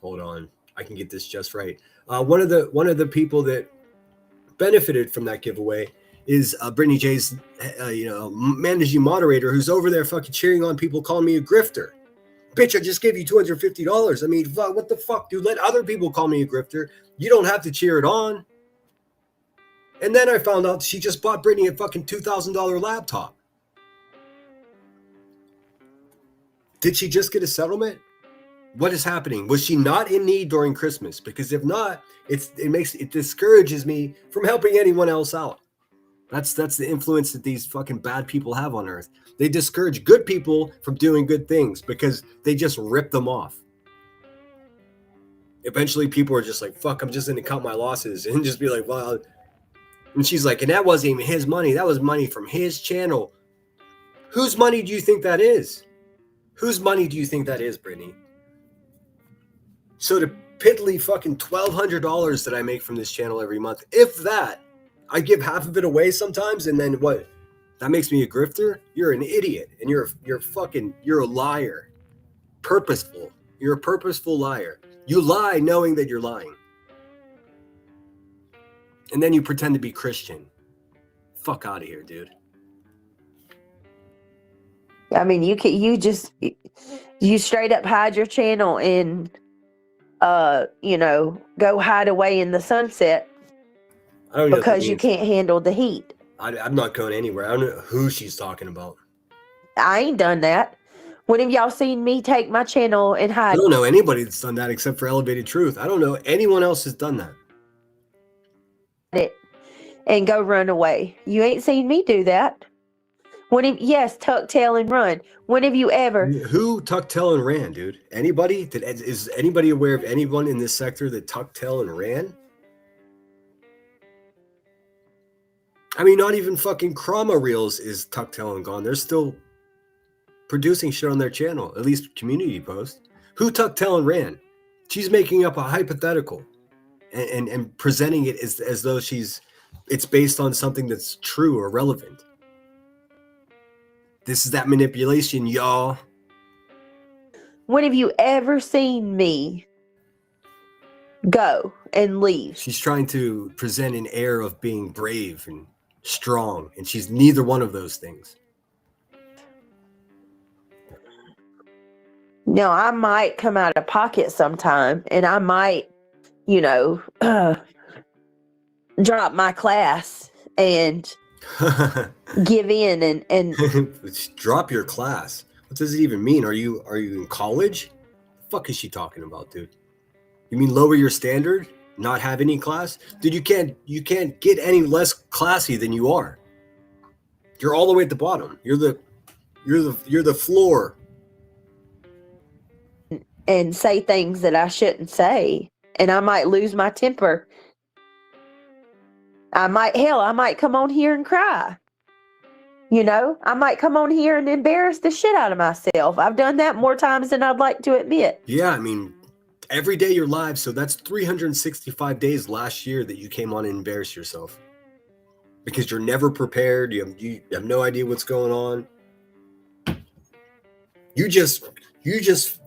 Hold on. I can get this just right. One of the people that benefited from that giveaway is Brittany J's managing moderator, who's over there fucking cheering on people calling me a grifter. Bitch, I just gave you $250. I mean, what the fuck, dude? Let other people call me a grifter. You don't have to cheer it on. And then I found out she just bought Brittany a fucking $2,000 laptop. Did she just get a settlement? What is happening? Was she not in need during Christmas? Because if not, it discourages me from helping anyone else out. That's the influence that these fucking bad people have on earth. They discourage good people from doing good things because they just rip them off. Eventually people are just like, fuck, I'm just going to cut my losses and just be like, well, and she's like, and that wasn't even his money. That was money from his channel. Whose money do you think that is? Whose money do you think that is, Brittany? So the piddly fucking $1,200 that I make from this channel every month, if that, I give half of it away sometimes, and then what? That makes me a grifter? You're an idiot, and you're a liar. Purposeful. You're a purposeful liar. You lie knowing that you're lying. And then you pretend to be Christian. Fuck out of here, dude. I mean, you straight up hide your channel and go hide away in the sunset because you can't handle the heat. I'm not going anywhere. I don't know who she's talking about. I ain't done that. When have y'all seen me take my channel and hide? I don't know anybody that's done that except for Elevated Truth. I don't know anyone else has done that. It and go run away. You ain't seen me do that. Yes, tuck tail and run. When have you ever? Who tucked tail and ran, dude? Anybody? Is anybody aware of anyone in this sector that tucked tail and ran? I mean, not even fucking Chroma Reels is tucked tail and gone. They're still producing shit on their channel, at least community post. Who tucked tail and ran? She's making up a hypothetical and presenting it as though it's based on something that's true or relevant. This is that manipulation, y'all. When have you ever seen me go and leave? She's trying to present an air of being brave and strong, and she's neither one of those things. No, I might come out of pocket sometime, and I might, drop my class and give in and drop your class. What does it even mean? Are you in college? The fuck is she talking about, dude? You mean lower your standard? Not have any class? Dude, you can't get any less classy than you are. You're all the way at the bottom. You're the floor. And say things that I shouldn't say, and I might lose my temper. I might come on here and cry. I might come on here and embarrass the shit out of myself. I've done that more times than I'd like to admit. Yeah, I mean, every day you're live, so that's 365 days last year that you came on and embarrassed yourself. Because you're never prepared, you have no idea what's going on. You just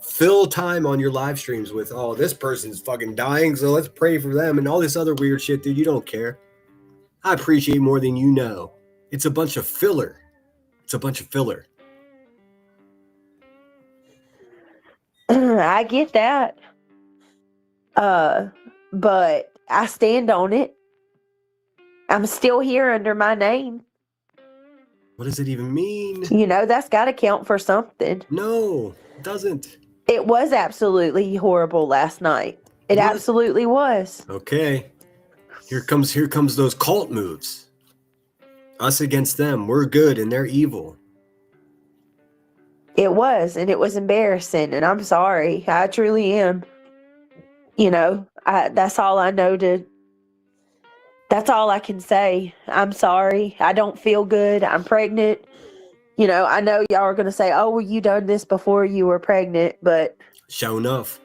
fill time on your live streams with, oh, this person's fucking dying, so let's pray for them and all this other weird shit, dude. You don't care. I appreciate more than you know. It's a bunch of filler. I get that. But I stand on it. I'm still here under my name. What does it even mean? That's got to count for something. No, it doesn't. It was absolutely horrible last night. It absolutely was. Okay. Here comes those cult moves. Us against them. We're good and they're evil. It was, and it was embarrassing, and I'm sorry. I truly am. That's all I know that's all I can say. I'm sorry. I don't feel good. I'm pregnant. I know y'all are going to say, oh, well, you done this before you were pregnant, but. Sure enough.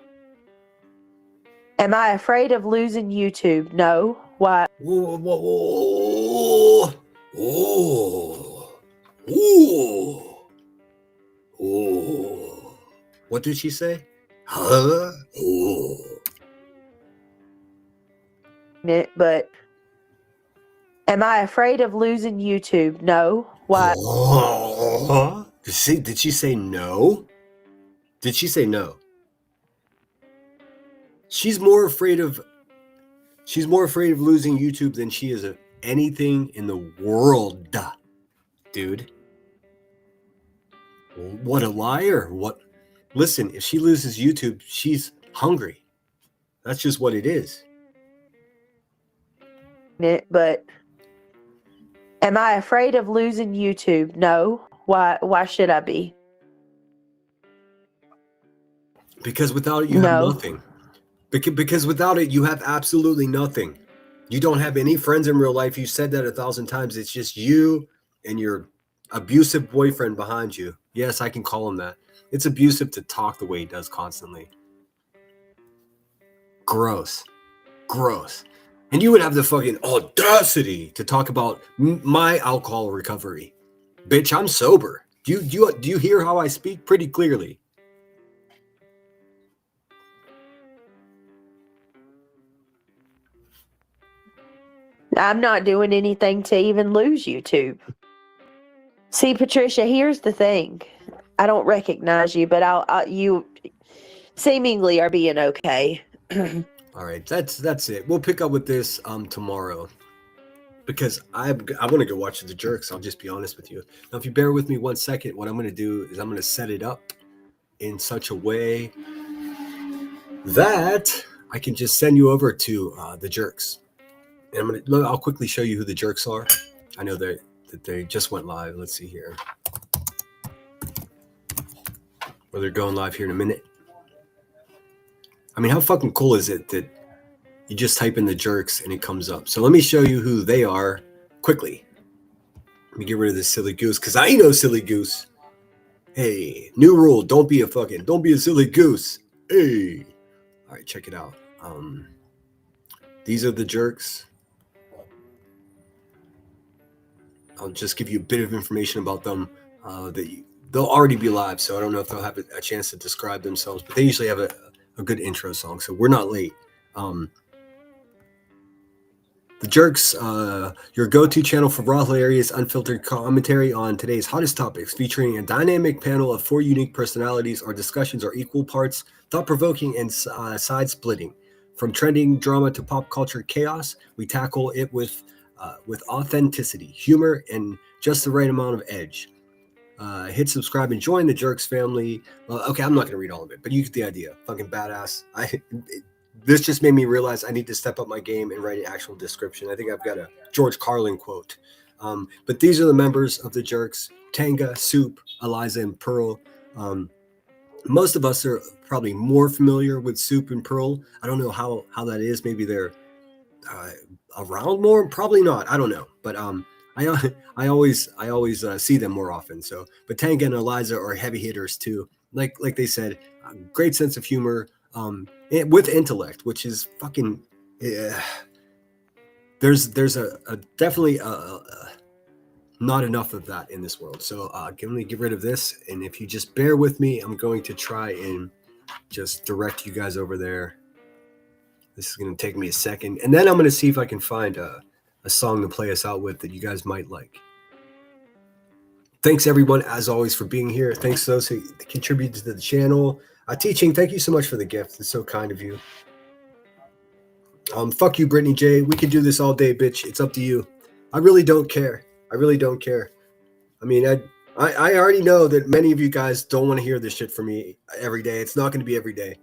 Am I afraid of losing YouTube? No. Why? Whoa, whoa, whoa. Oh. Ooh. Oh. What did she say? Huh? Oh. But am I afraid of losing YouTube? No. Why? Oh. Did she say no? Did she say no? She's more afraid of losing YouTube than she is of anything in the world, dude. What a liar. What Listen, if she loses YouTube, she's hungry. That's just what it is. But am I afraid of losing YouTube? No. Why should I be? Because without it, you have No. nothing. Because without it, you have absolutely nothing. You don't have any friends in real life. You said that 1,000 times. It's just you and your abusive boyfriend behind you. Yes, I can call him that. It's abusive to talk the way he does constantly. Gross. Gross. And you would have the fucking audacity to talk about my alcohol recovery. Bitch, I'm sober. Do you hear how I speak pretty clearly? I'm not doing anything to even lose YouTube. See, Patricia, here's the thing. I don't recognize you, but you seemingly are being okay. All right, that's it. We'll pick up with this tomorrow, because I want to go watch The Jerks. I'll just be honest with you. Now, if you bear with me 1 second, what I'm going to do is I'm going to set it up in such a way that I can just send you over to The Jerks. And I'll quickly show you who The Jerks are. I know that they just went live. Let's see here. Well, they're going live here in a minute. I mean, how fucking cool is it that you just type in The Jerks and it comes up? So let me show you who they are quickly. Let me get rid of this silly goose, because I know silly goose. Hey, new rule. Don't be a silly goose. Hey. All right, check it out. These are The Jerks. I'll just give you a bit of information about them. They'll already be live, so I don't know if they'll have a chance to describe themselves, but they usually have a good intro song, so we're not late. The Jerks, your go-to channel for raw, hilarious, unfiltered commentary on today's hottest topics, featuring a dynamic panel of 4 unique personalities. Our discussions are equal parts thought-provoking and side-splitting. From trending drama to pop culture chaos, we tackle it with authenticity, humor, and just the right amount of edge. Hit subscribe and join the Jerks family. Okay, I'm not going to read all of it, but you get the idea. Fucking badass. This just made me realize I need to step up my game and write an actual description. I think I've got a George Carlin quote. But these are the members of the Jerks: Tanga, Soup, Eliza, and Pearl. Most of us are probably more familiar with Soup and Pearl. I don't know how that is. Maybe they're around more. Probably not. I don't know. But I always see them more often. So, but Tanga and Eliza are heavy hitters too. Like they said, a great sense of humor, with intellect, which is fucking. There's definitely not enough of that in this world. So let me get rid of this, and if you just bear with me, I'm going to try and just direct you guys over there. This is going to take me a second, and then I'm going to see if I can find a song to play us out with that you guys might like. Thanks everyone, as always, for being here. Thanks to those who contributed to the channel. Teaching, thank you so much for the gift. It's so kind of you. Fuck you, Brittany J. We could do this all day, bitch. It's up to you. I really don't care. I really don't care. I mean, I already know that many of you guys don't want to hear this shit from me every day. It's not going to be every day.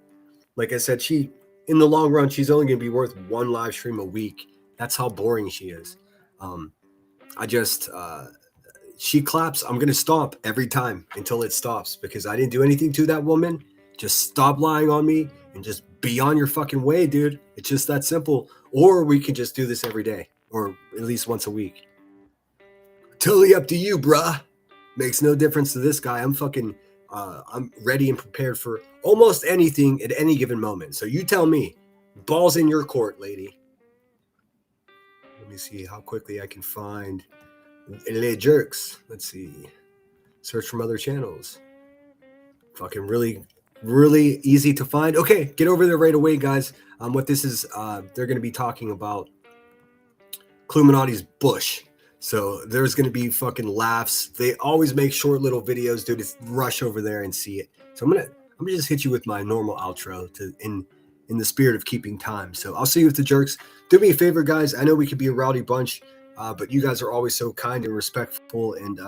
Like I said, in the long run, she's only going to be worth 1 live stream a week. That's how boring she is. She claps. I'm going to stomp every time until it stops, because I didn't do anything to that woman. Just stop lying on me and just be on your fucking way, dude. It's just that simple. Or we can just do this every day, or at least once a week. Totally up to you, bruh. Makes no difference to this guy. I'm ready and prepared for almost anything at any given moment. So you tell me. Ball's in your court, lady. Let me see how quickly I can find Les Jerks. Let's see. Search from other channels. Fucking really, really easy to find. Okay, get over there right away, guys. What this is, they're going to be talking about Cluminati's Bush. So there's going to be fucking laughs. They always make short little videos, dude. Just rush over there and see it. So I'm gonna just hit you with my normal outro in the spirit of keeping time. So I'll see you with the Jerks. Do me a favor, guys. I know we could be a rowdy bunch, but you guys are always so kind and respectful and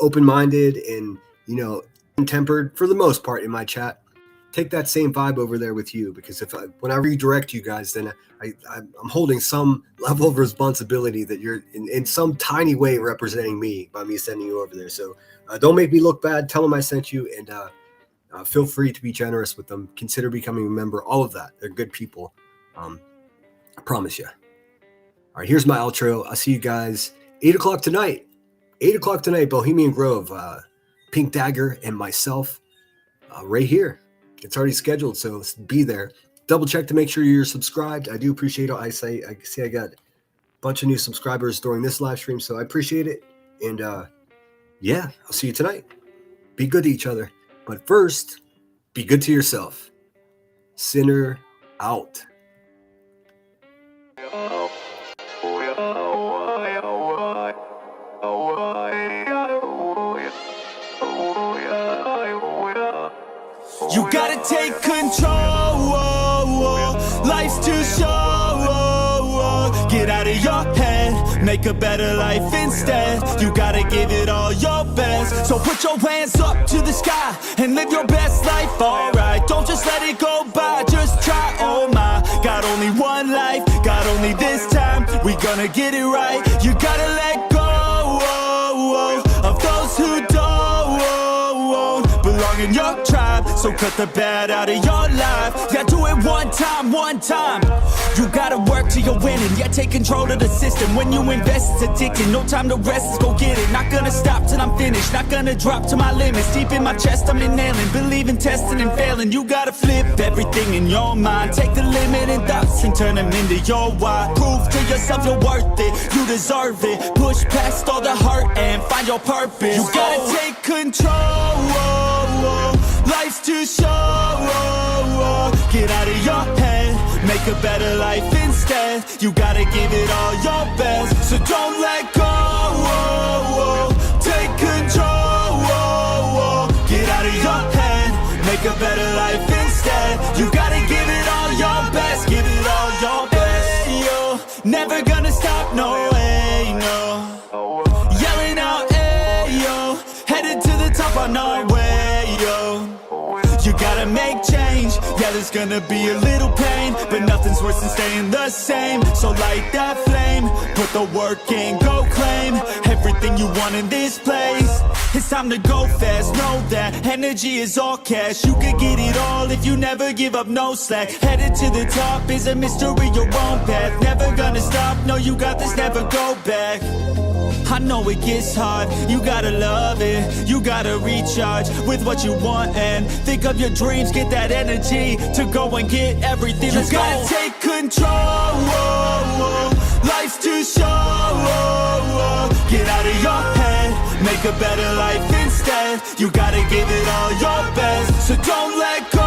open-minded, and tempered for the most part in my chat. Take that same vibe over there with you, because when I redirect you guys, then I'm holding some level of responsibility that you're in some tiny way representing me by me sending you over there. So don't make me look bad. Tell them I sent you, and feel free to be generous with them. Consider becoming a member. All of that. They're good people. I promise you. All right, here's my outro. I'll see you guys 8 o'clock tonight. 8 o'clock tonight, Bohemian Grove. Pink Dagger and myself right here. It's already scheduled, so be there. Double check to make sure you're subscribed. I do appreciate it. I see I got a bunch of new subscribers during this live stream, so I appreciate it. And yeah, I'll see you tonight. Be good to each other. But first, be good to yourself. Sinner out. You gotta take control, life's too short. Get out of your head, make a better life instead. You gotta give it all your best. So put your hands up to the sky and live your best life, alright. Don't just let it go by, just try, oh my. Got only one life, got only this time. We gonna get it right. You gotta let go of those who don't belong in your tribe. So cut the bad out of your life. Yeah, do it one time, one time. You gotta work till you're winning. Yeah, take control of the system. When you invest, it's addicting. No time to rest, let's go get it. Not gonna stop till I'm finished. Not gonna drop to my limits. Deep in my chest, I'm inhaling. Believe in testing and failing. You gotta flip everything in your mind. Take the limiting thoughts and turn them into your why. Prove to yourself you're worth it. You deserve it. Push past all the hurt and find your purpose. You gotta take control. Life's too short. Get out of your head, make a better life instead. You gotta give it all your best, so don't let go. Take control. Get out of your head, make a better life instead. You gotta give it all your best, give it all your best. Hey, yo, never gonna stop, no way, no. Yelling out, hey, yo, headed to the top on our way, yo. You gotta make change, yeah, there's gonna be a little pain, but nothing's worse than staying the same. So light that flame, put the work in, go claim everything you want in this place. It's time to go fast, know that energy is all cash. You could get it all if you never give up, no slack. Headed to the top is a mystery, your own path. Never gonna stop, no, you got this, never go back. I know it gets hard, you gotta love it. You gotta recharge with what you want and think of your dreams. Get that energy to go and get everything. You gotta take control. Life's too short. Get out of your head, make a better life instead. You gotta give it all your best, so don't let go.